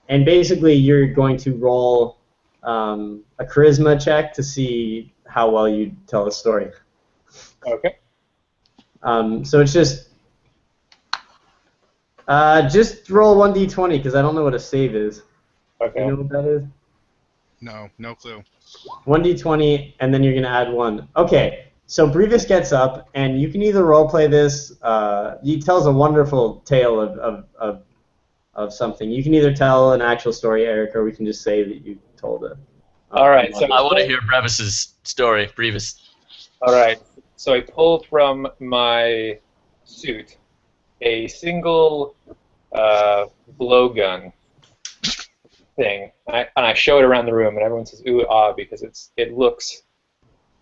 basically, you're going to roll a charisma check to see how well you tell the story. Okay. So it's just roll 1d20 because I don't know what a save is. Okay. You know what that is? No clue. 1d20, and then you're going to add 1. Okay, so Brevis gets up, and you can either roleplay this. He tells a wonderful tale of something. You can either tell an actual story, Eric, or we can just say that you told it. All right. So I want to hear Brevis's story. Brevis. All right. So I pull from my suit a single blowgun thing, and I show it around the room, and everyone says "ooh ah" because it looks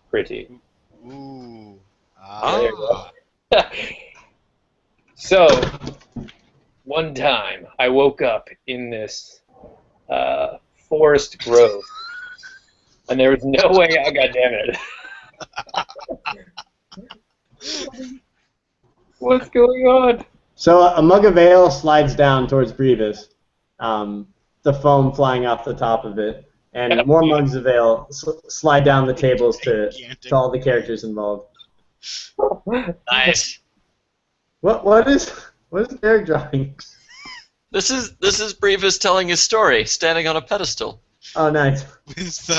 pretty. Ooh. There you go. So one time I woke up in this forest grove, and there was no way. God damn it! What's going on? So a mug of ale slides down towards Brevis, the foam flying off the top of it, and more mugs of ale slide down the tables to all the characters involved. Nice. What is Eric drawing? This is Brevis telling his story, standing on a pedestal. Oh, nice. He's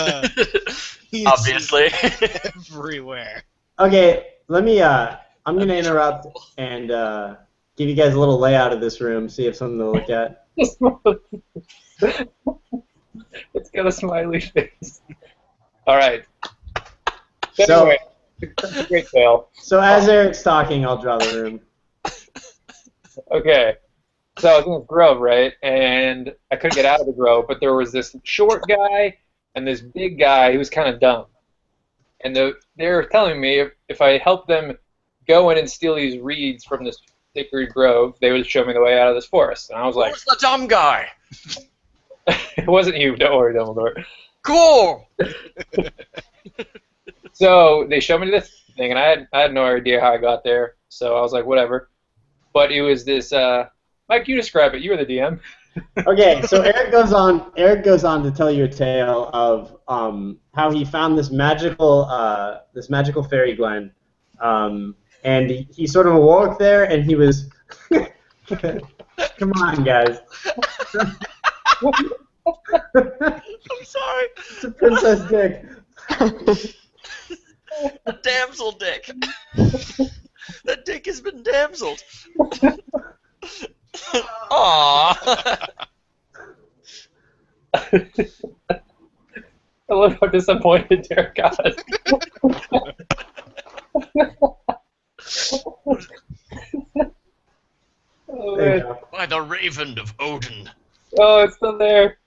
Obviously. everywhere. Okay, let me. I'm gonna interrupt and give you guys a little layout of this room. See if something to look at. It's got a smiley face. All right. So- Anyway, it's a great tale. So as Eric's talking, I'll draw the room. Okay. So I was in this grove, right? And I couldn't get out of the grove, but there was this short guy and this big guy who was kind of dumb. And they were telling me if I helped them go in and steal these reeds from this sacred grove, they would show me the way out of this forest. And I was like, Who's the dumb guy? it wasn't you, don't worry, Dumbledore. Cool. So they showed me this thing, and I had no idea how I got there. So I was like, whatever. But it was this. Mike, you describe it. You were the DM. Okay, so Eric goes on to tell you a tale of how he found this magical fairy glen, and he sort of awoke there, and he was. Come on, guys. I'm sorry. It's a princess dick. A damsel dick. That dick has been damseled. Aww. I love how disappointed Derek got. Oh, There you man. go. By the raven of Odin. Oh, it's still there.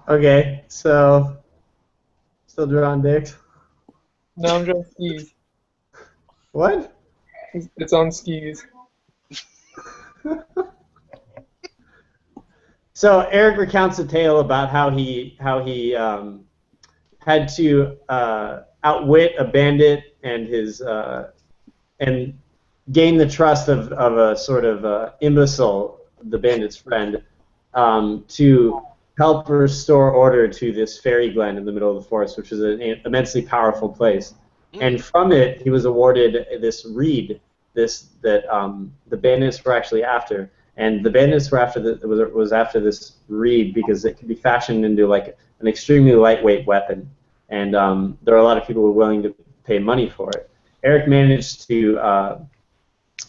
Okay, so still drawing dicks. No, I'm drawing skis. What? It's on skis. So Eric recounts a tale about how he had to outwit a bandit and his and gain the trust of a sort of imbecile, the bandit's friend, to help restore order to this fairy glen in the middle of the forest, which is an immensely powerful place. And from it, he was awarded this reed, that the bandits were actually after. And the bandits were after was after this reed because it could be fashioned into like an extremely lightweight weapon, and there are a lot of people who are willing to pay money for it. Eric managed to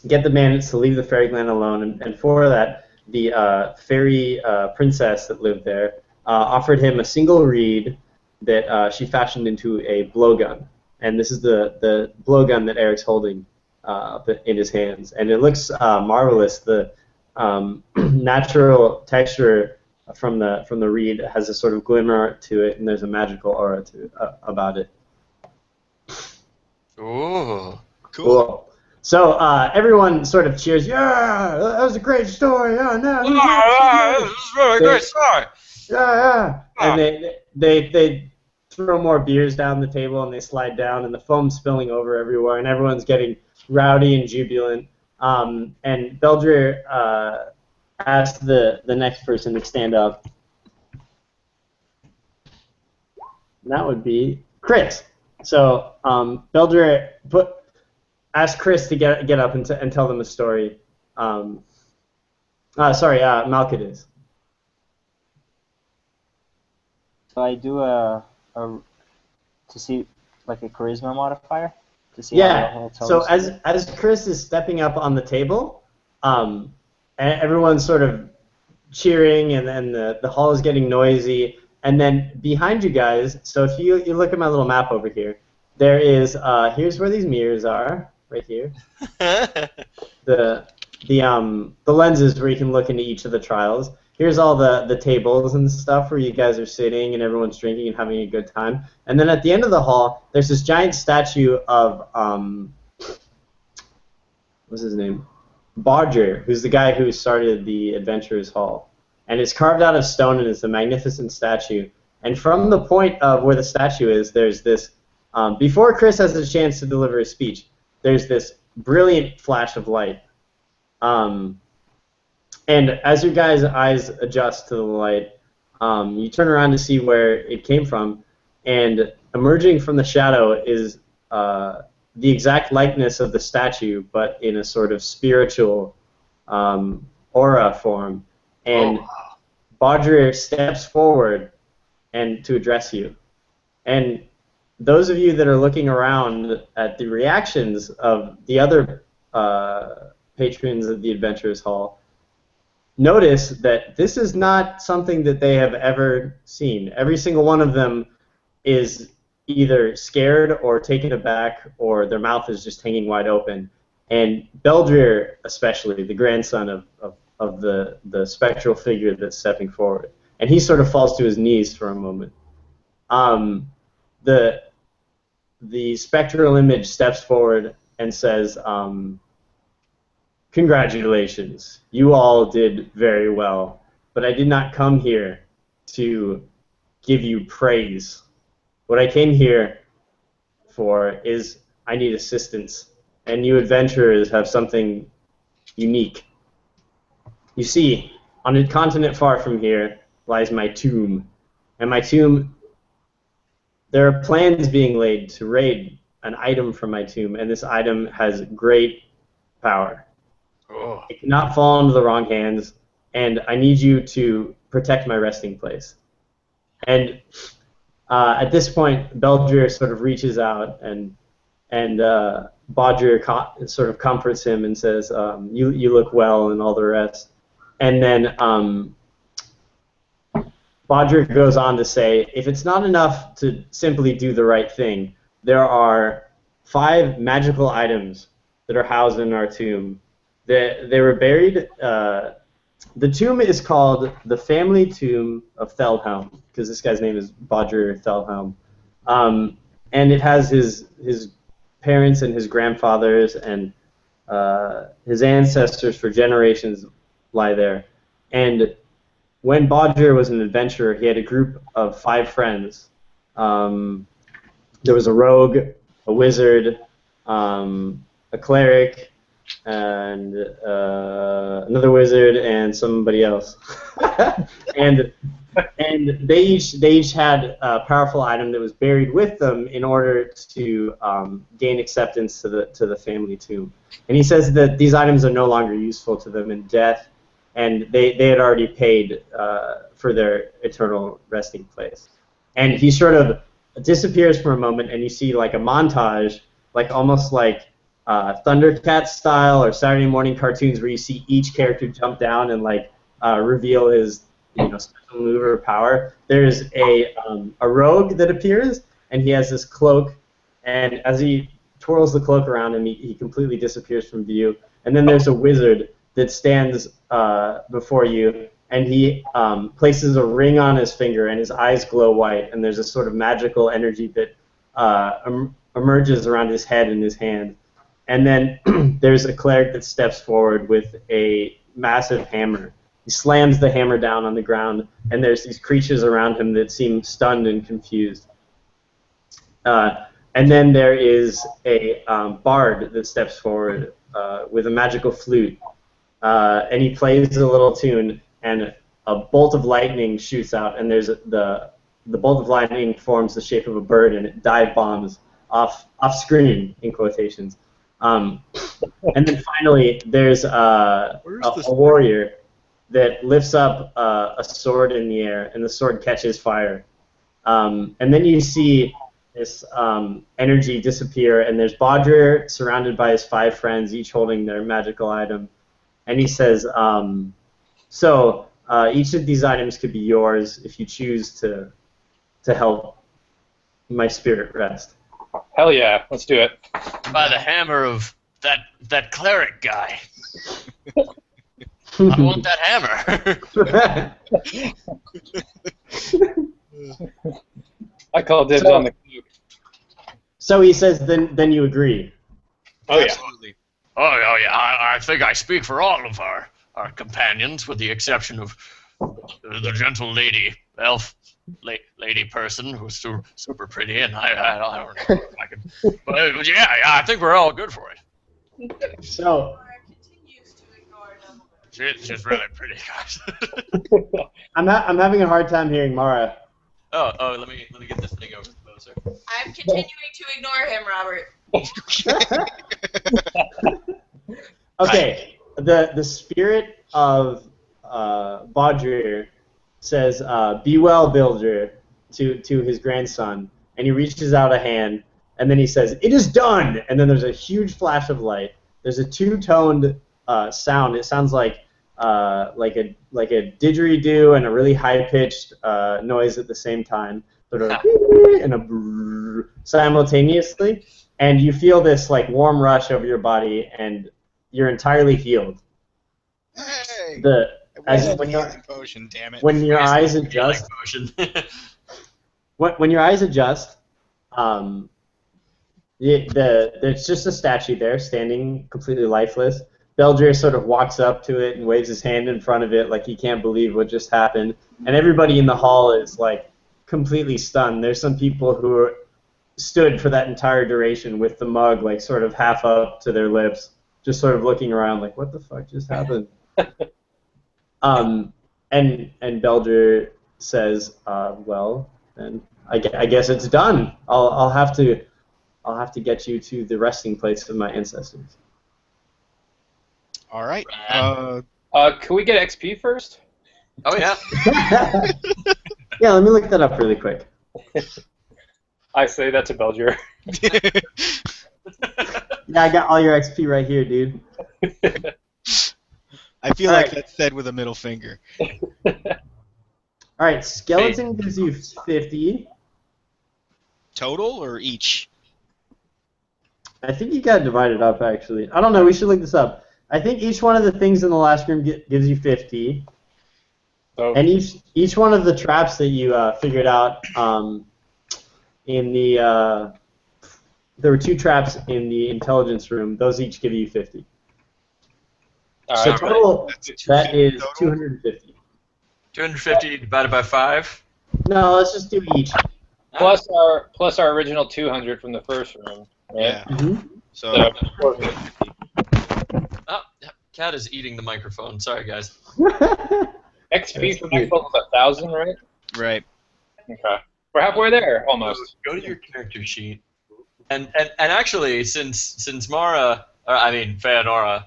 get the bandits to leave the fairy glen alone, and for that, the fairy princess that lived there offered him a single reed that she fashioned into a blowgun, and this is the blowgun that Eric's holding in his hands, and it looks marvelous. The natural texture from the reed has a sort of glimmer to it, and there's a magical aura about it. Ooh. Cool. So everyone sort of cheers. Yeah, that was a great story. Yeah, no. This is a really great story. Yeah. And they throw more beers down the table, and they slide down, and the foam's spilling over everywhere, and everyone's getting rowdy and jubilant. And Beldre asked the next person to stand up. And that would be Chris. So Beldre asked Chris to get up and tell them a story. Malkadis. So I do to see like a charisma modifier to see Yeah. how So as Chris is stepping up on the table, and everyone's sort of cheering, and then the hall is getting noisy, and then behind you guys. So if you look at my little map over here, there is here's where these mirrors are, right here. The lenses where you can look into each of the trials. Here's all the tables and stuff where you guys are sitting and everyone's drinking and having a good time. And then at the end of the hall, there's this giant statue of what's his name? Bodger, who's the guy who started the Adventurers Hall. And it's carved out of stone, and it's a magnificent statue. And from the point of where the statue is, there's this, before Chris has a chance to deliver a speech, there's this brilliant flash of light. And as your guys' eyes adjust to the light, You turn around to see where it came from, and emerging from the shadow is the exact likeness of the statue, but in a sort of spiritual aura form. And Baudrier steps forward and to address you. And those of you that are looking around at the reactions of the other patrons of the Adventurers Hall notice that this is not something that they have ever seen. Every single one of them is either scared or taken aback, or their mouth is just hanging wide open. And Beldrir, especially, the grandson of the spectral figure that's stepping forward, and he sort of falls to his knees for a moment. The spectral image steps forward and says, "Congratulations, you all did very well, but I did not come here to give you praise. What I came here for is I need assistance, and you adventurers have something unique. You see, on a continent far from here lies my tomb, and my tomb, there are plans being laid to raid an item from my tomb, and this item has great power. It cannot fall into the wrong hands, and I need you to protect my resting place." And at this point, Beldrir sort of reaches out, and Baudrier sort of comforts him and says, "You look well," and all the rest. And then Baudrier goes on to say, "If it's not enough to simply do the right thing, there are 5 magical items that are housed in our tomb. They were buried. The tomb is called the Family Tomb of Thelhelm, because this guy's name is Baudrier Thelhelm. And it has his parents and his grandfathers and his ancestors for generations lie there. And when Baudrier was an adventurer, he had a group of 5 friends. There was a rogue, a wizard, a cleric, and another wizard, and somebody else. and they each had a powerful item that was buried with them in order to gain acceptance to the family tomb. And he says that these items are no longer useful to them in death, and they had already paid for their eternal resting place. And he sort of disappears for a moment, and you see like a montage, like almost like Thundercats style or Saturday morning cartoons, where you see each character jump down and like reveal his special move or power. There's a rogue that appears, and he has this cloak, and as he twirls the cloak around him, he completely disappears from view. And then there's a wizard that stands before you, and he places a ring on his finger, and his eyes glow white, and there's a sort of magical energy that emerges around his head and his hand. And then there's a cleric that steps forward with a massive hammer. He slams the hammer down on the ground, and there's these creatures around him that seem stunned and confused. And then there is a bard that steps forward with a magical flute, and he plays a little tune, and a bolt of lightning shoots out, and there's the bolt of lightning forms the shape of a bird, and it dive bombs off screen, in quotations. And then finally, there's a warrior that lifts up a sword in the air, and the sword catches fire. And then you see this energy disappear, and there's Baudrier surrounded by his 5 friends, each holding their magical item. And he says, so each of these items could be yours if you choose to help my spirit rest. Hell yeah, let's do it. By the hammer of that cleric guy. I want that hammer. I call dibs on the cloak. So he says, then you agree. Oh yeah. Absolutely. Oh yeah, I think I speak for all of our companions, with the exception of the gentle lady elf lady person who's super pretty, and I don't know if I can. But yeah, I think we're all good for it. So Continues to ignore Dumbledore. She's really pretty, guys. I'm having a hard time hearing Mara. Oh, let me get this thing over closer. I'm continuing to ignore him, Robert. Okay, the spirit of Baudrir says, "Be well, Builder," to his grandson, and he reaches out a hand, and then he says, "It is done!" And then there's a huge flash of light. There's a two-toned sound. It sounds like a didgeridoo and a really high-pitched noise at the same time, sort of and a brrr simultaneously, and you feel this like warm rush over your body, and you're entirely healed. Hey! When Potion, damn it. your eyes adjust, when your eyes adjust, there's just a statue there standing completely lifeless. Beldrir sort of walks up to it and waves his hand in front of it like he can't believe what just happened, and everybody in the hall is like completely stunned. There's some people who stood for that entire duration with the mug like sort of half up to their lips, just sort of looking around like, what the fuck just happened? And Beldrir says, well, then I guess it's done. I'll have to get you to the resting place of my ancestors. All right. Can we get XP first? Oh yeah. Yeah, let me look that up really quick. I say that to Beldrir. Yeah, I got all your XP right here, dude. I feel like that's said with a middle finger. Alright, skeleton gives you 50. Total or each? I think you got divided up, actually. I don't know, we should look this up. I think each one of the things in the last room gives you 50. So, And each one of the traps that you figured out in the... there were 2 traps in the intelligence room. Those each give you 50. So alright. total, that is total? 250. 250 divided by 5. No, let's just do each. Plus our original 200 from the first room. Right? Yeah. Mm-hmm. So, So, Oh, Cat is eating the microphone. Sorry, guys. XP for next level is 1,000, right? right. Okay. We're halfway there, almost. Go to your character sheet, and actually, since Mara, or I mean Feanora,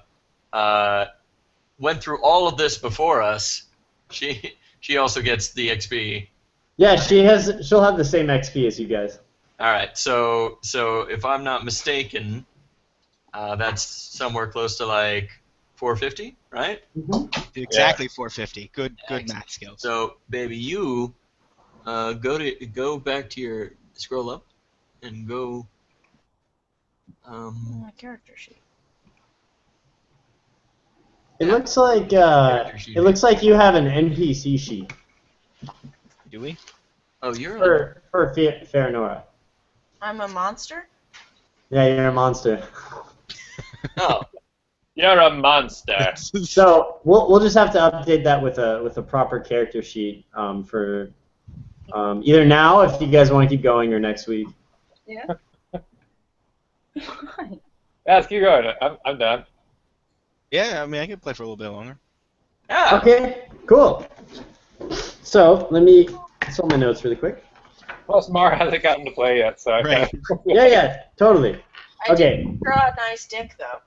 went through all of this before us, she also gets the XP. Yeah, she'll have the same XP as you guys. All right, so if I'm not mistaken, that's somewhere close to like 450, right? Exactly 450. Good math skills. So, baby, you go back to your scroll up and go. My character sheet. It looks like you have an NPC sheet Do we? Oh, you're for Feanora. I'm a monster? Yeah, you're a monster. oh. You're a monster. So we'll just have to update that with a proper character sheet for either now if you guys want to keep going or next week. Yeah. Why? Yeah, let's keep going. I'm done. Yeah, I mean, I can play for a little bit longer. Yeah. Okay, cool. So let me consult my notes really quick. Plus, Mara hasn't gotten to play yet, so I Right. kinda... Yeah, totally. I Okay. did draw a nice dick, though.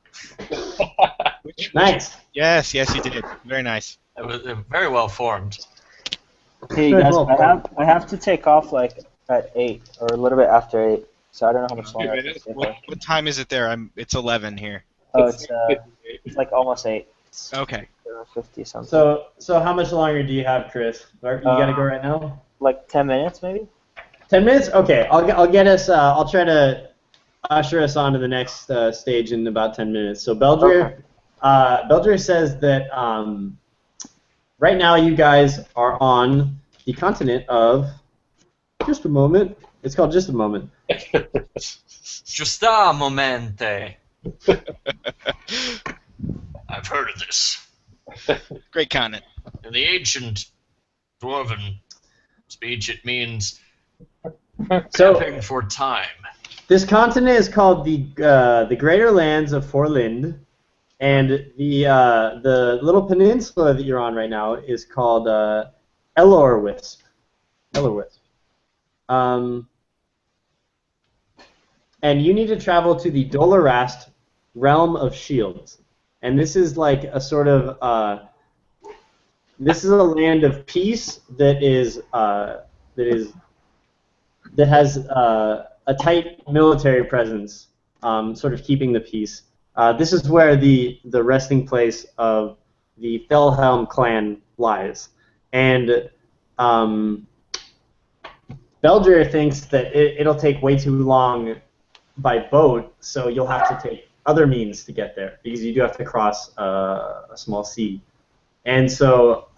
Nice. Yes, you did. Very nice. It was very well formed. Hey guys, I have to take off like at 8 or a little bit after 8, so I don't know how much longer. I have to stay What there. time is it there? It's 11 here. Oh, it's like almost 8. It's Okay. 50 something. So how much longer do you have, Chris? You gotta go right now. Like 10 minutes maybe. 10 minutes? Okay, I'll get us. I'll try to usher us on to the next stage in about 10 minutes. So Beldrir, Beldrir says that right now you guys are on the continent of. Just a moment. It's called Just a Moment. Justa momente. I've heard of this. Great continent. In the ancient dwarven speech, it means So tapping for time. this continent is called the Greater Lands of Forlind, and the little peninsula that you're on right now is called Elorwisp. And you need to travel to the Dolorast realm of shields. And this is like a sort of this is a land of peace that has a tight military presence, sort of keeping the peace. This is where the resting place of the Felhelm clan lies, and Beldre thinks that it'll take way too long by boat, so you'll have to take other means to get there, because you do have to cross a small sea. And so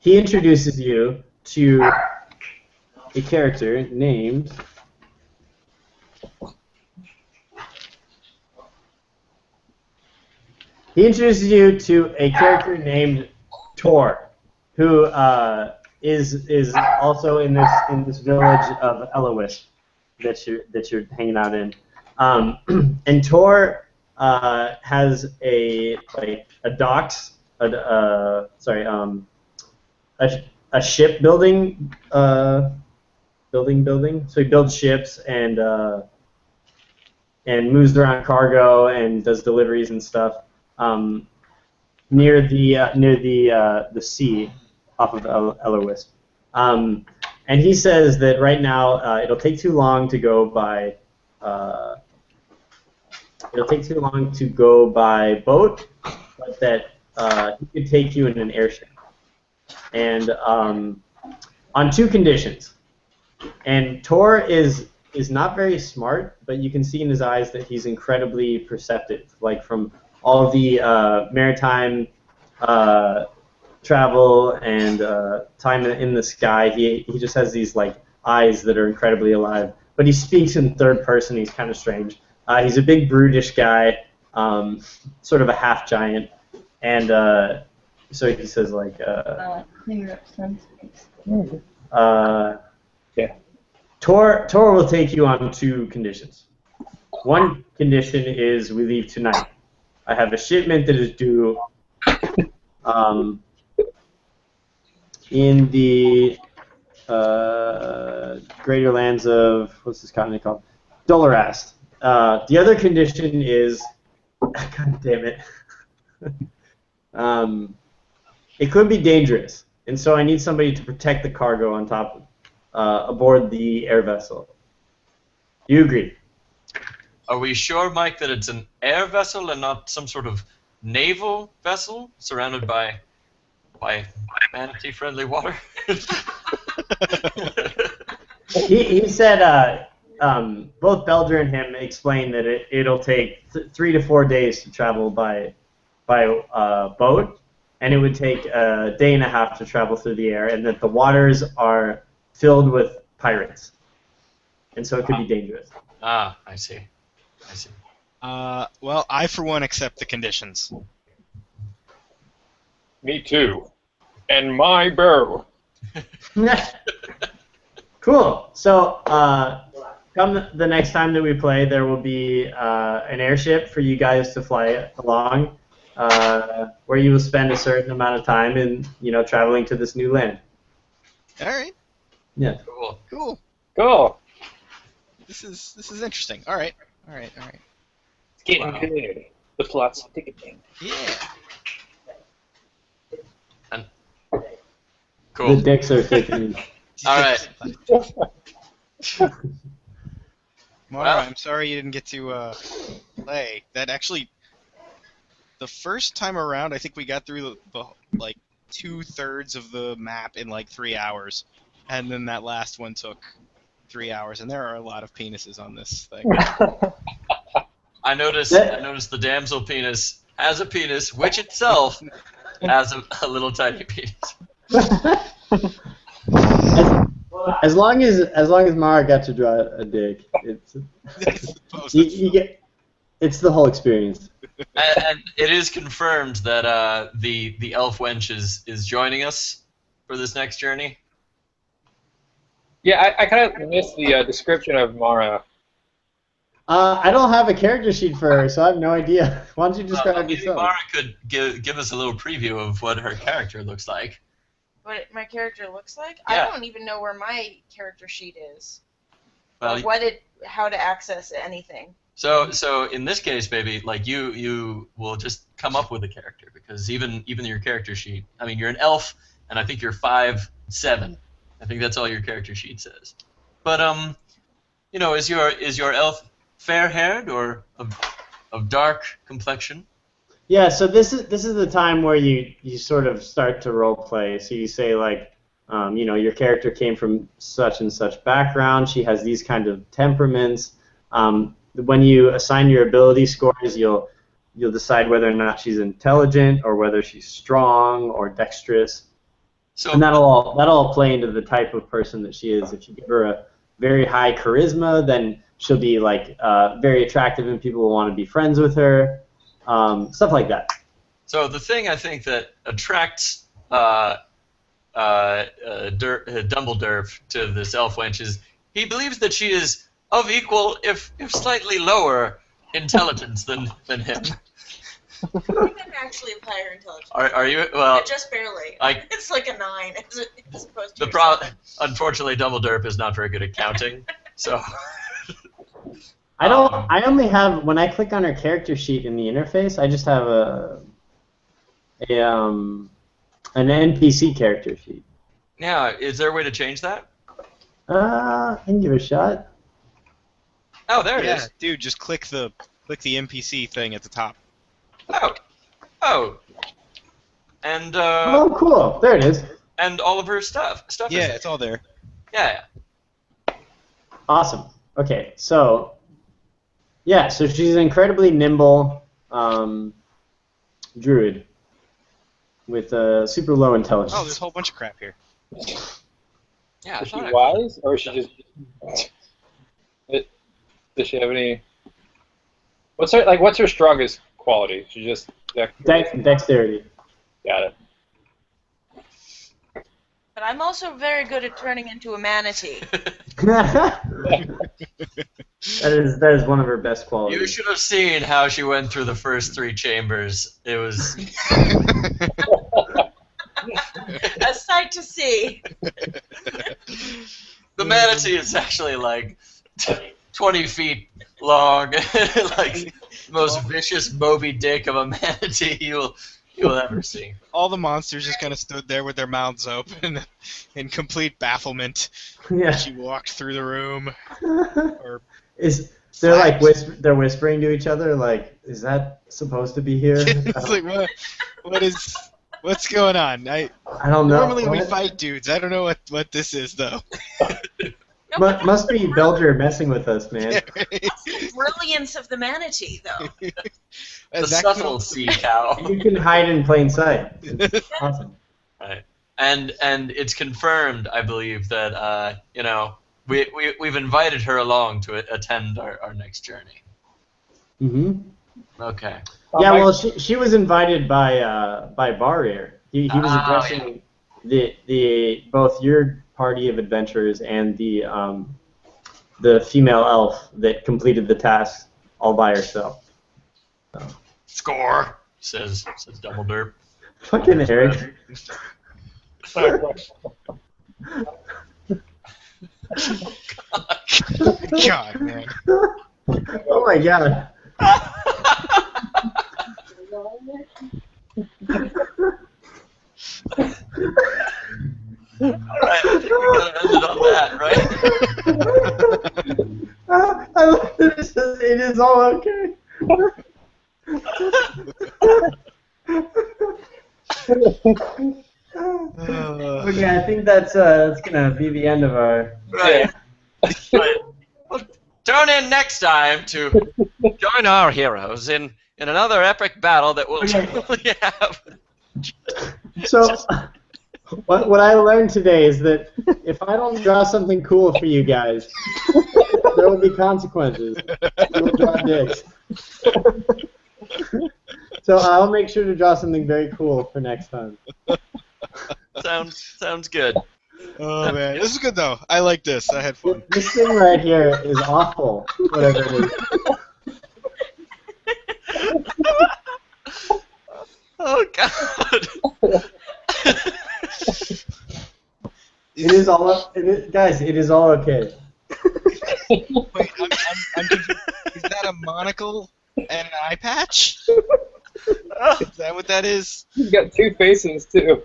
he introduces you to a character named Tor, who is also in this village of Elowish that you're hanging out in. And Tor has a docks, a shipbuilding building. So he builds ships and moves around cargo and does deliveries and stuff near the sea off of Elorwisp. And he says that right now it'll take too long to go by. It'll take too long to go by boat, but that he could take you in an airship, and on two conditions. And Tor is not very smart, but you can see in his eyes that he's incredibly perceptive. Like from all of the maritime travel and time in the sky, he just has these like eyes that are incredibly alive. But he speaks in third person. He's kind of strange. He's a big brutish guy, sort of a half giant, and so he says like. Yeah. Tor will take you on two conditions. One condition is we leave tonight. I have a shipment that is due in the greater lands of, what's this continent called? Dolorast. The other condition is, God damn it, it could be dangerous, and so I need somebody to protect the cargo on top aboard the air vessel. You agree? Are we sure, Mike, that it's an air vessel and not some sort of naval vessel surrounded by manatee-friendly water? He said both Beldre and him explained that it'll take 3 to 4 days to travel by boat, and it would take a day and a half to travel through the air, and that the waters are filled with pirates, and so it could be dangerous. Ah, I see. Well, I for one accept the conditions. Me too. And my bow. Cool. So, come the next time that we play, there will be an airship for you guys to fly along, where you will spend a certain amount of time in, traveling to this new land. All right. Yeah. Cool. This is interesting. All right. It's getting good. With lots of ticketing. Yeah. Cool. The decks are taken. All right. Mara, I'm sorry you didn't get to play. That actually, the first time around, I think we got through the like 2/3 of the map in like 3 hours, and then that last one took 3 hours. And there are a lot of penises on this thing. I noticed the damsel penis has a penis, which itself has a little tiny penis. As long as Mara got to draw a dick, it's it's the whole experience. And it is confirmed that the elf wench is joining us for this next journey. Yeah, I kind of missed the description of Mara. I don't have a character sheet for her, so I have no idea. Why don't you describe maybe yourself? Mara could give us a little preview of what her character looks like. what my character looks like? Yeah. I don't even know where my character sheet is. Well, How to access anything. so in this case, baby, like you will just come up with a character because even your character sheet. I mean, you're an elf, and I think you're 5'7". I think that's all your character sheet says. But is your elf fair-haired or of dark complexion? Yeah, so this is the time where you sort of start to role play. So you say like, your character came from such and such background. She has these kind of temperaments. When you assign your ability scores, you'll decide whether or not she's intelligent or whether she's strong or dexterous. So And that'll all play into the type of person that she is. If you give her a very high charisma, then she'll be like very attractive and people will want to be friends with her. Stuff like that. So the thing I think that attracts Dumbledore to this elf wench is he believes that she is of equal, if slightly lower, intelligence than him. I'm actually of higher intelligence. Are you? Well, But just barely. I- It's like a 9 as opposed to the your 7. unfortunately, Dumbledore is not very good at counting. So I only have, when I click on her character sheet in the interface, I just have an NPC character sheet. yeah, is there a way to change that? I can give it a shot. Oh, there it Yeah, is. dude, just click the NPC thing at the top. Oh, and Oh, cool. There it is. and all of her stuff. Yeah, is it's all there. yeah. Awesome. Okay, so so she's an incredibly nimble druid with super low intelligence. Oh, there's a whole bunch of crap here. Yeah, I Is she thought I- wise, or is she just? Does she have any? What's her strongest quality? She just Dexterity. got it. But I'm also very good at turning into a manatee. That is one of her best qualities. You should have seen how she went through the first 3 chambers. It was A sight to see. the manatee is actually like 20 feet long, like the most vicious Moby Dick of a manatee you'll ever see. All the monsters just kind of stood there with their mouths open in complete bafflement. Yeah. She walked through the room. Or They're like they're whispering to each other like, is that supposed to be here? it's like what's going on? I don't know. Normally we What? fight dudes. I don't know what this is though. Must be Belger messing with us, man. The brilliance of the manatee, though. The subtle sea cow. You can hide in plain sight. It's awesome. Right. And it's confirmed, I believe, that we've invited her along to attend our next journey. Mm-hmm. Okay. Yeah, well, she was invited by Barrier. He was addressing the both your party of adventurers and the female elf that completed the task all by herself. So. Score, says Dumbledore. Fucking Eric. God, man. Oh my god. Alright, I think we gotta end it on that, right? I love that it says it is all okay. Okay, I think that's gonna be the end of our. Right. Right. Well, tune in next time to join our heroes in another epic battle that will truly have. So, what I learned today is that if I don't draw something cool for you guys, there will be consequences. You will draw dicks. So I'll make sure to draw something very cool for next time. Sounds good. Oh man, this is good though. I like this. I had fun. This thing right here is awful. Whatever it is. Oh God. It is all. Guys, it is all okay. Wait, I'm confused. Is that a monocle and an eye patch? Is that what that is? He's got two faces too.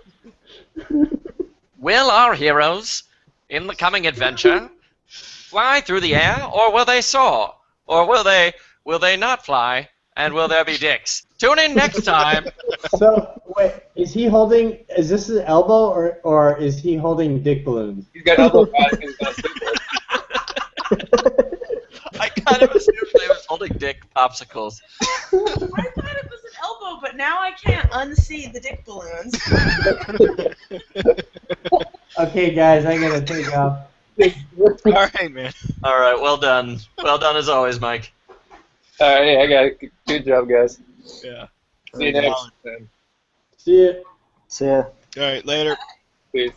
Will our heroes, in the coming adventure, fly through the air, or will they soar? Or will they not fly, and will there be dicks? Tune in next time. So wait, is this his elbow or is he holding dick balloons? He's got elbow pads. He's got super. I kind of assumed they was holding dick popsicles. I thought it was an elbow, but now I can't unsee the dick balloons. Okay, guys, I gotta take off. All right, man. All right, well done. Well done as always, Mike. All right, yeah, I got it. Good job, guys. Yeah. See you next time. See ya. So yeah. All right, later. Peace.